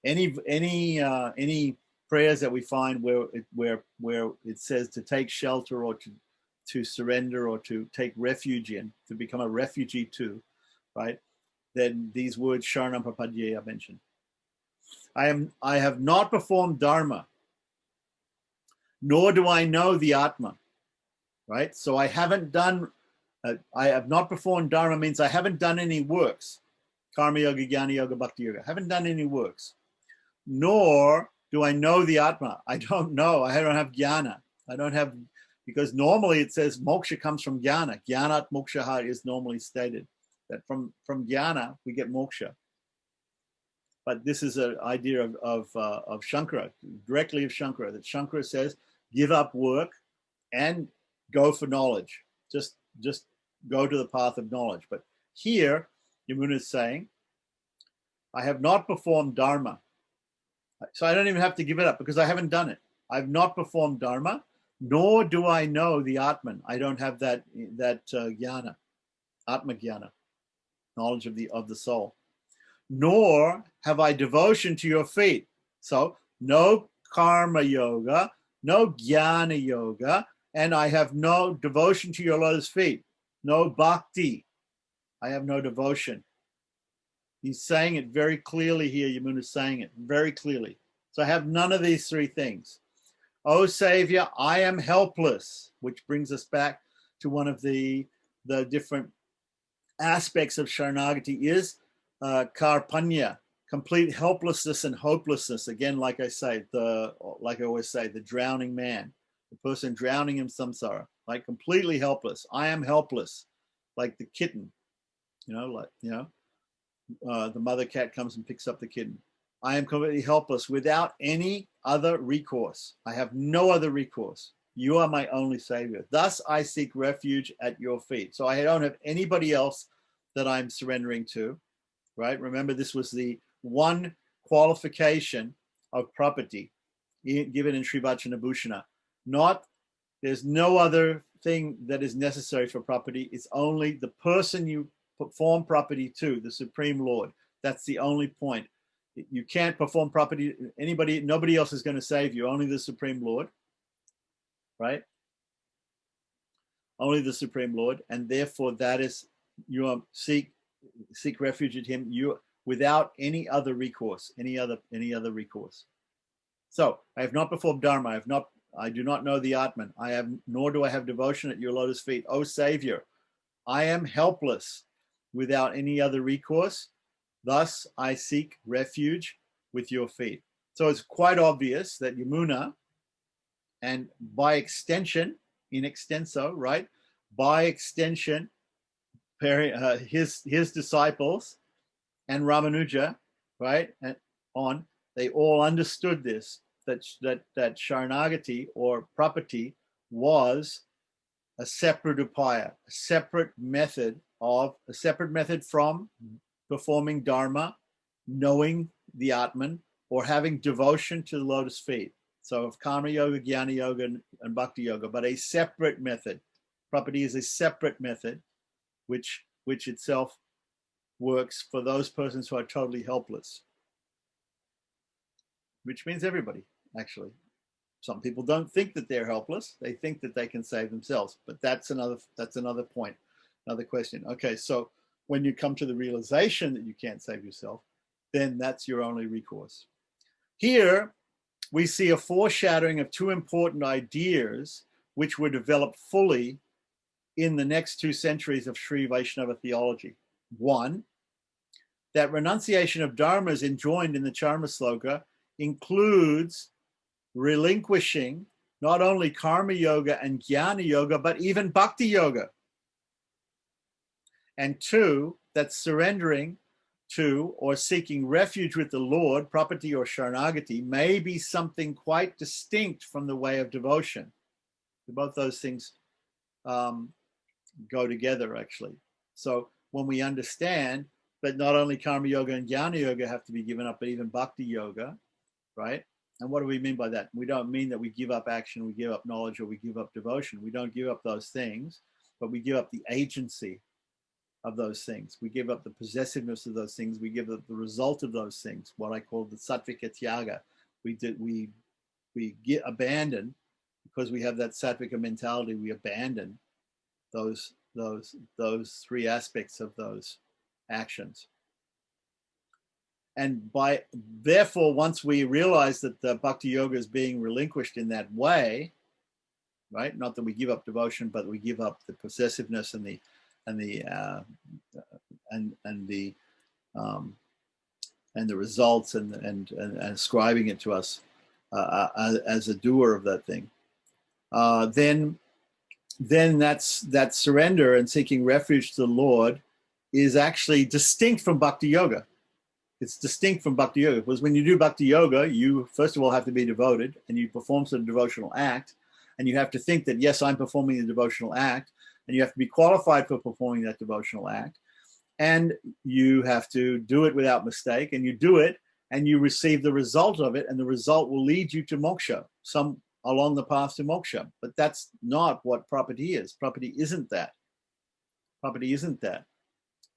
any prayers that we find where it says to take shelter or to surrender or to take refuge in, to become a refugee to, right? Then these words Sharanam Prapadye are mentioned. I have not performed dharma, nor do I know the Atma, right? So I haven't done. I have not performed dharma means I haven't done any works. Karma yoga, jnana yoga, bhakti yoga. I haven't done any works. Nor do I know the Atma. I don't know. I don't have jnana. I don't have, because normally it says moksha comes from jnana. Jnanat mokshaha is normally stated that from jnana we get moksha. But this is an idea of Shankara, directly of Shankara, that Shankara says, give up work and go for knowledge. Just go to the path of knowledge. But here, Yamuna is saying, I have not performed dharma. So I don't even have to give it up because I haven't done it. I've not performed dharma, nor do I know the Atman. I don't have that jnana, Atma jnana, knowledge of the soul. Nor have I devotion to your feet. So no karma yoga, no jnana yoga, and I have no devotion to your lotus feet. No bhakti. I have no devotion. He's saying it very clearly here. Yamuna is saying it very clearly. So I have none of these three things. Oh, Savior, I am helpless, which brings us back to one of the different aspects of Sharanagati is karpanya, complete helplessness and hopelessness. Again, like I say, like I always say, the drowning man, the person drowning in samsara, like completely helpless. I am helpless, like the kitten, the mother cat comes and picks up the kitten. I am completely helpless without any other recourse. I have no other recourse. You are my only savior. Thus, I seek refuge at your feet. So I don't have anybody else that I'm surrendering to, right? Remember, this was the one qualification of property given in Sri Vachanabhushana. There's no other thing that is necessary for property. It's only the person you perform property to, the Supreme Lord. That's the only point. You can't perform property. Nobody else is going to save you. Only the Supreme Lord, right? Only the Supreme Lord, and therefore that is you seek refuge at Him. You without any other recourse, any other recourse. So I have not performed dharma. I do not know the Atman. Nor do I have devotion at your lotus feet. O Savior, I am helpless without any other recourse. Thus, I seek refuge with your feet. So it's quite obvious that Yamuna, and by extension, in extenso, right? By extension, his disciples and Ramanuja, right? And they all understood this, that Sharanagati or property was a separate upaya, a separate method from performing dharma, knowing the Atman, or having devotion to the lotus feet. So of karma yoga, jnana yoga, and bhakti yoga, but a separate method. Property is a separate method, which itself works for those persons who are totally helpless, which means everybody, actually. Some people don't think that they're helpless. They think that they can save themselves, but that's another point, another question. Okay, so when you come to the realization that you can't save yourself, then that's your only recourse. Here, we see a foreshadowing of two important ideas which were developed fully in the next 2 centuries of Sri Vaishnava theology. One, that renunciation of dharmas enjoined in the Charma Sloka includes relinquishing not only karma yoga and jnana yoga, but even bhakti yoga. And 2, that surrendering to or seeking refuge with the Lord, property or Sharanagati, may be something quite distinct from the way of devotion. Both those things go together, actually. So when we understand that not only karma yoga and jnana yoga have to be given up, but even bhakti yoga, right? And what do we mean by that? We don't mean that we give up action, we give up knowledge, or we give up devotion. We don't give up those things, but we give up the agency of those things. We give up the possessiveness of those things. We give up the result of those things, what I call the sattvika tyaga. We get abandoned because we have that sattvika mentality. We abandon those 3 aspects of those actions. And therefore, once we realize that the bhakti yoga is being relinquished in that way, right? Not that we give up devotion, but we give up the possessiveness and the results and ascribing it to us as a doer of that thing. Then that surrender and seeking refuge to the Lord is actually distinct from bhakti yoga. It's distinct from bhakti yoga, because when you do bhakti yoga, you first of all have to be devoted, and you perform some devotional act, and you have to think that, yes, I'm performing the devotional act, and you have to be qualified for performing that devotional act, and you have to do it without mistake, and you do it, and you receive the result of it, and the result will lead you to moksha, some along the path to moksha. But that's not what property is. Property isn't that. Property isn't that.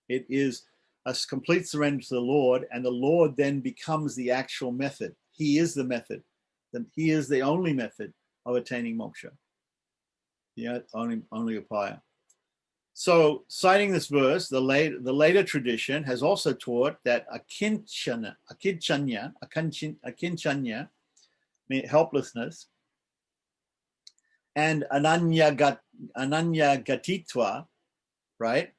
It is a complete surrender to the Lord, and the Lord then becomes the actual method. He is the method. He is the only method of attaining moksha. Yeah, only upaya. So, citing this verse, the later tradition has also taught that akinchanya, helplessness, and ananya gatitva, right?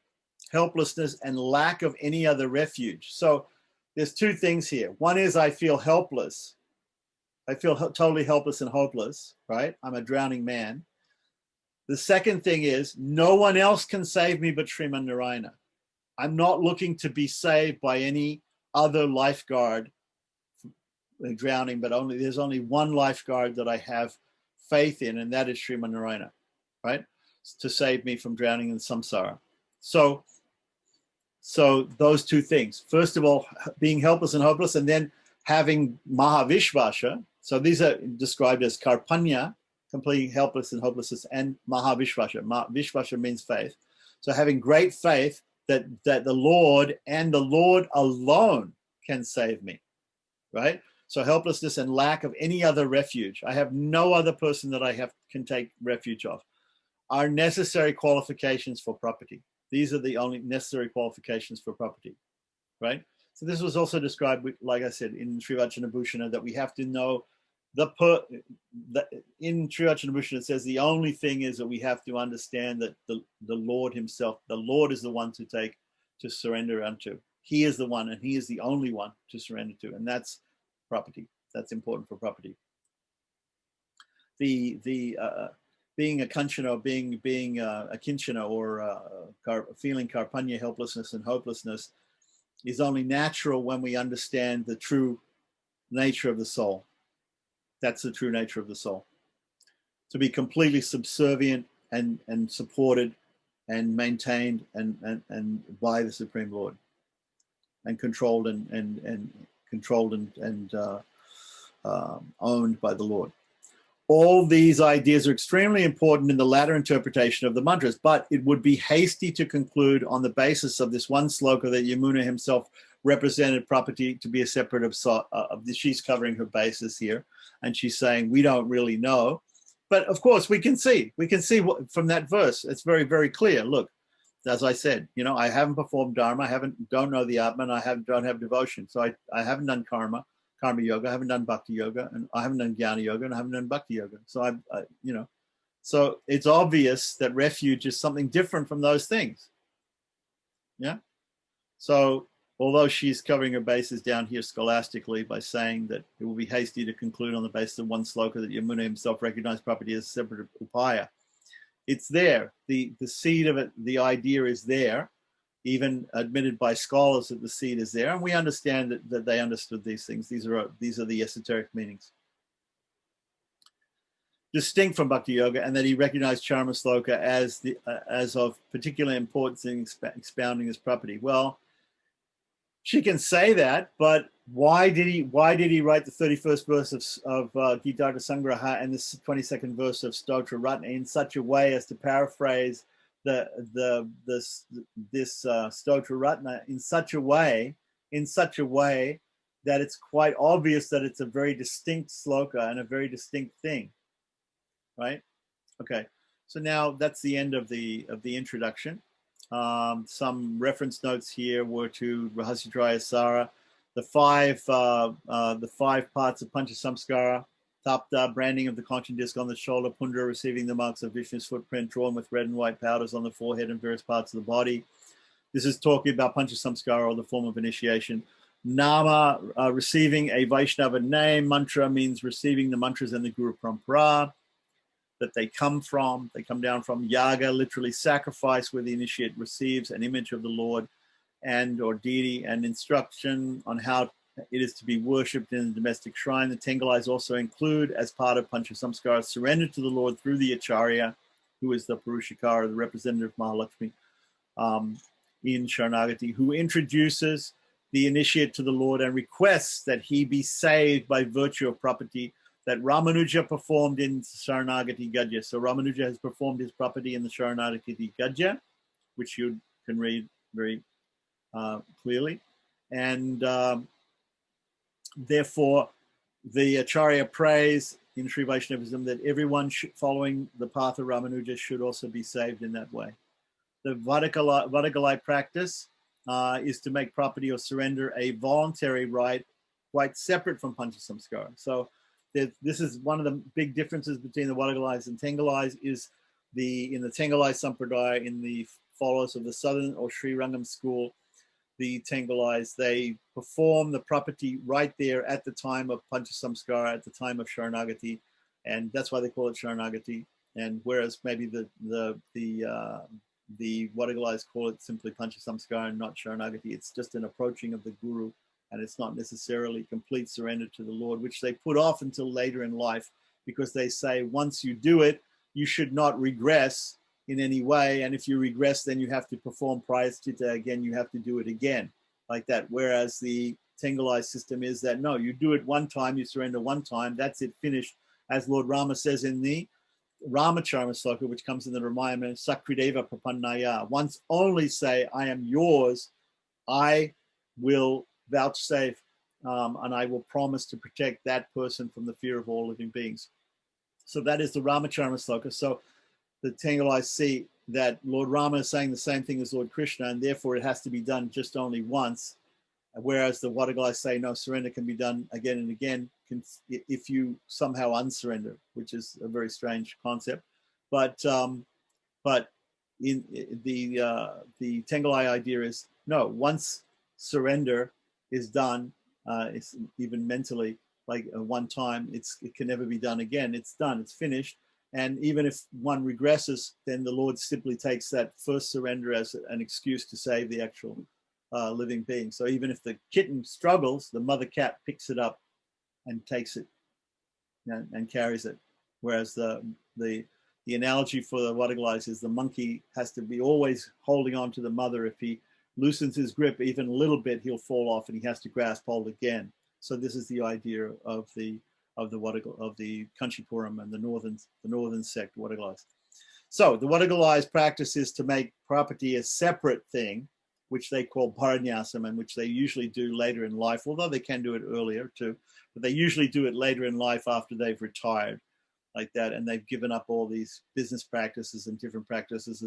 Helplessness and lack of any other refuge. So, there's two things here. One is I feel helpless. I feel totally helpless and hopeless, right? I'm a drowning man. The second thing is no one else can save me but Sriman Narayana. I'm not looking to be saved by any other lifeguard drowning, but there's only one lifeguard that I have faith in, and that is Sriman Narayana, right? To save me from drowning in samsara. So those two things. First of all, being helpless and hopeless, and then having Mahavishvasha. So these are described as Karpanya, complete helpless and hopelessness, and Mahavishvasha. Vishvasha means faith. So having great faith that the Lord and the Lord alone can save me, right? So helplessness and lack of any other refuge. I have no other person that can take refuge of. Are necessary qualifications for property. These are the only necessary qualifications for property, right? So this was also described, like I said, in Sri Vachanabhushana, that we have to know in Sri Vachanabhushana it says the only thing is that we have to understand that the Lord himself, the Lord is the one to surrender unto. He is the one, and he is the only one to surrender to, and that's property. That's important for property. The being a kanchana, or being a kinchana, or feeling karpanya, helplessness and hopelessness, is only natural when we understand the true nature of the soul. That's the true nature of the soul. To be completely subservient and supported and maintained and by the Supreme Lord, and controlled and owned by the Lord. All these ideas are extremely important in the latter interpretation of the mantras, but it would be hasty to conclude on the basis of this one sloka that Yamuna himself represented property to be a separate of she's covering her basis here, and she's saying we don't really know. But of course we can see from that verse, it's very, very clear. Look, as I said, I haven't performed dharma, don't know the Atman, don't have devotion, so I haven't done karma yoga, I haven't done bhakti yoga, and I haven't done jnana yoga, and I haven't done bhakti yoga. So so it's obvious that refuge is something different from those things. Yeah. So although she's covering her bases down here scholastically by saying that it will be hasty to conclude on the basis of one sloka that Yamuna himself recognized property as a separate upaya, it's there. The seed of it, the idea is there, even admitted by scholars that the seed is there, and we understand that they understood these things. These are the esoteric meanings. Distinct from Bhakti Yoga, and that he recognized Charma Sloka as of particular importance in expounding his property. Well, she can say that, but why did he write the 31st verse of Gitartha Sangraha and the 22nd verse of Stotra Ratna in such a way as to paraphrase this Stotra Ratna in such a way that it's quite obvious that it's a very distinct sloka and a very distinct thing, right? Okay, so now that's the end of the introduction. Some reference notes here were to Rahasyatraya Sara, the five parts of Pancha Samskara, Tapta, branding of the conching disc on the shoulder, Pundra, receiving the marks of Vishnu's footprint, drawn with red and white powders on the forehead and various parts of the body. This is talking about Pancha Samskara, or the form of initiation. Nama, receiving a Vaishnava name. Mantra means receiving the mantras and the Guru Parampara that they come down from. Yaga, literally sacrifice, where the initiate receives an image of the Lord and or deity, and instruction on how it is to be worshipped in the domestic shrine. The Tengalais also include, as part of Pancha Samskara, surrender to the Lord through the Acharya, who is the Purushakara, the representative of Mahalakshmi in Sharanagati, who introduces the initiate to the Lord and requests that he be saved by virtue of property that Ramanuja performed in Sharanagati Gadya. So Ramanuja has performed his property in the Sharanagati Gadya, which you can read very clearly. And therefore, the Acharya prays in Sri Vaishnavism that everyone following the path of Ramanuja should also be saved in that way. The Vadagalai practice is to make property or surrender a voluntary right, quite separate from Panchasamskara. So this is one of the big differences between the Vadagalais and Tengalais is in the Tengalai Sampradaya, in the followers of the Southern or Sri Rangam school, the Tengalais, they perform the property right there at the time of Panchasamskara, at the time of Sharanagati, and that's why they call it Sharanagati. And whereas maybe the Vadagalais call it simply Panchasamskara and not Sharanagati, it's just an approaching of the Guru, and it's not necessarily complete surrender to the Lord, which they put off until later in life, because they say once you do it, you should not regress in any way, and if you regress, then you have to perform prayaschitta again, you have to do it again, like that. Whereas the Tengalai system is that, no, you do it one time, you surrender one time, that's it, finished. As Lord Rama says in the Ramacharma sloka, which comes in the Ramayana, Sakrideva Prapannaya, once only say, I am yours, I will vouchsafe, and I will promise to protect that person from the fear of all living beings. So that is the Ramacharma sloka. So the Tengalai see that Lord Rama is saying the same thing as Lord Krishna, and therefore it has to be done just only once. Whereas the Vadagalai say, no, surrender can be done again and again if you somehow unsurrender, which is a very strange concept. But in the Tengalai idea is, no, once surrender is done, it's even mentally, like one time, it can never be done again. It's done, it's finished. And even if one regresses, then the Lord simply takes that first surrender as an excuse to save the actual living being. So even if the kitten struggles, the mother cat picks it up and takes it and carries it. Whereas the analogy for the Vadagalais is the monkey has to be always holding on to the mother. If he loosens his grip even a little bit, he'll fall off and he has to grasp hold again. So this is the idea of the Kanchipuram and the northern sect Vadagalais. So the Vadagalais practice is to make property a separate thing, which they call paranyasam, and which they usually do later in life, although they can do it earlier too, but they usually do it later in life after they've retired, like that, and they've given up all these business practices and different practices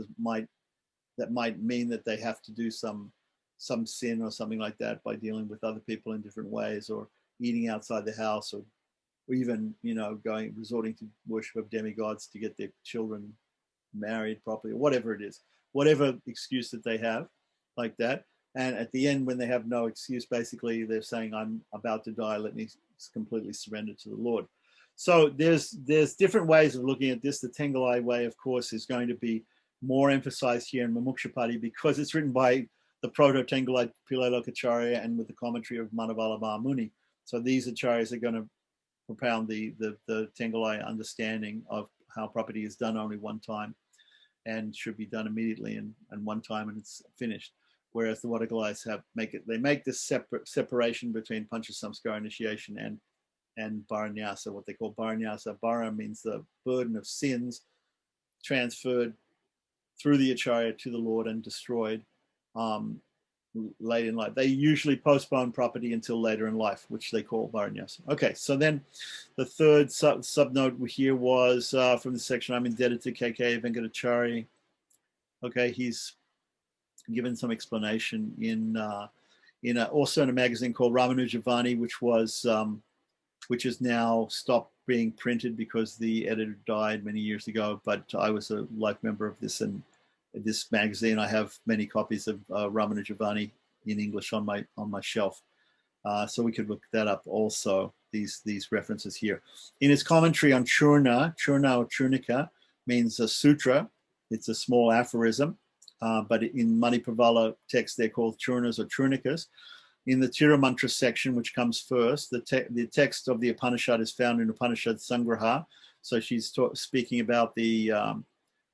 that might mean that they have to do some sin or something like that by dealing with other people in different ways, or eating outside the house, or even, resorting to worship of demigods to get their children married properly, or whatever it is, whatever excuse that they have, like that. And at the end, when they have no excuse, basically they're saying, I'm about to die, let me completely surrender to the Lord. So there's different ways of looking at this. The Tengalai way, of course, is going to be more emphasized here in Mumuksupadi because it's written by the proto-Tengalai Pillai Lokacharya and with the commentary of Manavala Mahamuni. So these acharyas are going to propound the Tengalai understanding of how property is done only one time and should be done immediately and one time and it's finished. Whereas the Vadagalais make this separation between Panchasamskara initiation and Bharanyasa, what they call Bharanyasa. Bhara means the burden of sins transferred through the Acharya to the Lord and destroyed late in life. They usually postpone property until later in life, which they call Bharanyasa. Okay, so then the third subnote here was from the section, I'm indebted to KK Venkatachari. Okay, he's given some explanation also in a magazine called Ramanujavani, which is now stopped being printed because the editor died many years ago. But I was a life member of this magazine. I have many copies of Ramanujavani in English on my shelf, so we could look that up also. These references here in his commentary on Churna or Churnika means a sutra. It's a small aphorism. But in Manipavala text, they're called churnas or churnikas. In the Tiramantra section, which comes first, the text of the Upanishad is found in Upanishad Sangraha. So she's speaking about the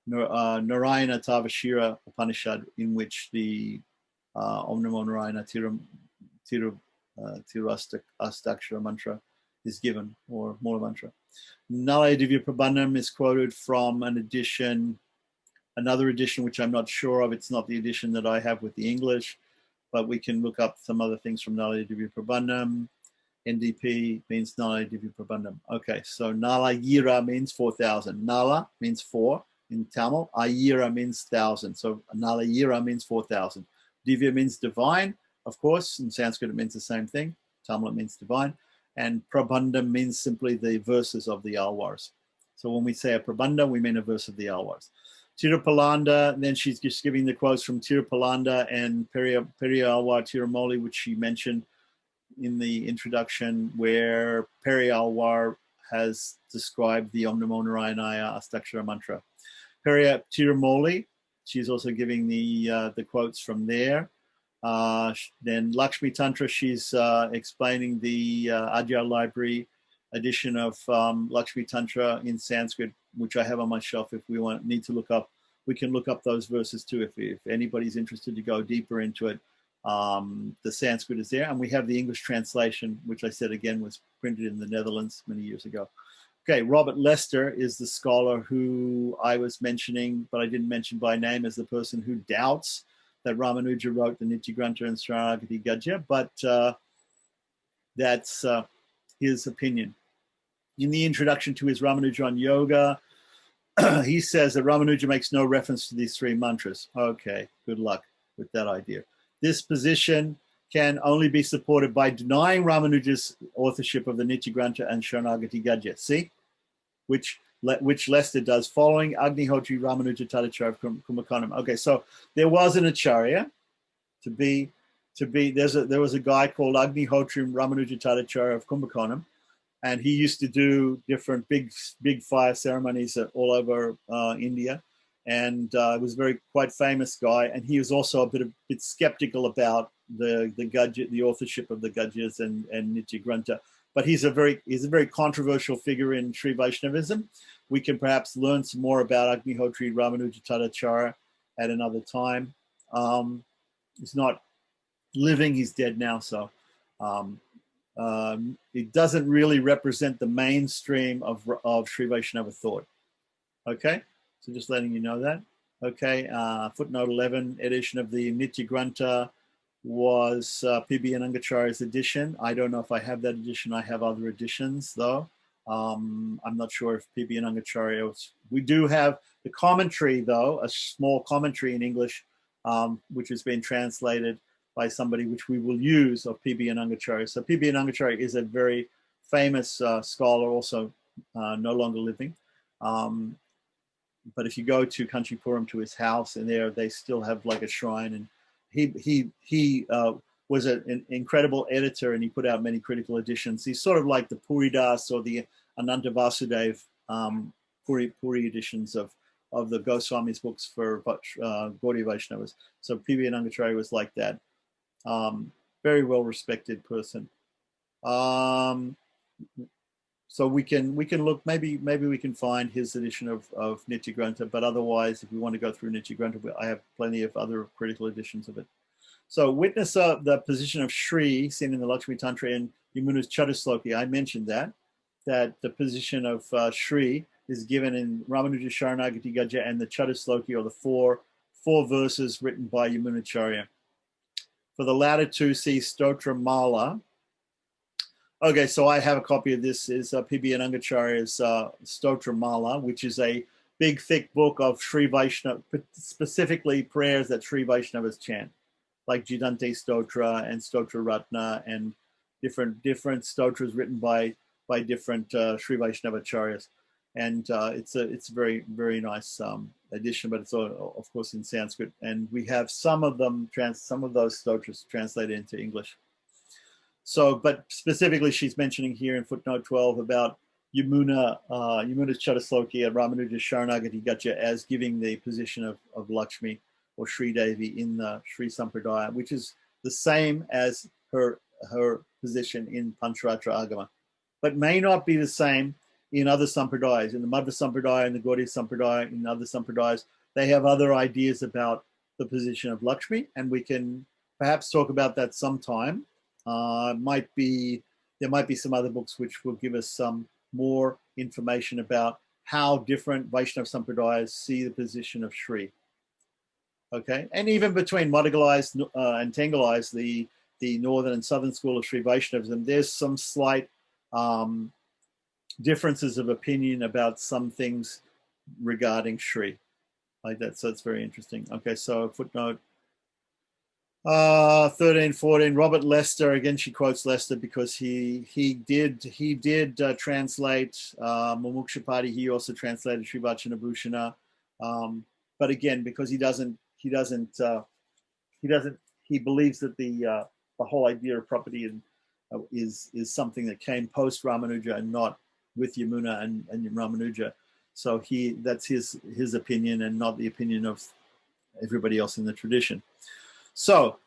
Narayana Tavashira Upanishad, in which the Om Namo Narayana Astakshara mantra is given, or Mula mantra. Nalaya Divya Prabandham is quoted from an edition, another edition which I'm not sure of. It's not the edition that I have with the English, but we can look up some other things from Nalaya Divya Prabandham. NDP means Nalaya Divya Prabandham. Okay, so Nalayira means 4,000. Nala means 4 in Tamil. Ayira means 1,000. So Nalayira means 4,000. Divya means divine, of course. In Sanskrit, it means the same thing. Tamil, it means divine. And Prabandham means simply the verses of the Alwars. So when we say a Prabandha, we mean a verse of the Alwars. Tirupalanda, then she's just giving the quotes from Tirupalanda and Periyalwar Tirumoli, which she mentioned in the introduction, where Periyalwar has described the Om Namo Narayanaya Astakshara mantra. Tirumoli, she's also giving the quotes from there. Then Lakshmi Tantra, she's explaining the Adyar Library edition of Lakshmi Tantra in Sanskrit, which I have on my shelf. If we need to look up, we can look up those verses too. If anybody's interested to go deeper into it, the Sanskrit is there. And we have the English translation, which I said again was printed in the Netherlands many years ago. Okay, Robert Lester is the scholar who I was mentioning, but I didn't mention by name, as the person who doubts that Ramanuja wrote the Nitya Grantha and Saranagati Gadya, but that's his opinion. In the introduction to his Ramanuja on Yoga, he says that Ramanuja makes no reference to these three mantras. Okay, good luck with that idea. This position can only be supported by denying Ramanuja's authorship of the Nitya Grantha and Saranagati Gadya. See? Which Lester does, following Agnihotri Ramanuja Tadacharya of Kumbhakonam. Okay, so there was an acharya there was a guy called Agnihotri Ramanuja Tadacharya of Kumbhakonam, and he used to do different big fire ceremonies all over India, and was quite famous guy. And he was also a bit skeptical about the Gadya, the authorship of the Gadyas and Nitya Grantha. But he's a very controversial figure in Sri Vaishnavism. We can perhaps learn some more about Agnihotri Ramanuja Tadacharya at another time. He's not living; he's dead now. So it doesn't really represent the mainstream of Sri Vaishnava thought. Okay, so just letting you know that. Okay, footnote 11, edition of the Nitya Grantha was P.B. Anangacharya's edition. I don't know if I have that edition. I have other editions, though. I'm not sure if P.B. Anangacharya we do have the commentary, though, a small commentary in English, which has been translated by somebody, which we will use, of P.B. Anangacharya. So P.B. Anangacharya is a very famous scholar, also no longer living. But if you go to Kanchipuram, to his house, and there they still have like a shrine, and he was an incredible editor, and he put out many critical editions. He's sort of like the Puri Das or the Ananta Vasudev Puri editions of the Goswami's books for Gaudiya Vaishnavas. So P.B. Anangacharya was like that. Very well respected person. So we can look, maybe we can find his edition of Nitya Grantha, but otherwise, if we want to go through Nitya Grantha, I have plenty of other critical editions of it. So witness the position of Shri seen in the Lakshmi Tantra and Yamuna's Chatusloki. I mentioned that the position of Shri is given in Ramanuja Saranagati Gadya and the Chatusloki, or the four verses written by Yamunacharya. For the latter two, see Stotra Mala. Okay, so I have a copy of this. Is P.B. Anangacharya's Stotra Mala, which is a big, thick book of Sri Vaishnava, specifically prayers that Sri Vaishnavas chant, like Jidante Stotra and Stotra Ratna, and different stotras written by different Sri Vaishnava acharyas. And it's a very, very nice edition, but it's all, of course, in Sanskrit. And we have some of those stotras translated into English. So, but specifically, she's mentioning here in footnote 12 about Yamuna's Chatusloki and Ramanuja Saranagati Gadya as giving the position of Lakshmi or Sri Devi in the Sri Sampradaya, which is the same as her position in Pancharatra Agama, but may not be the same in other Sampradayas. In the Madhva Sampradaya and the Gaudiya Sampradaya, in other Sampradayas, they have other ideas about the position of Lakshmi, and we can perhaps talk about that sometime. There might be some other books which will give us some more information about how different Vaishnav Sampradayas see the position of Sri. Okay, and even between Madhgalis and Tengalis, the northern and southern school of Sri Vaishnavism, there's some slight differences of opinion about some things regarding Sri, like that. So it's very interesting. Okay, so footnote 13, 14. Robert Lester, again, she quotes Lester because he did translate Mumuksupadi. He also translated Sri Vachanabhushana, but again, because he believes that the whole idea of property is something that came post Ramanuja and not with Yamuna and Ramanuja. So that's his opinion and not the opinion of everybody else in the tradition. So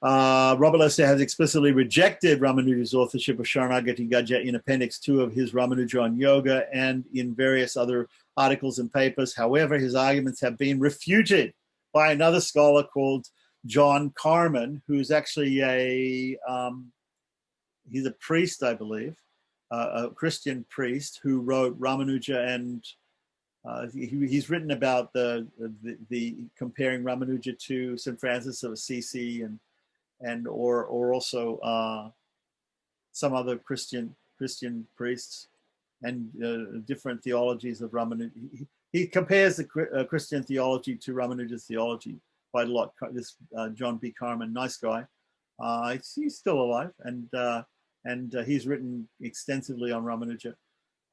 Robert Lester has explicitly rejected Ramanuja's authorship of Sharanagati Gajja in Appendix 2 of his Ramanuja on Yoga and in various other articles and papers. However, his arguments have been refuted by another scholar called John Carman, who's actually he's a priest, I believe, a Christian priest who wrote Ramanuja, and he's written about the comparing Ramanuja to St. Francis of Assisi and also some other Christian priests and different theologies of Ramanuja. He compares the Christian theology to Ramanuja's theology quite a lot. This John B. Carman, nice guy. He's still alive, and he's written extensively on Ramanuja.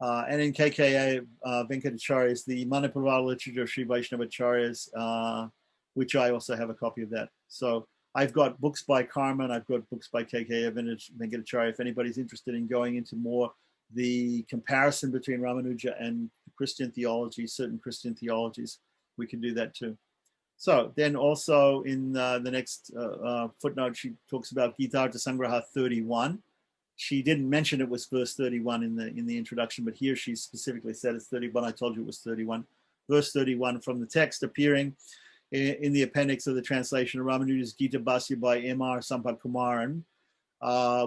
And in KKA Venkatacharyas, the Manipurvala literature of Sri Vaishnavacharyas, which I also have a copy of that. So I've got books by Carman, I've got books by KKA Venkatacharya. If anybody's interested in going into more the comparison between Ramanuja and Christian theology, certain Christian theologies, we can do that too. So then also in the next footnote, she talks about Gita-artha Sangraha 31. She didn't mention it was verse 31 in the introduction, but here she specifically said it's 31. I told you it was 31. Verse 31 from the text appearing in the appendix of the translation of Ramanuja's Gita Bhasya by M.R. Sampath-Kumaran,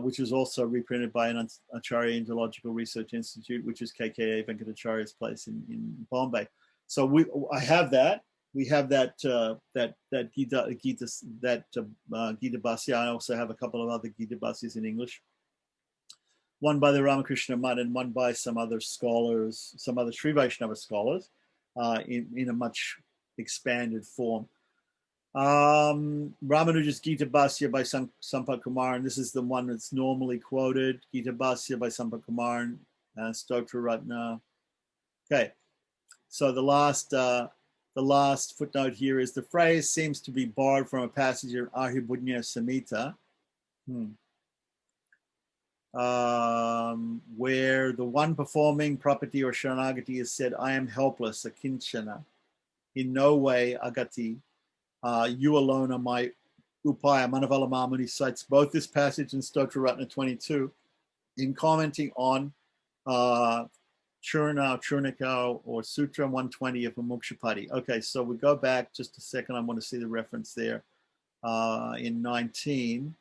which is also reprinted by an Acharya Indological Research Institute, which is KKA Venkatacharya's place in Bombay. So I have that. We have that Gita Bhasya. I also have a couple of other Gita Bhasyas in English. One by the Ramakrishna Mutt and one by some other scholars, some other Sri Vaishnava scholars, in a much expanded form. Ramanuja's Gita Bhasya by Sampath-Kumaran. This is the one that's normally quoted. Gita Bhasya by Sampath-Kumaran, Stotra Ratna. Okay, so the last footnote here is the phrase seems to be borrowed from a passage in Ahibudnya Samhita. Where the one performing property or Sharanagati is said, I am helpless, akinchana, in no way agati. You alone are my upaya. Manavala Mamuni cites both this passage in Stotra Ratna 22 in commenting on Churnika or Sutra 120 of Mumuksupadi. Okay, so we go back just a second. I want to see the reference there in 19.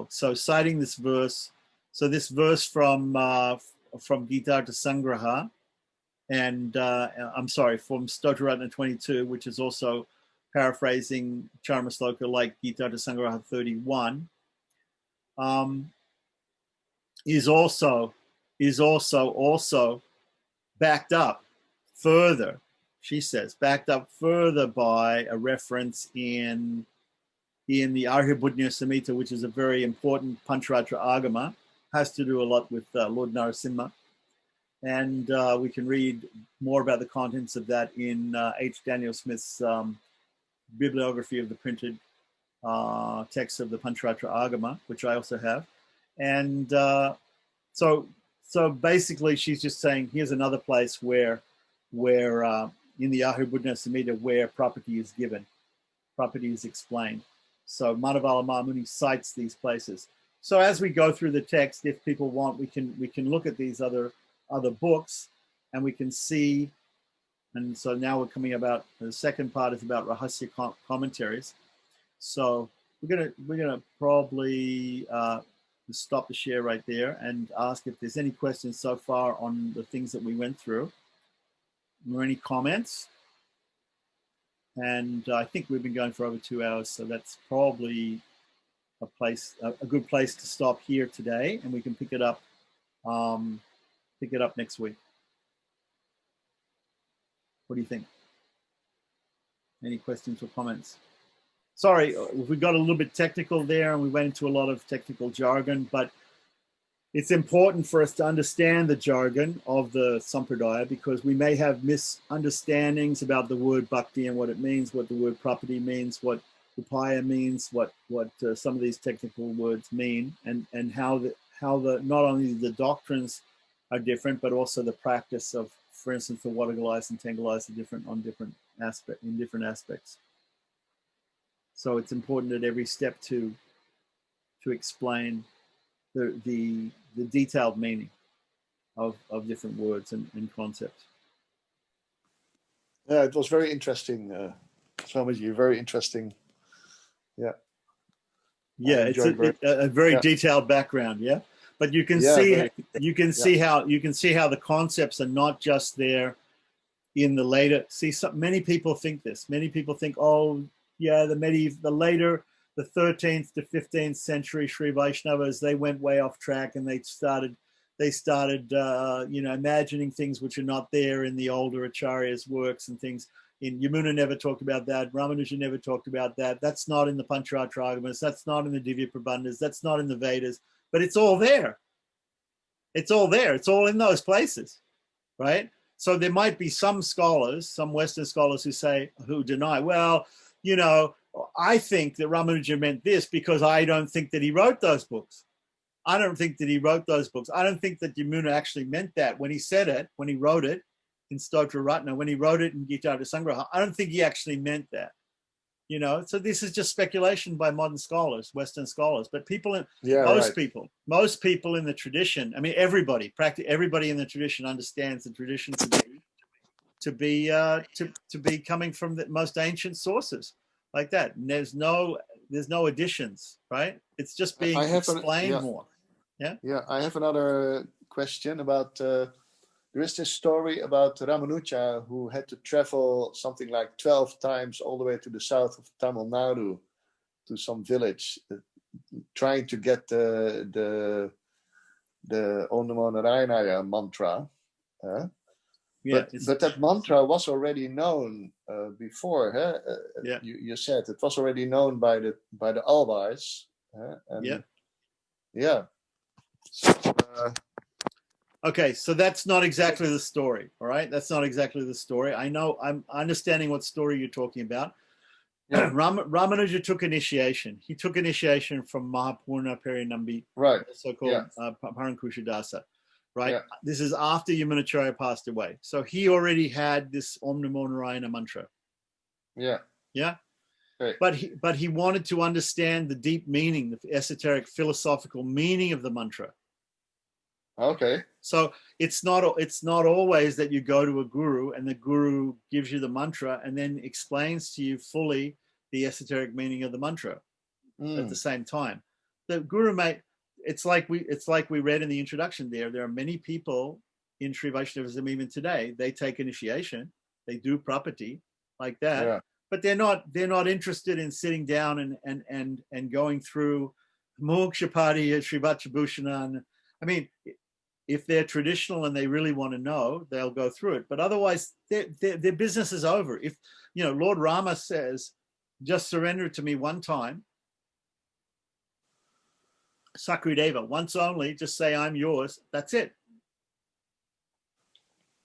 So citing this verse, so this verse from Gita-artha Sangraha, and I'm sorry, from Stotra Ratna 22, which is also paraphrasing Charmasloka like Gita-artha Sangraha 31, is also backed up further, she says, backed up further by a reference in the Arhibudnya Samhita, which is a very important Pancharatra Agama, has to do a lot with Lord Narasimha. And we can read more about the contents of that in H. Daniel Smith's bibliography of the printed text of the Pancharatra Agama, which I also have. And so basically she's just saying, here's another place where in the Ahibudnya Samhita where property is given, property is explained. So Madhavala Mamuni cites these places. So as we go through the text, if people want, we can look at these other books, and we can see. And so now we're coming about the second part is about Rahasya commentaries. So we're gonna probably stop the share right there and ask if there's any questions so far on the things that we went through, or any comments. And I think we've been going for over 2 hours, so that's probably a good place to stop here today, and we can pick it up next week. What do you think? Any questions or comments? Sorry, we got a little bit technical there and we went into a lot of technical jargon, but it's important for us to understand the jargon of the Sampradaya, because we may have misunderstandings about the word bhakti and what it means, what the word property means, what upaya means, what some of these technical words mean, and how not only the doctrines are different, but also the practice of, for instance, the Wadagalais and Tengalais are different in different aspects. So it's important at every step to explain the detailed meaning of different words and concepts. Yeah, it was very interesting, Swamiji, very interesting. Yeah. Yeah, it's a very detailed background. Yeah, but you can see how the concepts are not just there in the later. Many people think this. Many people think, oh, yeah, the 13th to 15th century Sri Vaishnavas, they went way off track and they started imagining things which are not there in the older Acharyas' works and things. Yamuna never talked about that. Ramanuja never talked about that. That's not in the Pancharatragamas. That's not in the Divya Prabandhas. That's not in the Vedas. But it's all there. It's all there. It's all in those places, right? So there might be some scholars, some Western scholars who deny, well, I think that Ramanuja meant this because I don't think that he wrote those books. I don't think that he wrote those books. I don't think that Yamuna actually meant that when he said it, when he wrote it in Stotra Ratna, when he wrote it in Gita Sangraha. I don't think he actually meant that. So this is just speculation by modern scholars, Western scholars. But most people in the tradition, I mean, practically everybody in the tradition understands the tradition to be coming from the most ancient sources, like that. And there's no additions, right? It's just being explained more. Yeah. Yeah, I have another question about. There is this story about Ramanuja who had to travel something like 12 times all the way to the south of Tamil Nadu to some village, trying to get the Om Namo Narayana mantra. But that mantra was already known before. You said it was already known by the Alvais. Okay, so that's not exactly the story. All right, that's not exactly the story. I'm understanding what story you're talking about. Yeah. Ramanuja took initiation. He took initiation from Mahapurna Perinambi, right? So-called Parankushadasa. Right. Yeah. This is after Yamunacharya passed away. So he already had this Om Namo Narayana mantra. Yeah. Yeah. Right. But he wanted to understand the deep meaning, the esoteric philosophical meaning of the mantra. Okay. So it's not always that you go to a guru and the guru gives you the mantra and then explains to you fully the esoteric meaning of the mantra at the same time. The guru it's like we read in the introduction there. There are many people in Sri Vaishnavism even today. They take initiation, they do property like that, but they're not interested in sitting down and going through Mumuksupadi, Srivachabhushanan. I mean, if they're traditional and they really want to know, they'll go through it. But otherwise, their business is over. If Lord Rama says, "Just surrender it to me one time." Sakrideva, once only, just say I'm yours. That's it.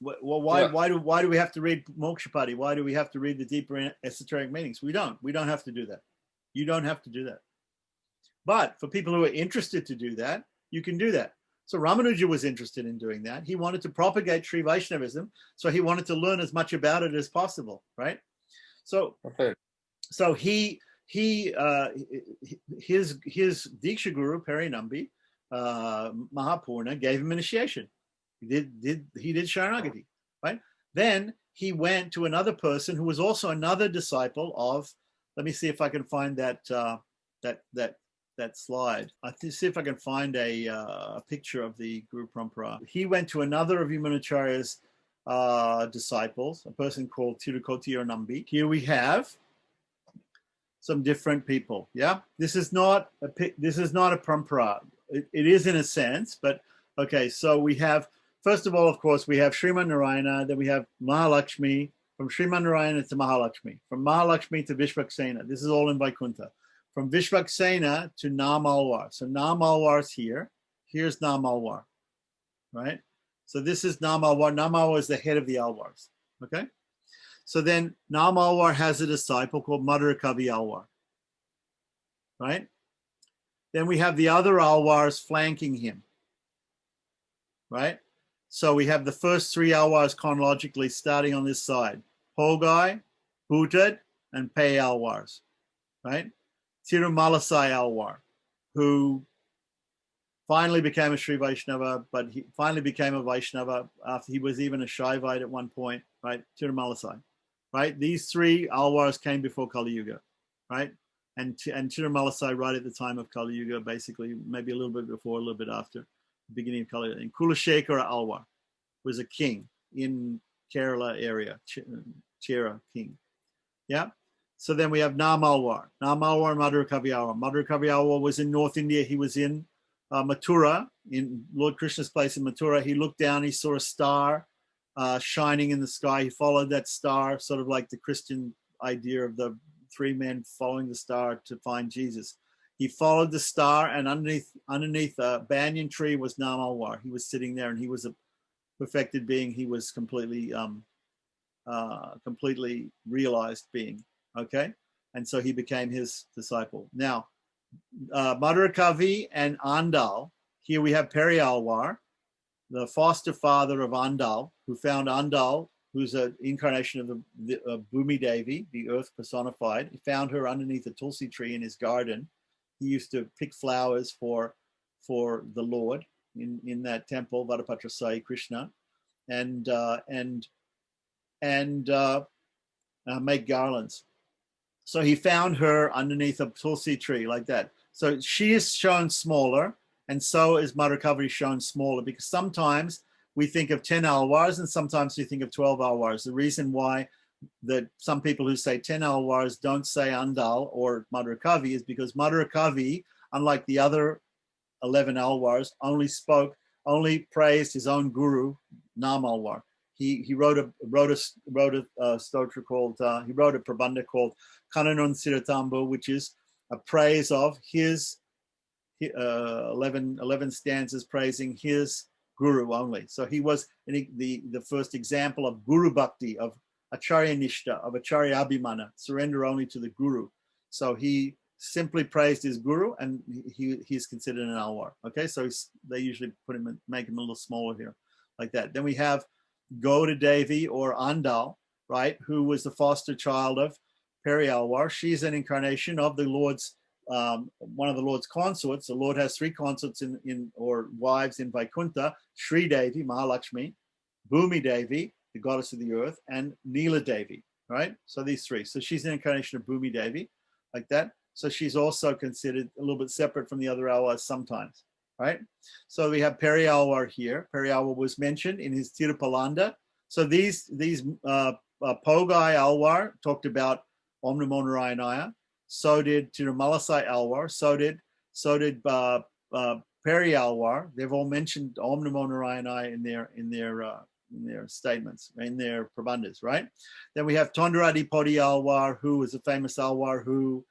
Well, why do we have to read Mokshapati? Why do we have to read the deeper esoteric meanings? We don't have to do that. You don't have to do that. But for people who are interested to do that, you can do that. So Ramanuja was interested in doing that. He wanted to propagate Sri Vaishnavism, so he wanted to learn as much about it as possible, right? So his Diksha Guru Perinambi Mahapurna gave him initiation. He did Sharanagati, right? Then he went to another person who was also another disciple of. Let me see if I can find that that slide. I think see if I can find a picture of the Guru Parampara. He went to another of Yamunacharya's disciples, a person called Tirukoti or Nambi. Here we have some different people. Yeah, this is not a parampara. It is in a sense, but okay. So we have, first of all, of course, we have Sriman Narayana. Then we have Mahalakshmi. From Sriman Narayana to Mahalakshmi. From Mahalakshmi to Vishvaksena. This is all in Vaikuntha. From Vishvaksena to Namalwar. So Namalwar's here. Here's Namalwar, right? So this is Namalwar. Namalwar is the head of the Alwars. Okay. So then Namalwar has a disciple called Madhurakavi Alwar, right? Then we have the other Alwars flanking him, right? So we have the first three Alwars chronologically starting on this side: Pogai, Bhutad, and Pei Alwars, right? Tirumalasai Alwar, who finally became a Sri Vaishnava, but he finally became a Vaishnava after he was even a Shaivite at one point, right? Tirumalasai, right? These three Alwars came before Kali Yuga, right? And Tirumalasai right at the time of Kali Yuga, basically, maybe a little bit before, a little bit after the beginning of Kali Yuga. And Kulashekara Alwar was a king in Kerala area, Chera king, yeah? So then we have Namalwar and Madhurakavi Alwar. Madhurakavi Alwar was in North India. He was in Mathura, in Lord Krishna's place in Mathura. He looked down, he saw a star shining in the sky. He followed that star, sort of like the Christian idea of the three men following the star to find Jesus. He followed the star, and underneath a banyan tree was Namalwar. He was sitting there, and he was a perfected being. He was completely realized being. Okay, and so he became his disciple. Now, Madhurakavi and Andal. Here we have Peri Alwar, the foster father of Andal, who found Andal, who's an incarnation of the Bhumi Devi, the earth personified. He found her underneath a tulsi tree in his garden. He used to pick flowers for the Lord in that temple, Vadapatra Sai Krishna, and make garlands. So he found her underneath a tulsi tree like that. So she is shown smaller, and so is Madhurakavi shown smaller, because sometimes we think of 10 alwars and sometimes we think of 12 alwars. The reason why that some people who say 10 alwars don't say Andal or Madhurakavi is because Madhurakavi, unlike the other 11 alwars, only praised his own guru, Namalwar. He wrote a stotra called, he wrote a prabandha called Kananun Siratambu, which is a praise of his 11 stanzas praising his guru only. So he was the first example of guru bhakti, of acharya nishta, of acharya abhimana, surrender only to the guru. So he simply praised his guru, and he's considered an alwar. Okay, so they usually make him a little smaller here, like that. Then we have Gauda Devi or Andal, right, who was the foster child of Peri Alwar. She's an incarnation of the Lord's, one of the Lord's consorts. The Lord has three consorts or wives in Vaikuntha: Sri Devi, Mahalakshmi, Bhumi Devi, the goddess of the earth, and Neela Devi, right? So these three. So she's an incarnation of Bhumi Devi, like that. So she's also considered a little bit separate from the other Alwars sometimes, right? So we have Peri Alwar here. Peri Alwar was mentioned in his Tirupalanda. So these Pogai Alwar talked about Om Namo Narayanaya. So did Tirumalasai Alwar. So did Peri Alwar. They've all mentioned Om Namo Narayanaya in their statements, in their prabandhas, right? Then we have Tondaradi Podi Alwar, who was a famous Alwar who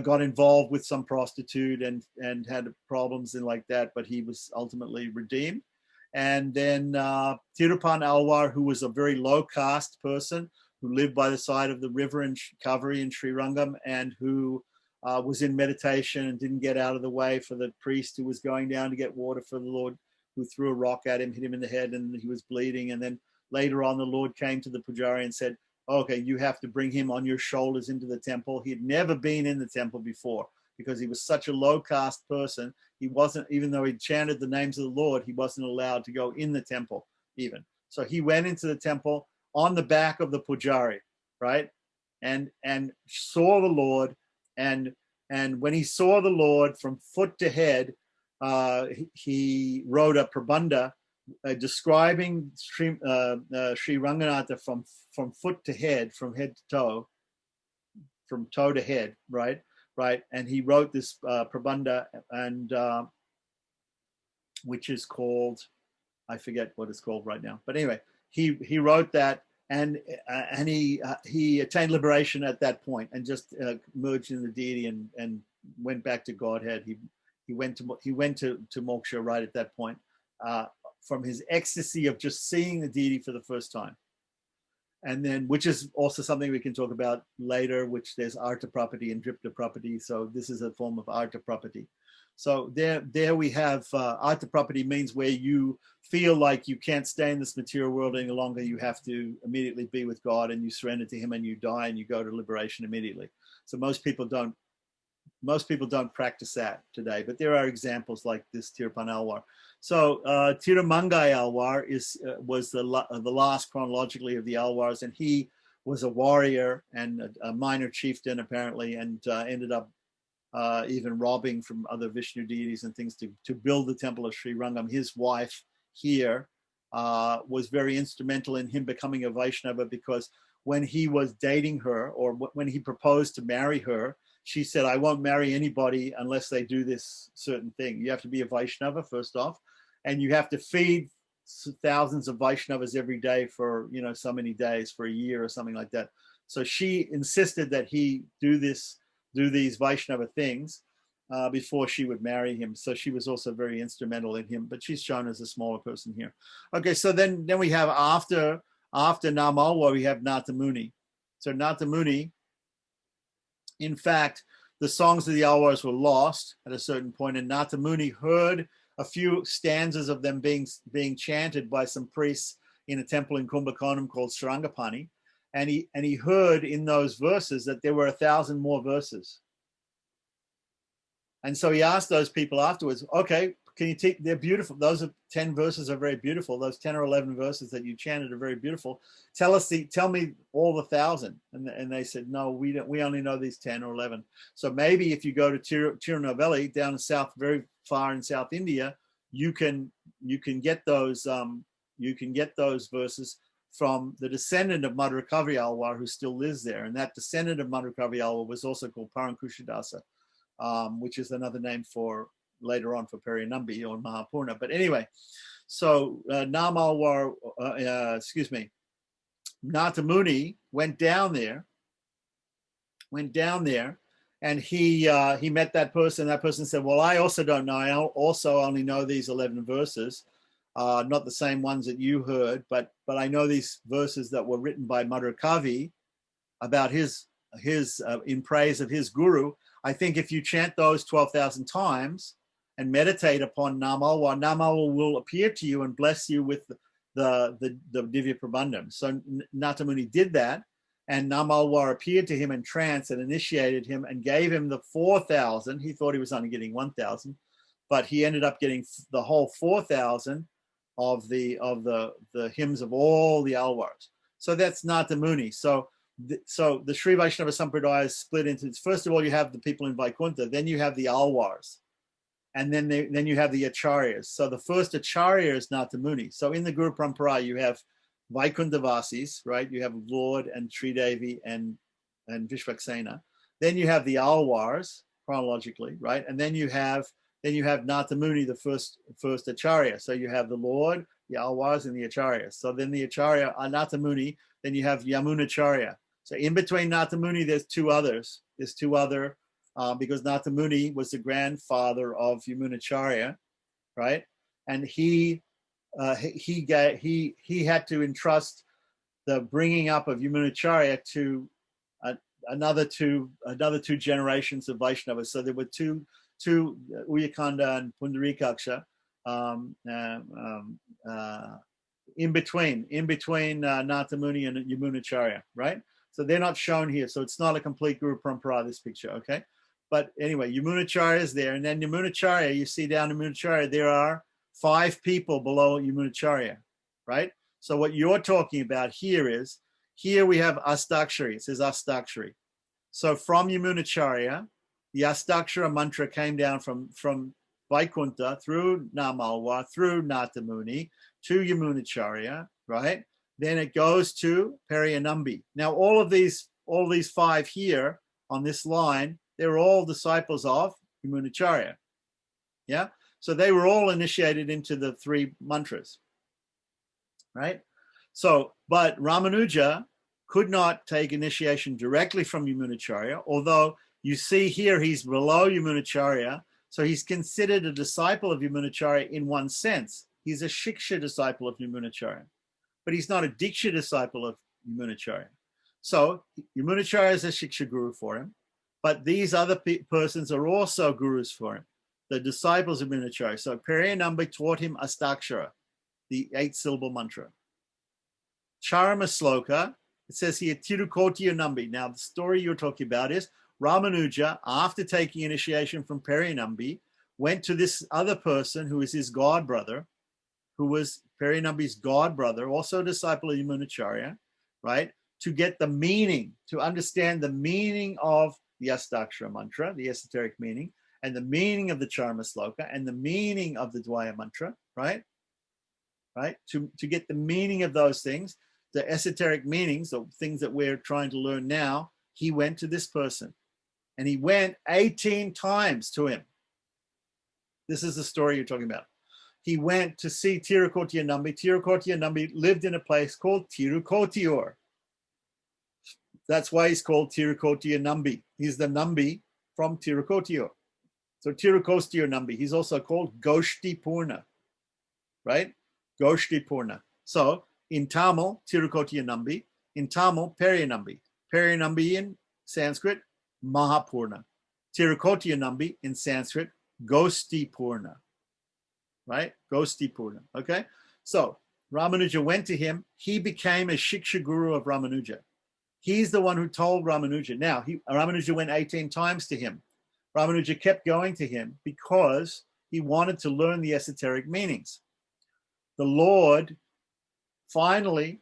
got involved with some prostitute and had problems and like that, but he was ultimately redeemed. And then Tirupan Alwar, who was a very low caste person who lived by the side of the river in Kaveri in Srirangam, and who was in meditation and didn't get out of the way for the priest who was going down to get water for the Lord, who threw a rock at him, hit him in the head, and he was bleeding. And then later on, the Lord came to the pujari and said, okay, you have to bring him on your shoulders into the temple. He had never been in the temple before because he was such a low caste person. He wasn't, even though he chanted the names of the Lord, he wasn't allowed to go in the temple even. So he went into the temple on the back of the pujari, right? And saw the Lord and And when he saw the Lord from foot to head, he wrote a prabandha describing Sri Ranganatha from foot to head, from head to toe, from toe to head, right? And he wrote this prabandha, and which is called, I forget what it's called right now, but anyway, he wrote that, and he attained liberation at that point, and just merged in the deity and went back to Godhead. He went to moksha right at that point, from his ecstasy of just seeing the deity for the first time. And then, which is also something we can talk about later, which there's artha property and dripta property. So this is a form of artha property. So there we have artha property means where you feel like you can't stay in this material world any longer. You have to immediately be with God, and you surrender to him, and you die, and you go to liberation immediately. So most people don't practice that today, but there are examples like this Tirpan Alwar. So Tirumangai Alwar was the last chronologically of the Alwars, and he was a warrior and a minor chieftain apparently, and ended up even robbing from other Vishnu deities and things to build the temple of Sri Rangam. His wife here was very instrumental in him becoming a Vaishnava, because when he was dating her, or when he proposed to marry her, she said, I won't marry anybody unless they do this certain thing. You have to be a Vaishnava first off, and you have to feed thousands of Vaishnavas every day for, so many days, for a year or something like that. So she insisted that he do these Vaishnava things before she would marry him. So she was also very instrumental in him, but she's shown as a smaller person here. Okay, so then we have after Namalwa, we have Nata Muni. So Nata Muni, in fact, the songs of the Alwars were lost at a certain point, and Nata Muni heard a few stanzas of them being chanted by some priests in a temple in Kumbakonam called Sarangapani, and he heard in those verses that there were 1,000 more verses. And so he asked those people afterwards, okay, can you teach? They're beautiful. Those 10 verses are very beautiful. Those 10 or 11 verses that you chanted are very beautiful. Tell me all the 1,000. And they said, no, we only know these 10 or 11. So maybe if you go to Tirunelveli down in south, very far in South India, you can get those verses from the descendant of Madhurakavi Alwar, who still lives there. And that descendant of Madhurakavi Alwar was also called Parankushadasa, which is another name for later on for Periyanambi or Mahapurna. But anyway, so Namalwar, Nata Muni went down there, and he met that person. That person said, well, I also don't know. I also only know these 11 verses, not the same ones that you heard, but I know these verses that were written by Madhurakavi about his in praise of his guru. I think if you chant those 12,000 times and meditate upon Namalwar, Namalwar will appear to you and bless you with the Divya Prabandham. So Nata Muni did that, and Namalwar appeared to him in trance and initiated him and gave him the 4,000. He thought he was only getting 1,000, but he ended up getting the whole 4,000 of the hymns of all the Alwars. So that's Nata Muni. So the Sri Vaishnava Sampradaya is split into, first of all, you have the people in Vaikuntha, then you have the Alwars, and then you have the Acharyas. So the first Acharya is Nata Muni. So in the Guru Parampara, you have Vaikuntha-vasis, right? You have Lord and Sridevi and Vishvaksena. Then you have the Alwars chronologically, right? And then you have Nata Muni, the first Acharya. So you have the Lord, the Alwars, and the Acharyas. So then the Acharya, Nata Muni, then you have Yamunacharya. So in between Nata Muni, there's two other, because Nata Muni was the grandfather of Yamunacharya, right? And he had to entrust the bringing up of Yamunacharya to another two generations of Vaishnavas. So there were two Uyakanda and Pundarikaksha in between Nata Muni and Yamunacharya, right? So they're not shown here. So it's not a complete Guru Parampara, this picture, okay? But anyway, Yamunacharya is there. And then Yamunacharya, you see down Yamunacharya, there are 5 people below Yamunacharya, right? So what you're talking about here is, here we have Astakshari. It says Astakshari. So from Yamunacharya, the Astakshara mantra came down from Vaikuntha through Namalwa, through Natamuni to Yamunacharya, right? Then it goes to Periyanambi. Now, all these 5 here on this line, they're all disciples of Yamunacharya. Yeah? So they were all initiated into the 3 mantras, right? So, but Ramanuja could not take initiation directly from Yamunacharya, although you see here he's below Yamunacharya, so he's considered a disciple of Yamunacharya in one sense. He's a Shiksha disciple of Yamunacharya, but he's not a Diksha disciple of Yamunacharya. So Yamunacharya is a Shiksha guru for him, but these other persons are also gurus for him, the disciples of Yamunacharya. So Periyanambi taught him Astakshara, the 8-syllable mantra. Charma Sloka, it says here, Tirukotya Nambi. Now, the story you're talking about is Ramanuja, after taking initiation from Periyanambi, went to this other person who is his god brother, who was Periyanambi's god brother, also a disciple of Yamunacharya, right? To get the meaning, to understand the meaning of the Astakshara mantra, the esoteric meaning, and the meaning of the Charma Sloka, and the meaning of the Dvaya mantra, right? Right? To get the meaning of those things, the esoteric meanings, the things that we're trying to learn now, he went to this person. And he went 18 times to him. This is the story you're talking about. He went to see Tirukotya Nambi. Tirukotya Nambi lived in a place called Tirukotiur. That's why he's called Tirukotya Nambi. He's the Nambi from Tirukotiur. So Tirukotiur Nambi. He's also called Goshti Purna, right? Goshti Purna. So in Tamil, Tirukotya Nambi. In Tamil, Periyanambi. Periyanambi in Sanskrit, Mahapurna. Tirukotya Nambi in Sanskrit, Gosti Purna. Right? Gosti Purna. Okay? So Ramanuja went to him. He became a Shiksha guru of Ramanuja. He's the one who told Ramanuja. Now, Ramanuja went 18 times to him. Ramanuja kept going to him because he wanted to learn the esoteric meanings. The Lord finally,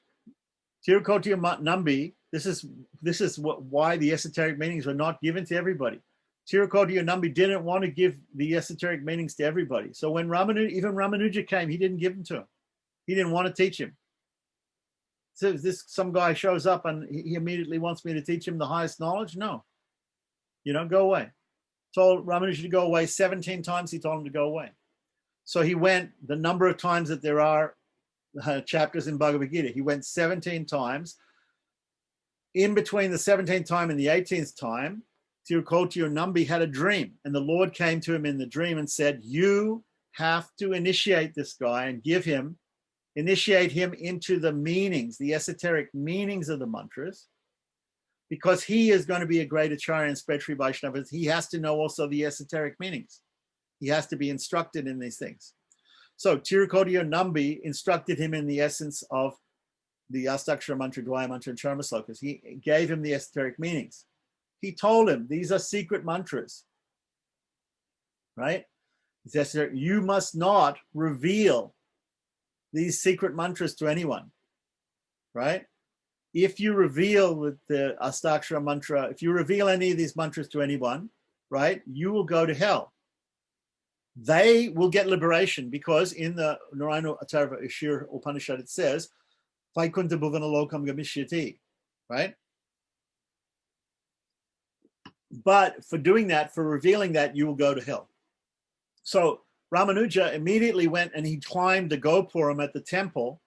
Tirukotya Nambi, this is why the esoteric meanings were not given to everybody. Tirukotya Nambi didn't want to give the esoteric meanings to everybody. So when even Ramanuja came, he didn't give them to him. He didn't want to teach him. So some guy shows up and he immediately wants me to teach him the highest knowledge? No. Go away. Told Ramanuja to go away 17 times. He told him to go away. So he went the number of times that there are chapters in Bhagavad Gita. He went 17 times. In between the 17th time and the 18th time, Tirukotya Nambi had a dream, and the Lord came to him in the dream and said, you have to initiate this guy and initiate him into the meanings, the esoteric meanings of the mantras, because he is going to be a great Acharya and spread Sri Vaishnavas. He has to know also the esoteric meanings. He has to be instructed in these things. So Tirukotya Nambi instructed him in the essence of the Astakshara mantra, Dvaya mantra, and Charma slokas. He gave him the esoteric meanings. He told him, these are secret mantras, right? You must not reveal these secret mantras to anyone, right? If you reveal with the Astakshara mantra, if you reveal any of these mantras to anyone, right, you will go to hell. They will get liberation because in the Narayana Atharva Ashir Upanishad it says, Vaikunta Bhuvana Lokam Gamishyati, right? But for doing that, for revealing that, you will go to hell. So Ramanuja immediately went and he climbed the Gopuram at the temple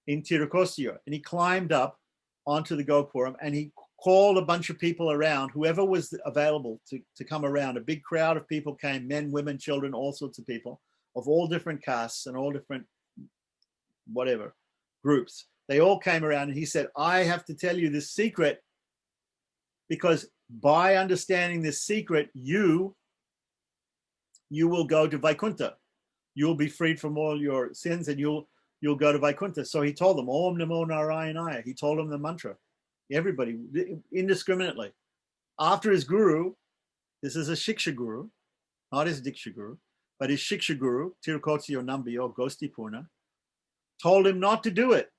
in Tirukosya, and he climbed up onto the Gopuram and he called a bunch of people around, whoever was available to come around. A big crowd of people came, men, women, children, all sorts of people of all different castes and all different whatever groups. They all came around and he said, I have to tell you this secret because by understanding this secret, you will go to Vaikuntha. You'll be freed from all your sins and you'll go to Vaikuntha. So he told them, Om Namo Narayanaya. He told them the mantra. Everybody, indiscriminately. After his guru, this is a Shiksha guru, not his Diksha guru, but his Shiksha guru, Tirukotya Nambi or Gosti Purna, told him not to do it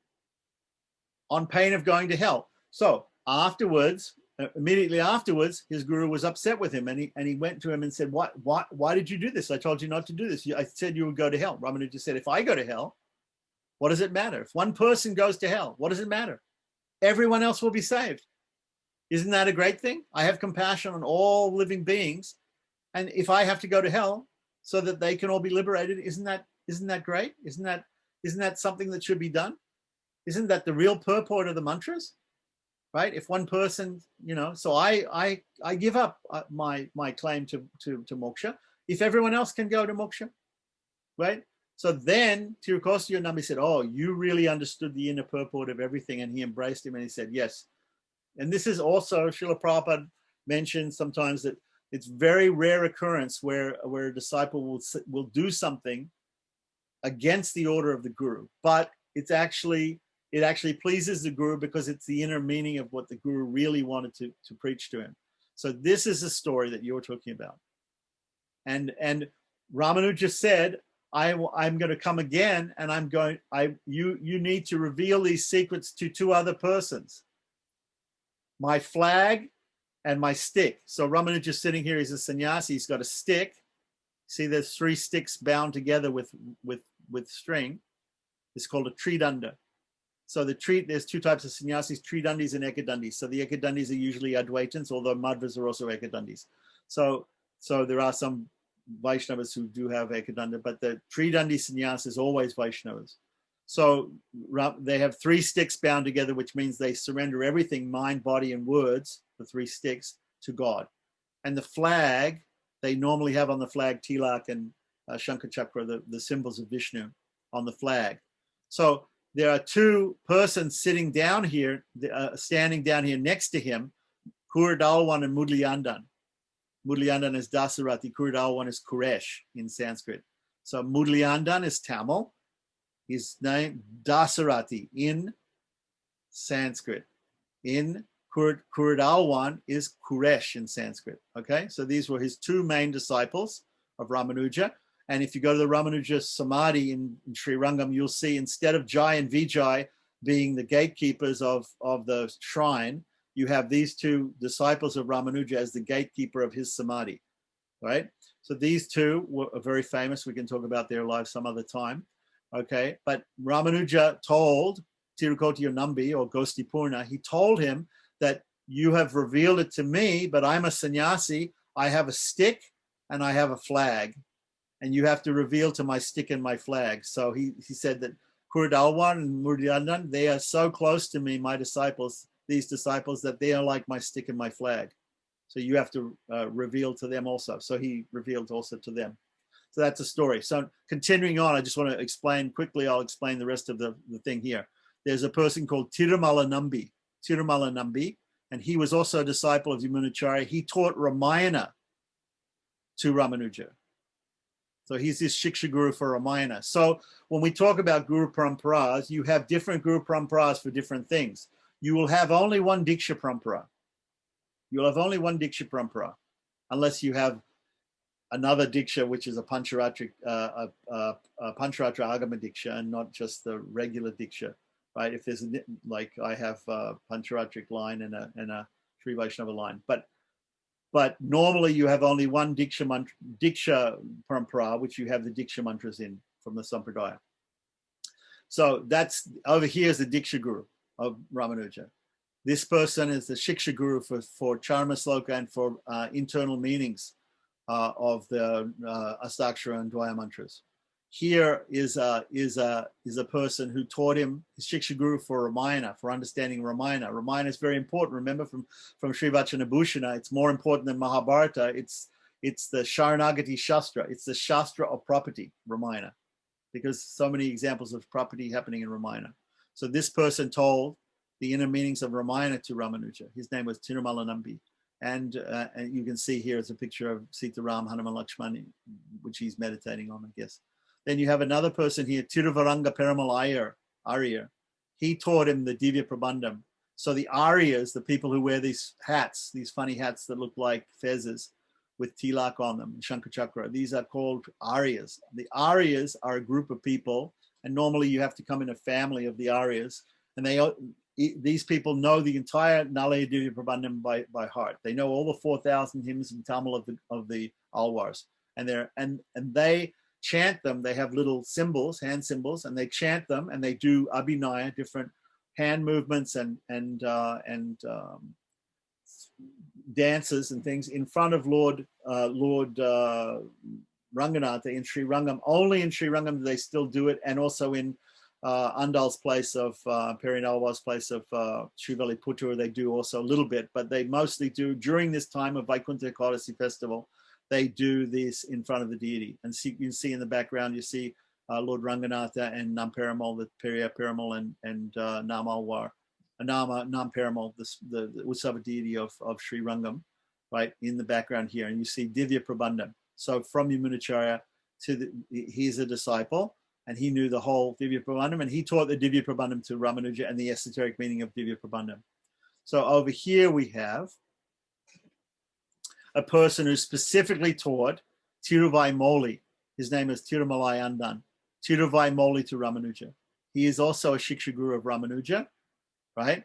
on pain of going to hell. So afterwards, immediately afterwards, his guru was upset with him, and he went to him and said, why did you do this? I told you not to do this. I said you would go to hell. Ramanuja said, if I go to hell, what does it matter? If one person goes to hell, what does it matter? Everyone else will be saved. Isn't that a great thing? I have compassion on all living beings, and if I have to go to hell so that they can all be liberated, isn't that great? Isn't that something that should be done? Isn't that the real purport of the mantras? Right? If one person, so I give up my claim to moksha if everyone else can go to moksha, right? So then Tirukosya Nambi said, oh, you really understood the inner purport of everything, and he embraced him and he said, yes. And this is also, Srila Prabhupada mentions sometimes that it's very rare occurrence where a disciple will do something against the order of the guru, but it actually pleases the guru because it's the inner meaning of what the guru really wanted to preach to him. So this is the story that you're talking about. And Ramanuja said, I'm going to come again, and you need to reveal these secrets to two other persons, my flag and my stick. So Ramanuja sitting here, he's a sannyasi, he's got a stick. See, there's 3 sticks bound together with string. It's called a tridanda. So there's 2 types of sannyasis, tridandis and ekadandis. So the ekadandis are usually Advaitins, although Madhvas are also ekadandis. So there are some Vaishnavas who do have ekadanda, but the tridandi sannyas is always Vaishnavas. So they have 3 sticks bound together, which means they surrender everything, mind, body, and words, the 3 sticks, to God. And the flag, they normally have on the flag tilak and Shankha Chakra, the symbols of Vishnu on the flag. So there are 2 persons sitting down here, standing down here next to him, Kuradalwan and Mudliyandan. Mudliyandan is Dasarati, Kuradalwan is Kuresh in Sanskrit. So Mudliyandan is Tamil. His name Dasarati in Sanskrit. In Kuradalwan is Kuresh in Sanskrit. Okay, so these were his 2 main disciples of Ramanuja. And if you go to the Ramanuja Samadhi in Sri Rangam, you'll see instead of Jai and Vijay being the gatekeepers of the shrine, you have these 2 disciples of Ramanuja as the gatekeeper of his Samadhi, right? So these 2 are very famous. We can talk about their lives some other time, okay? But Ramanuja told Tirukotya Nambi or Gostipurna, he told him that you have revealed it to me, but I'm a sannyasi. I have a stick and I have a flag. And you have to reveal to my stick and my flag. So he said that Kuradalwan and Mudliyandan, they are so close to me, my disciples, these disciples, that they are like my stick and my flag. So you have to reveal to them also. So he revealed also to them. So that's a story. So continuing on, I just want to explain quickly, I'll explain the rest of the thing here. There's a person called Tirumala Nambi, and he was also a disciple of Yamunacharya. He taught Ramayana to Ramanuja. So he's this Shiksha Guru for Ramayana. So when we talk about Guru Paramparas, you have different Guru Paramparas for different things. You will have only one Diksha Parampara. You'll have only one Diksha Parampara, unless you have another Diksha, which is a Pancharatra Agama Diksha, and not just the regular Diksha, right? If there's like I have a Pancharatric line and a Sri Vaishnava line, but normally you have only one Diksha Parampara, which you have the Diksha mantras in from the Sampradaya. So that's over here is the Diksha Guru of Ramanuja. This person is the Shiksha Guru for Charma Sloka and for internal meanings of the Astakshara and Dvaya mantras. Here is a person who taught him his Shiksha Guru for Ramayana, for understanding Ramayana. Ramayana is very important. Remember from Sri Vachanabhushana, it's more important than Mahabharata. It's the Sharanagati Shastra. It's the Shastra of property, Ramayana, because so many examples of property happening in Ramayana. So this person told the inner meanings of Ramayana to Ramanuja. His name was Tirumala Nambi. And you can see here is a picture of Sita Ram, Hanuman Lakshmani, which he's meditating on, I guess. Then you have another person here, Tiruvaranga Perumal Arya. He taught him the Divya Prabandham. So the Aryas, the people who wear these hats, these funny hats that look like fezzes with tilak on them, Shankha Chakra, these are called Aryas. The Aryas are a group of people, and normally you have to come in a family of the Aryas, and these people know the entire Nalaya Divya Prabandham by heart. They know all the 4,000 hymns in Tamil of the Alwars, and they chant them. They have little symbols, hand symbols, and they chant them, and they do abhinaya, different hand movements and dances and things in front of Lord Ranganatha in Sri Rangam. Only in Sri Rangam do they still do it, and also in Andal's place of Perinalwar's place of Sriveliputur, they do also a little bit, but they mostly do during this time of Vaikuntha Ekadasi festival. They do this in front of the deity, and you can see in the background, you see Lord Ranganatha and Nam Perumal, the Periya Perumal, and Nam Alwar, Nam Perumal, the Utsava deity of Sri Rangam, right in the background here, and you see Divya Prabandham. So from Yamunacharya he's a disciple, and he knew the whole Divya Prabandham, and he taught the Divya Prabandham to Ramanuja and the esoteric meaning of Divya Prabandham. So over here we have a person who specifically taught Tiruvai Moli. His name is Tirumalai Andan. Tiruvai Moli to Ramanuja. He is also a Shiksha Guru of Ramanuja, right?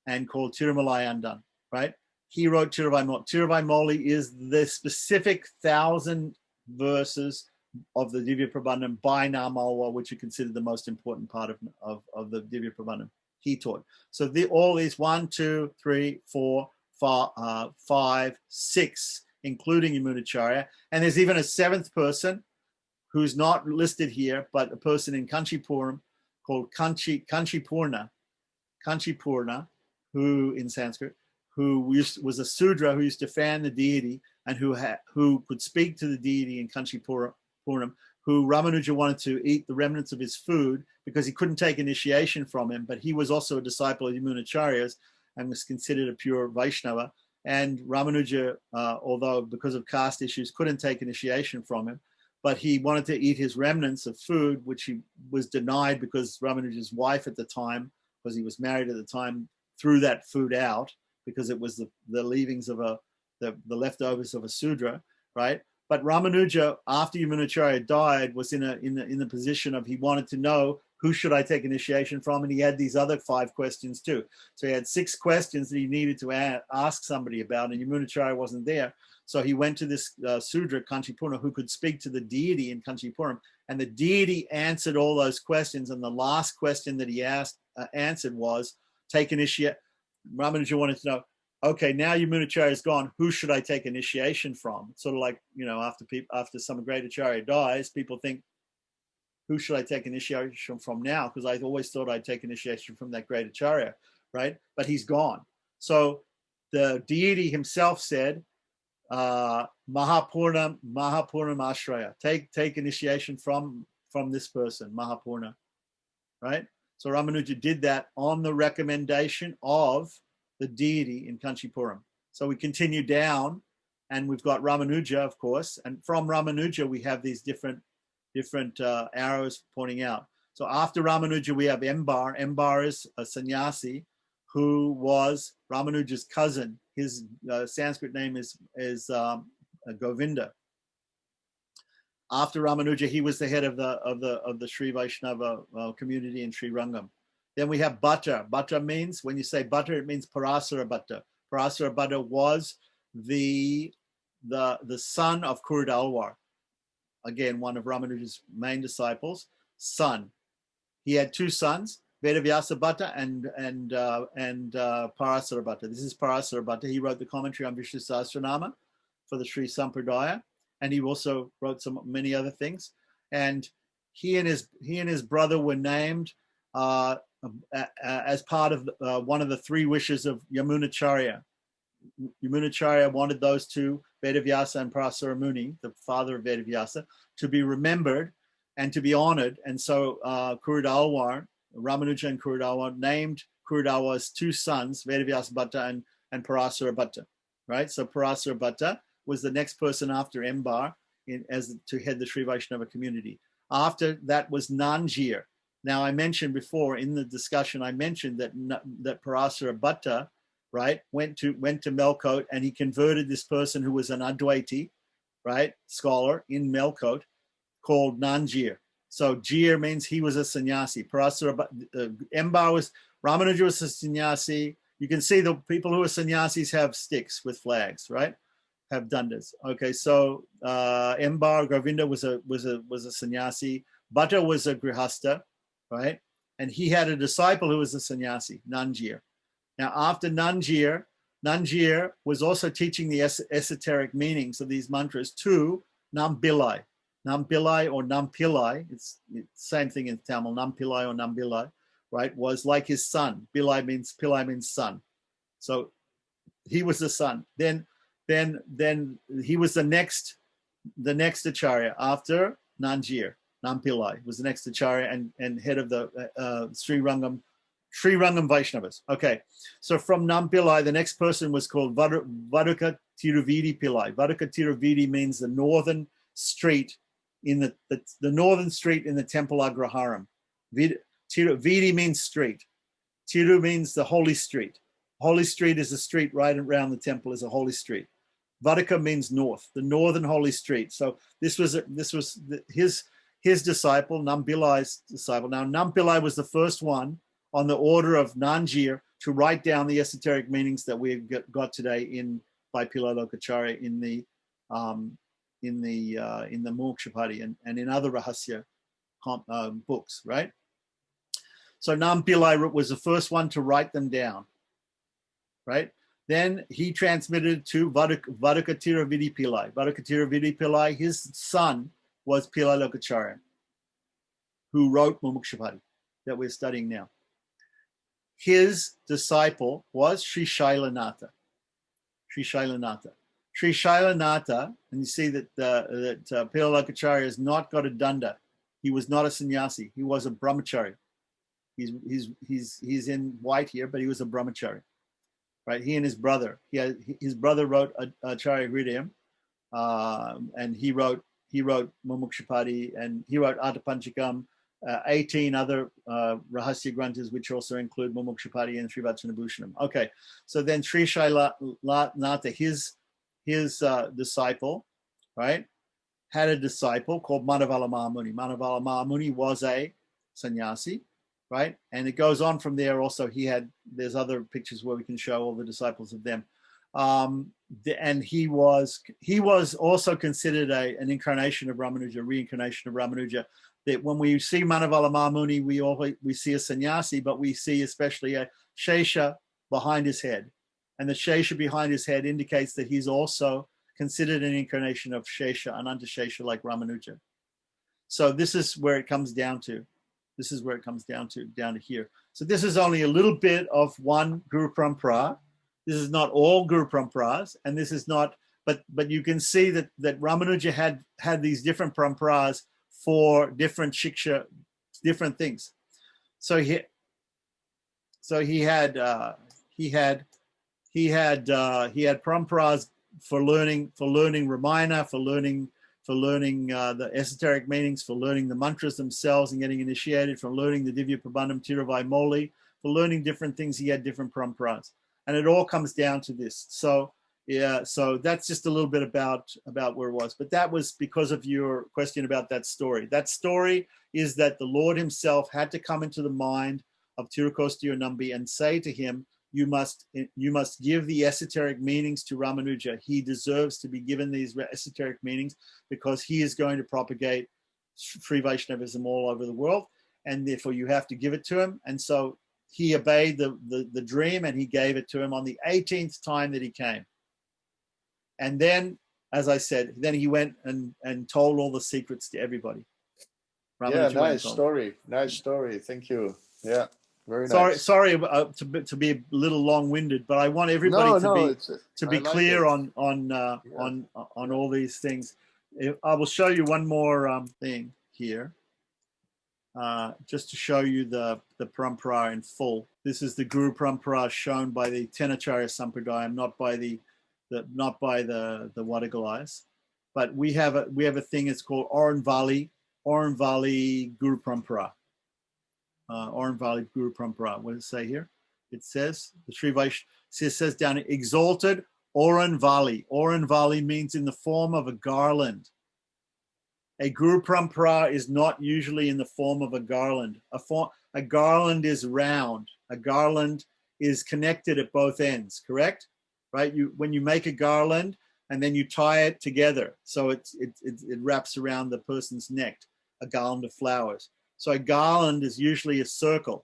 And called Tirumalai Andan, right? He wrote Tiruvai Moli. Tiruvai Moli is the specific 1,000 verses of the Divya Prabandham by Namalwa, which are considered the most important part of the Divya Prabandham. He taught. So all these 1, 2, 3, 4, 5, 6, including Yamunacharya. And there's even a 7th person who's not listed here, but a person in Kanchipuram called Kanchipurna, who in Sanskrit, who was a Sudra who used to fan the deity and who could speak to the deity in Kanchipuram, who Ramanuja wanted to eat the remnants of his food because he couldn't take initiation from him, but he was also a disciple of Yamunacharya's and was considered a pure Vaishnava. And Ramanuja, although because of caste issues, couldn't take initiation from him, but he wanted to eat his remnants of food, which he was denied because Ramanuja's wife at the time, because he was married at the time, threw that food out because it was the leavings of the leftovers of a Sudra, right? But Ramanuja, after Yamunacharya died, was in the position of he wanted to know who should I take initiation from, and he had these other 5 questions too. So he had 6 questions that he needed to ask somebody about, and Yamunacharya wasn't there. So he went to this Sudra, Kanchipurna, who could speak to the deity in Kanchipuram, and the deity answered all those questions. And the last question that he answered was, take initiation. Ramanuja wanted to know, okay, now Yamunacharya is gone, who should I take initiation from? It's sort of like, after some great acharya dies, people think, who should I take initiation from now? Because I always thought I'd take initiation from that great acharya, right? But he's gone. So the deity himself said, Mahapurnam Ashraya. Take initiation from this person, Mahapurna, right? So Ramanuja did that on the recommendation of the deity in Kanchipuram. So we continue down, and we've got Ramanuja, of course, and from Ramanuja we have these different arrows pointing out. So after Ramanuja we have Embar. Embar is a sannyasi who was Ramanuja's cousin. His Sanskrit name is Govinda. After Ramanuja, he was the head of the Sri Vaishnava community in Sri Rangam. Then we have Bhatta. Bhatta means, when you say Bhatta, it means Parasara Bhatta. Parasara Bhatta was the son of Kurudalwar. Again, one of Ramanuja's main disciples, son. He had 2 sons, Vedavyasa Bhatta and Parasara Bhatta. This is Parasara Bhatta. He wrote the commentary on Vishnu Sahasranama for the Sri Sampradaya, and he also wrote many other things. And he and his brother were named as part of one of the 3 wishes of Yamunacharya. Yamunacharya wanted those 2, Vedavyasa and Parasara Muni, the father of Vedavyasa, to be remembered and to be honored. And so Kurudalwar, Ramanuja and Kurudalwar, named Kurudalwar's 2 sons, Vedavyasa Bhatta and Parasara Bhatta, right? So Parasara Bhatta was the next person after Embar to head the Sri Vaishnava community. After that was Nanjir. Now I mentioned before in the discussion, I mentioned that Parasara Bhatta, right, went to Melkote, and he converted this person who was an Advaiti, right, scholar in Melkote, called Nanjir. So Jir means he was a sannyasi. Embar Ramanuja was a sannyasi. You can see the people who are sannyasis have sticks with flags, right? Have dandas. Okay, so Mbar Govinda was a sannyasi. Bhatta was a grihasta, right? And he had a disciple who was a sannyasi, Nanjir. Now, after Nanjir was also teaching the esoteric meanings of these mantras to Nampillai. Nampillai or Nampillai, it's the same thing in Tamil, Nampillai or Nampillai, right? Was like his son. Pillai means son. So he was the son. Then he was the next acharya after Nanjir. Nampillai was the next acharya and head of the Sri Rangam Vaishnavas. Okay, so from Nampillai, the next person was called Vaduka Tiruvidi Pillai. Vaduka Tiruvidi means the northern street in the northern street in the temple Agraharam. Vidi means street. Tiru means the holy street. Holy street is a street right around the temple is a holy street. Vaduka means north, the northern holy street. So this was his disciple, Nampillai's disciple. Now Nampillai was the first one on the order of Nanjir to write down the esoteric meanings that we've got today by Pillai Lokacharya in the Mumuksupadi and in other Rahasya books, right? So Nampillai was the first one to write them down, right? Then he transmitted to Vaduka Tiruvidi Pillai. Vaduka Tiruvidi Pillai, his son was Pillai Lokacharya, who wrote Mumuksupadi that we're studying now. His disciple was Sri Shailanatha. Sri Shailanatha. Sri Shailanatha, and you see that Pillai Lokacharya has not got a danda. He was not a sannyasi. He was a brahmachari. He's in white here, but he was a brahmachari, right? He and his brother. His brother wrote Acharya Hridayam, and he wrote Mumuksupadi, and he wrote Atapanchakam, 18 other Rahasya Granthas, which also include Mumuksupadi and Sri Vachanabhushanam. Okay, so then Sri Shailanatha, his disciple, right, had a disciple called Manavala Mahamuni. Manavala Mahamuni was a sannyasi, right? And it goes on from there. Also, there's other pictures where we can show all the disciples of them. And he was also considered an incarnation of Ramanuja, reincarnation of Ramanuja. That when we see Manavala Mahamuni, we see a sannyasi, but we see especially a Shesha behind his head. And the Shesha behind his head indicates that he's also considered an incarnation of Shesha, Ananta Shesha, like Ramanuja. So this is where it comes down to. This is where it comes down to here. So this is only a little bit of one Guru Parampara. This is not all Guru Paramparas, and this is not, but you can see that Ramanuja had these different Paramparas for different shiksha, different things. So he had Paramparas for learning Ramayana, for learning the esoteric meanings, for learning the mantras themselves and getting initiated, for learning the Divya Prabandham Tiruvai Moli, for learning different things. He had different Paramparas. And it all comes down to this. So that's just a little bit about where it was. But that was because of your question about that story. That story is that the Lord himself had to come into the mind of Tirukostya Nambi and say to him, you must give the esoteric meanings to Ramanuja. He deserves to be given these esoteric meanings because he is going to propagate Sri Vaishnavism all over the world. And therefore you have to give it to him. And so he obeyed the dream and he gave it to him on the 18th time that he came. And then, as I said, then he went and told all the secrets to everybody. Ramanuja, nice story. Thank you. Yeah. Very nice. Sorry to be a little long-winded, but I want everybody to be clear on all these things. I will show you one more thing here, just to show you the Parampara in full. This is the Guru Parampara shown by the Tenacharya Sampradayam, not by the Wadagalais. But we have a thing. It's called Oranvali Guru Parampara. Oranvali Guru Parampara. What does it say here? It says, the Sri Vaishnav says down, exalted Oranvali. Oranvali means in the form of a garland. A Guru Parampara is not usually in the form of a garland. A garland is round. A garland is connected at both ends, correct? Right? When you make a garland and then you tie it together, so it wraps around the person's neck, a garland of flowers. So a garland is usually a circular,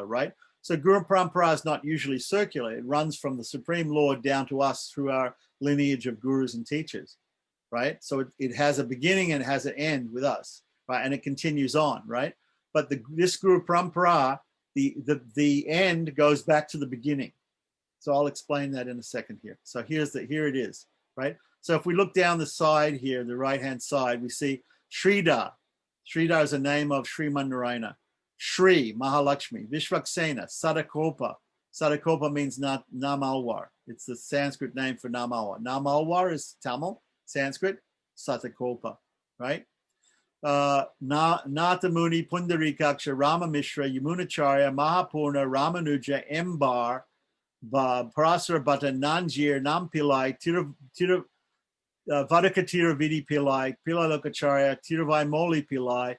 right? So Guru Parampara is not usually circular. It runs from the Supreme Lord down to us through our lineage of gurus and teachers, right? So it has a beginning and it has an end with us, right? And it continues on, right? But this Guru Parampara, the end goes back to the beginning. So I'll explain that in a second here. So here it is, right? So if we look down the side here, the right-hand side, we see Sridhar. Sridhar is a name of Sriman Narayana. Shri, Mahalakshmi, Vishvaksena, Sadakopa. Sadakopa means Namalwar. It's the Sanskrit name for Namalwar. Namalwar is Tamil, Sanskrit, Sadakopa, right? Natamuni, Pundarikaksha, Rama Mishra, Yamunacharya, Mahapurna, Ramanuja, Embar, Parasara Bhatta, Nanjir, Nampillai, Vadakatira Vidi Pillai, Pillai Lokacharya, Tiravai Moli Pillai,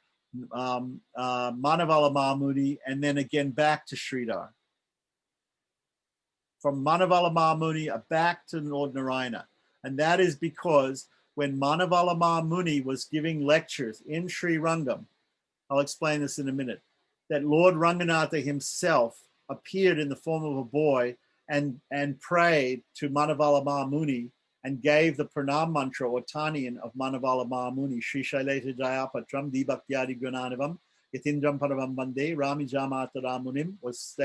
Manavala Mahamuni, and then again back to Sridhar. From Manavala Mahamuni back to Lord Narayana. And that is because when Manavala Mahamuni was giving lectures in Sri Rangam, I'll explain this in a minute, that Lord Ranganatha himself appeared in the form of a boy and prayed to Manavala Mahamuni and gave the pranam mantra or taniyan of Manavala Mahamuni, Shri Shaileta Jayapatram Dibhaktyadi Gunanavam Yatindram Paravam Bande Rami Jamata Ramunim was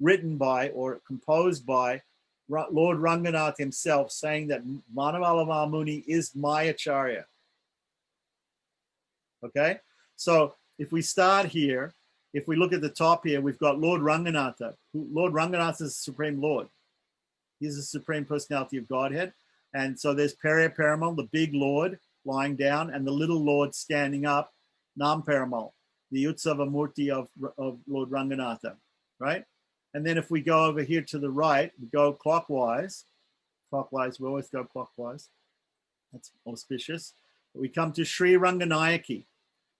written by or composed by Lord Ranganatha himself, saying that Manavala Mahamuni is my acharya. Okay, so if we start here, if we look at the top here, we've got Lord Ranganatha. Lord Ranganatha is the Supreme Lord. He's the Supreme Personality of Godhead. And so there's Periya Perumal, the big Lord, lying down, and the little Lord standing up, Nam Perumal, the Utsava Murti of Lord Ranganatha, right? And then if we go over here to the right, we go clockwise. We always go clockwise. That's auspicious. We come to Sri Ranganayaki.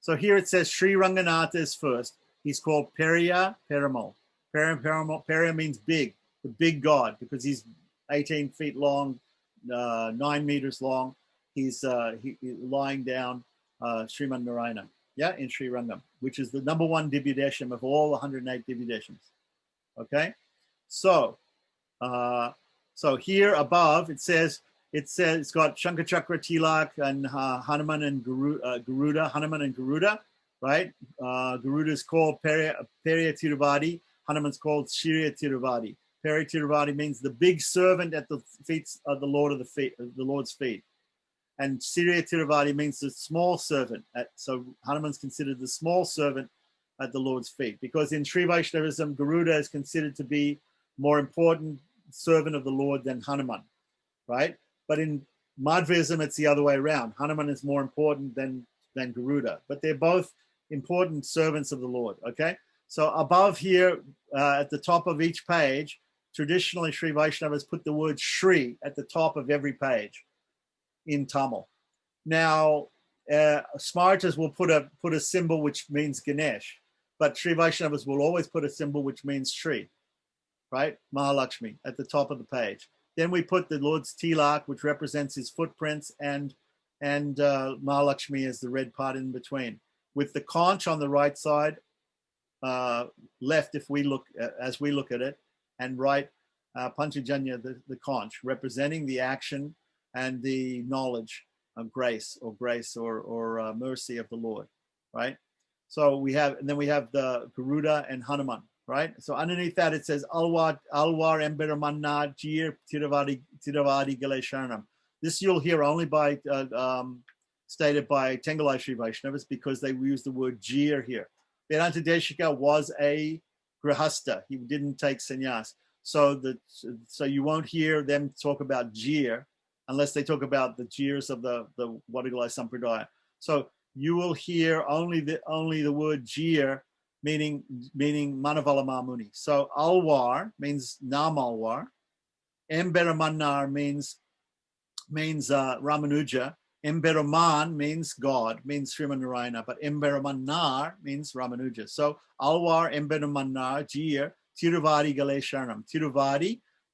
So here it says Sri Ranganatha is first. He's called Periya Perumal. Periya means big, the big God, because he's 18 feet long, 9 meters long. He's lying down Sriman Narayana, in Sri Rangam, which is the number one Divyadesham of all 108 Divyadeshams. Okay, so here above it says it's got Shankachakra Tilak and Hanuman and Garuda, right? Garuda is called Periya Tiruvadi. Hanuman's called Shirya Tiruvadi. Periya Tiruvadi means the big servant at the feet of the Lord's feet. And Shirya Tiruvadi means the small servant. So Hanuman's considered the small servant at the Lord's feet, because in Sri Vaishnavism, Garuda is considered to be more important servant of the Lord than Hanuman, right? But in Madhvaism, it's the other way around. Hanuman is more important than Garuda, but they're both important servants of the Lord, okay? So above here, at the top of each page, traditionally Sri Vaishnavas put the word Shri at the top of every page in Tamil. Now, Smartas will put a symbol which means Ganesh, but Sri Vaishnavas will always put a symbol which means Shri, right? Mahalakshmi at the top of the page. Then we put the Lord's Tilak, which represents his footprints, and Mahalakshmi as the red part in between, with the conch on the right side, left if we look as we look at it, and right Panchajanya, the conch, representing the action and the knowledge of grace or mercy of the Lord, right? So we have the Garuda and Hanuman, right? So underneath that it says Alwar Emberamanna Jir Tiravadi Galesharanam. This you'll hear only by stated by Tengalai Sri Vaishnavas, because they use the word Jir here. Vedanta Deshika was a grihasta. He didn't take sannyas. So you won't hear them talk about Jir unless they talk about the Jirs of the Vadagalai Sampradaya. So you will hear only the word Jir, meaning Manavala Mahamuni. So Alwar means Nam Alwar. Emberamanar means Ramanuja. Emberaman means God, means Sriman Narayana, but Emberamanar means Ramanuja. So Alvar Emberamanar Jir Tiruvadi Galesharanam.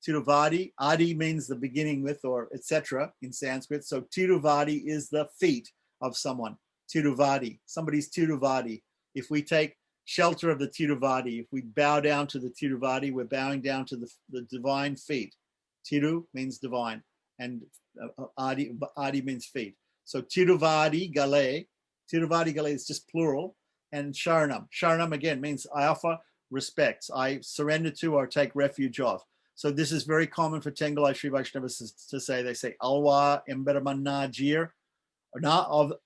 Tiruvadi, Adi means the beginning with or etc. in Sanskrit. So Tiruvadi is the feet of someone. Tiruvadi, somebody's Tiruvadi. If we take shelter of the Tiruvadi, if we bow down to the Tiruvadi, we're bowing down to the divine feet. Tiru means divine, and Adi means feet. So Tiruvadi Gale is just plural, and Sharanam again means I offer respects, I surrender to or take refuge of. So this is very common for Tengalai Sri Vaishnavas to say. They say Alwa Emberamanna Jir.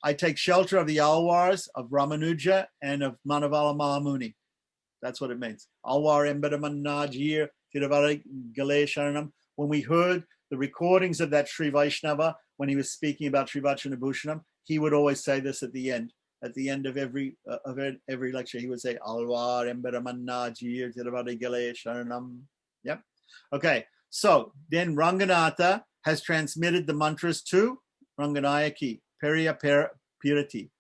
I take shelter of the Alwars, of Ramanuja, and of Manavala Mahamuni. That's what it means. Alwar Emberamanna Jir Tiruvadi Gale Sharanam. When we heard the recordings of that Sri Vaishnava, when he was speaking about Sri Vachanabhushanam, he would always say this at the end of every lecture. He would say, Alvar Emberamanna Jir Tiruvadi Gale Sharanam. Yep. Okay. So then Ranganatha has transmitted the mantras to Ranganayaki, Periya Pirati.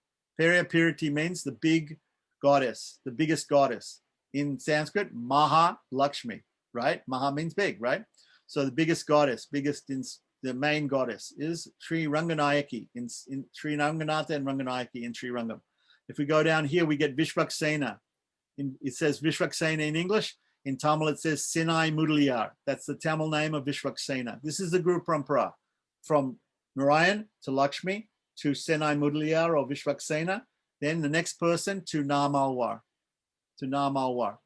Periya Pirati means the big goddess, the biggest goddess. In Sanskrit, Maha Lakshmi, right? Maha means big, right? So the biggest goddess, the main goddess is Sri Ranganayaki in Sri Ranganatha and Ranganayaki in Sri Rangam. If we go down here, we get Vishvaksena. It says Vishvaksena in English. In Tamil, it says Sinai Mudaliyar. That's the Tamil name of Vishvaksena. This is the Guru Parampara from Narayan to Lakshmi to Sinai Mudaliyar or Vishvaksena. Then the next person to Namalwar. Namalwar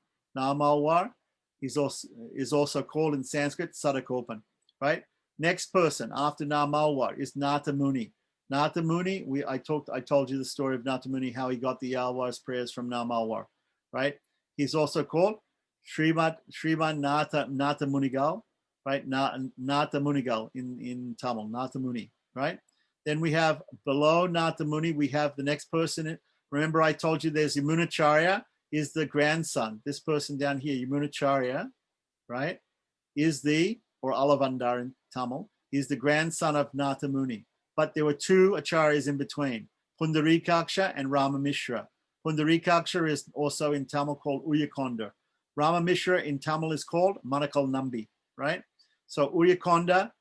is also called in Sanskrit Sadakopan, right? Next person after Namalwar is Nata Muni. Nata Muni, I told you the story of Nata Muni, how he got the Alwar's prayers from Namalwar, right? He's also called Sriman Nata Munigal, right? Nata Munigal in Tamil, Nata Muni, right? Then we have below Nata Muni, we have the next person. Remember I told you there's Yamunacharya, is the grandson. This person down here, Yamunacharya, right, or Alavandar in Tamil, is the grandson of Nata Muni. But there were two acharyas in between, Pundarikaksha and Rama Mishra. Pundarikaksha is also in Tamil called Uyakonda. Rama Mishra in Tamil is called Manakal Nambi, right? So Uyakonda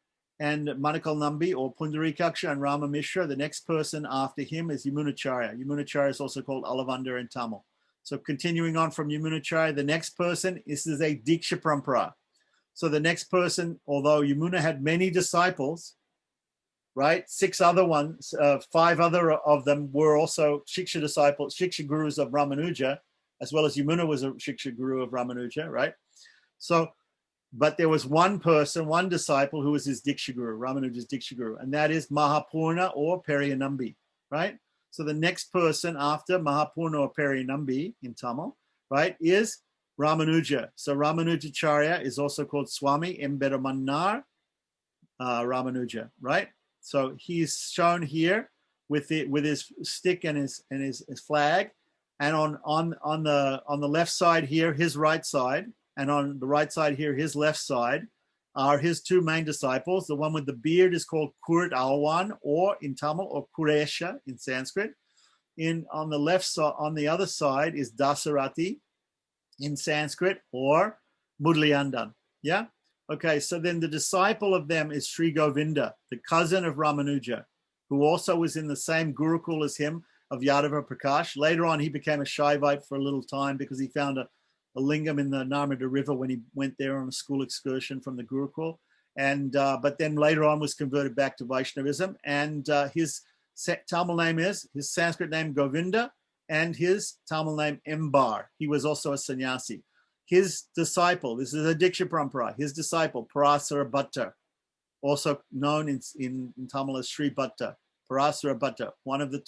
and Manakal Nambi, or Pundarikaksha and Rama Mishra, the next person after him is Yamunacharya. Yamunacharya is also called Alavandar in Tamil. So continuing on from Yamunacharya, the next person is a Diksha Parampara. So the next person, although Yamuna had many disciples, right? 5 other of them were also Shiksha disciples, Shiksha gurus of Ramanuja, as well as Yamuna was a Shiksha guru of Ramanuja, right? So, but there was one disciple who was his Diksha guru, Ramanuja's Diksha guru, and that is Mahapurna or Periyanambi, right? So the next person after Mahapurna or Periyanambi in Tamil, right, is Ramanuja. So Ramanujacharya is also called Swami Emberamanar Ramanuja, right? So he's shown here with his stick and his flag, and on the left side here, his right side, and on the right side here, his left side, are his two main disciples. The one with the beard is called Kurat Alwan, or in Tamil, or Kuresha in Sanskrit. On the left side, on the other side, is Dasarati in Sanskrit, or Mudliyandan. Yeah. Okay. So then the disciple of them is Sri Govinda, the cousin of Ramanuja, who also was in the same Gurukul as him of Yadava Prakash. Later on, he became a Shaivite for a little time because he found a lingam in the Narmada River when he went there on a school excursion from the Gurukul. And but then later on was converted back to Vaishnavism. And his Tamil name his Sanskrit name Govinda, and his Tamil name Embar. He was also a sannyasi. His disciple, this is a Diksha Parampara, his disciple, Parasara Bhatta, also known in Tamil as Sri Bhatta, Parasara Bhatta, one of the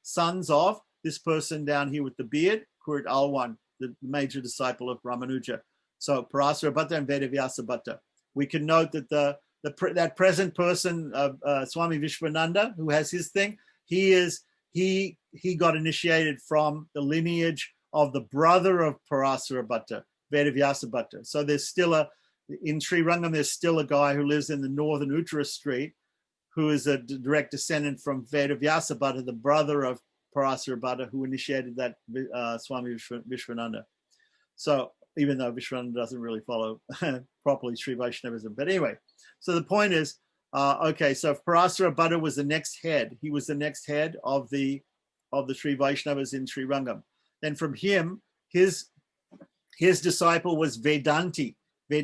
sons of this person down here with the beard, Kurat Alwan, the major disciple of Ramanuja. So Parasara Bhatta and Vedavyasa Bhatta. We can note that that present person of Swami Vishwananda, who has his thing, he got initiated from the lineage of the brother of Parasara Bhatta, Vedavyasa Bhatta. So there's still in Sri Rangam, there's still a guy who lives in the northern Uttara street who is a direct descendant from Vedavyasa Bhatta, the brother of Parasara Bhatta, who initiated that Swami Vishwananda. So even though Vishwananda doesn't really follow properly Sri Vaishnavism. But anyway, so the point is, okay, so if Parasara Bhatta was the next head, he was the next head of the Sri Vaishnavas in Sri Rangam. Then from him, his disciple was Vedanti, Sri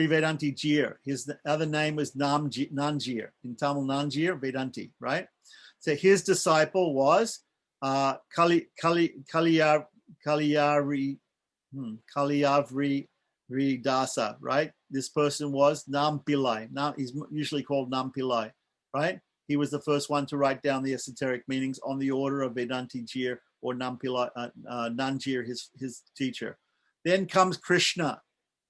Vedanti Jir. His other name was Nanjir, in Tamil Nanjir, Vedanti, right? So his disciple was Kaliyavri Dasa, right? This person was Nam Pillai. He's usually called Nam Pillai, right? He was the first one to write down the esoteric meanings on the order of Vedanti Jir or Nam Pillai, Nanjir, his teacher. Then comes Krishna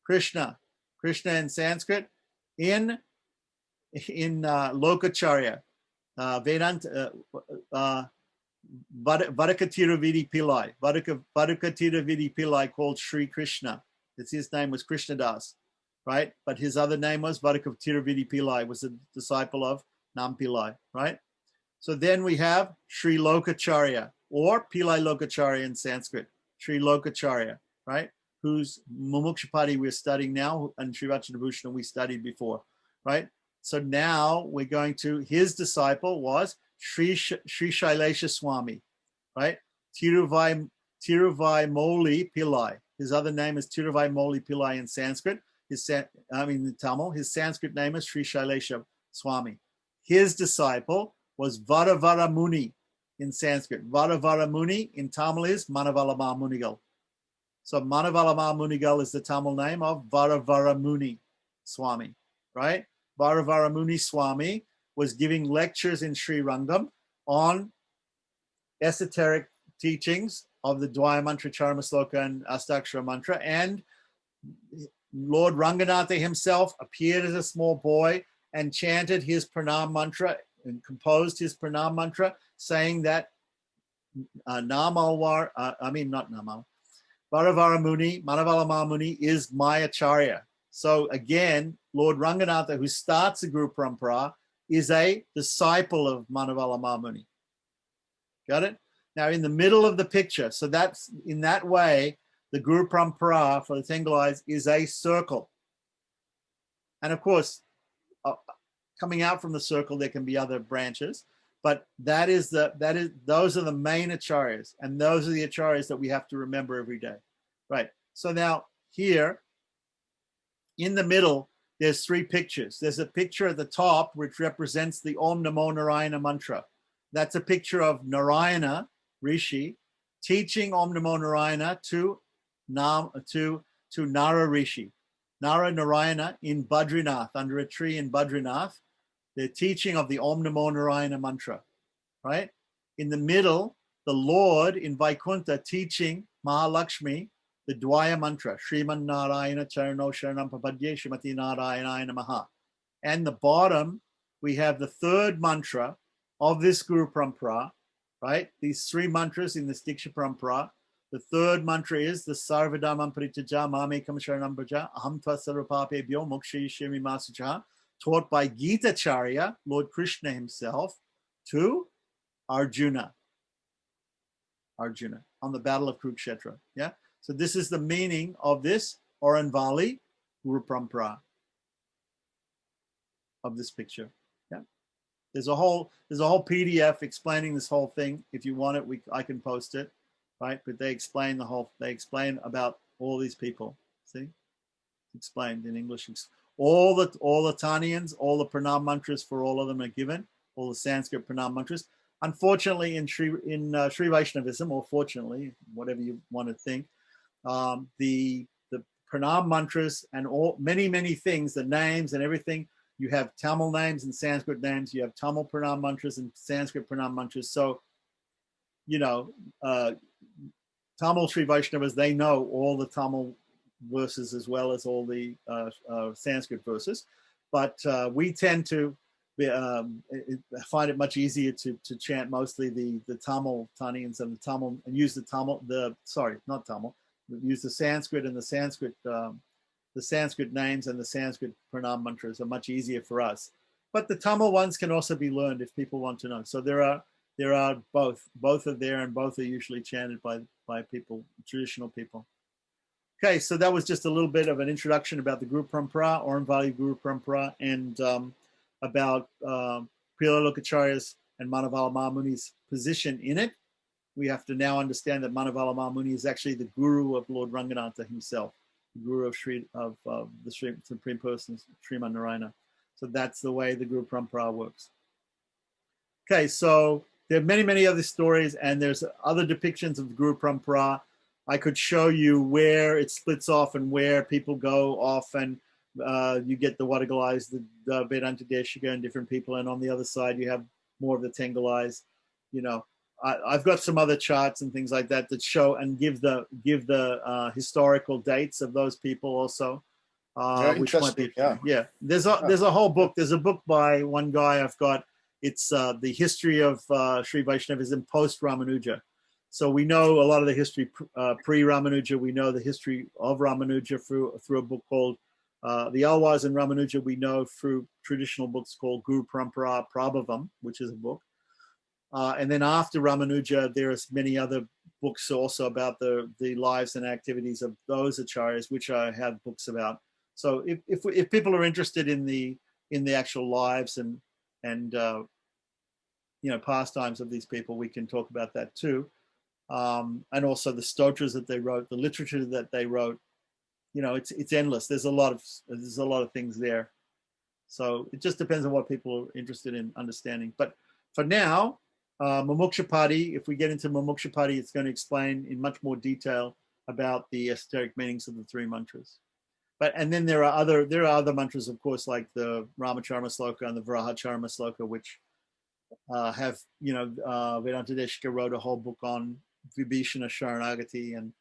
in Sanskrit, in Lokacharya, Vedanta, Vadakatiravidi Pillai, Vadakatiravidi Pillai, called Sri Krishna. His name was Krishnadas, right? But his other name was Vadakatiravidi Pillai, was a disciple of Nam Pillai, right? So then we have Sri Lokacharya, or Pillai Lokacharya in Sanskrit, Sri Lokacharya, right? Whose Mumuksupadi we're studying now, and Sri Vachanabhushana we studied before, right? So now we're going to, his disciple was Sri Shailesha Swami, right? Tiruvai Moli Pillai. His other name is Tiruvai Moli Pillai in Sanskrit. In Tamil. His Sanskrit name is Sri Shailesha Swami. His disciple was Varavara Muni in Sanskrit. Varavara Muni in Tamil is Manavalama Munigal. So Manavalama Munigal is the Tamil name of Varavara Muni Swami, right? Varavara Muni Swami was giving lectures in Sri Rangam on esoteric teachings of the Dvaya Mantra, Charma Sloka, and Astakshara Mantra. And Lord Ranganatha himself appeared as a small boy and chanted his Pranam Mantra and composed his Pranam Mantra, saying that Varavara Muni, Manavalama Muni is my Acharya. So again, Lord Ranganatha, who starts the Guru Parampara, is a disciple of Manavalama Muni. Got it? Now in the middle of the picture, so that's in that way, the Guru Parampara for the Tengalais is a circle. And of course, coming out from the circle, there can be other branches, but those are the main acharyas, and those are the acharyas that we have to remember every day, right? So now here, in the middle, there's three pictures. There's a picture at the top which represents the Om Namo Narayana mantra. That's a picture of Narayana Rishi teaching Om Namo Narayana to Nara Rishi, Nara Narayana in Badrinath, under a tree in Badrinath. The teaching of the Om Namo Narayana mantra, right? In the middle, the Lord in Vaikuntha teaching Mahalakshmi the Dvaya mantra, Shriman Narayana Charano Sharanam Papadye Shrimati Narayana Namaha. And the bottom, we have the third mantra of this Guru Parampara, right? These three mantras in this Diksha Parampara. The third mantra is the Sarvadhamam Paritaja Mamekam Sharanam Braja Aham Tva Sarvapapebhyo Mokshayishyami Masucha, taught by Gita Charya, Lord Krishna himself, to Arjuna on the battle of Kurukshetra. Yeah. So this is the meaning of this Oranvali Guru Parampara of this picture. Yeah. There's a whole PDF explaining this whole thing. If you want it, I can post it, right? But they explain about all these people. See, explained in English. All the Taniyans, all the pranam mantras for all of them are given. All the Sanskrit pranam mantras. Unfortunately, in Sri Vaishnavism, or fortunately, whatever you want to think, the pranam mantras and many things, the names and everything. You have Tamil names and Sanskrit names. You have Tamil pranam mantras and Sanskrit pranam mantras. So, Tamil Sri Vaishnavas, they know all the Tamil verses as well as all the Sanskrit verses, but we tend to find it much easier to chant mostly the Tamil Taniyans and the Tamil, and use use the Sanskrit, and the Sanskrit names and the Sanskrit pranam mantras are much easier for us. but the Tamil ones can also be learned if people want to know. So there are both are there, and both are usually chanted by people, traditional people. Okay, so that was just a little bit of an introduction about the Guru Parampara, Oran Valley Guru Parampara, and about Priyalalokacharya's and Manavala Mahamuni's position in it. We have to now understand that Manavala Mahamuni is actually the guru of Lord Ranganatha himself, the guru of the Supreme Person, Sriman Narayana. So that's the way the Guru Parampara works. Okay, so there are many, many other stories, and there's other depictions of the Guru Parampara. I could show you where it splits off and where people go off, and you get the Wadagalais, the Vedanta Deshika, and different people, and on the other side you have more of the Tengalais. You know, I've got some other charts and things like that that show and give the historical dates of those people also. Which might be, yeah. There's a whole book. There's a book by one guy I've got. It's the history of Sri Vaishnavism post Ramanuja. So we know a lot of the history pre-Ramanuja. We know the history of Ramanuja through a book called the Alwars, and Ramanuja we know through traditional books called Guru Parampara Prabhavam, which is a book. And then after Ramanuja, there are many other books also about the lives and activities of those acharyas, which I have books about. So if people are interested in the actual lives and pastimes of these people, we can talk about that too. And also the stotras that they wrote, the literature that they wrote. It's endless. There's a lot of things there. So it just depends on what people are interested in understanding. But for now, Mumuksupadi, if we get into Mumuksupadi, it's going to explain in much more detail about the esoteric meanings of the three mantras. And then there are other mantras, of course, like the Ramacharma Sloka and the Varahacharma Sloka, which have, Vedanta Deshika wrote a whole book on Vibhishana Sharanagati, and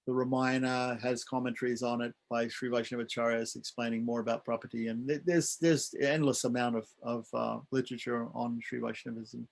the Ramayana has commentaries on it by Sri Vaishnavacharyas explaining more about property. And there's endless amount of literature on Sri Vaishnavism.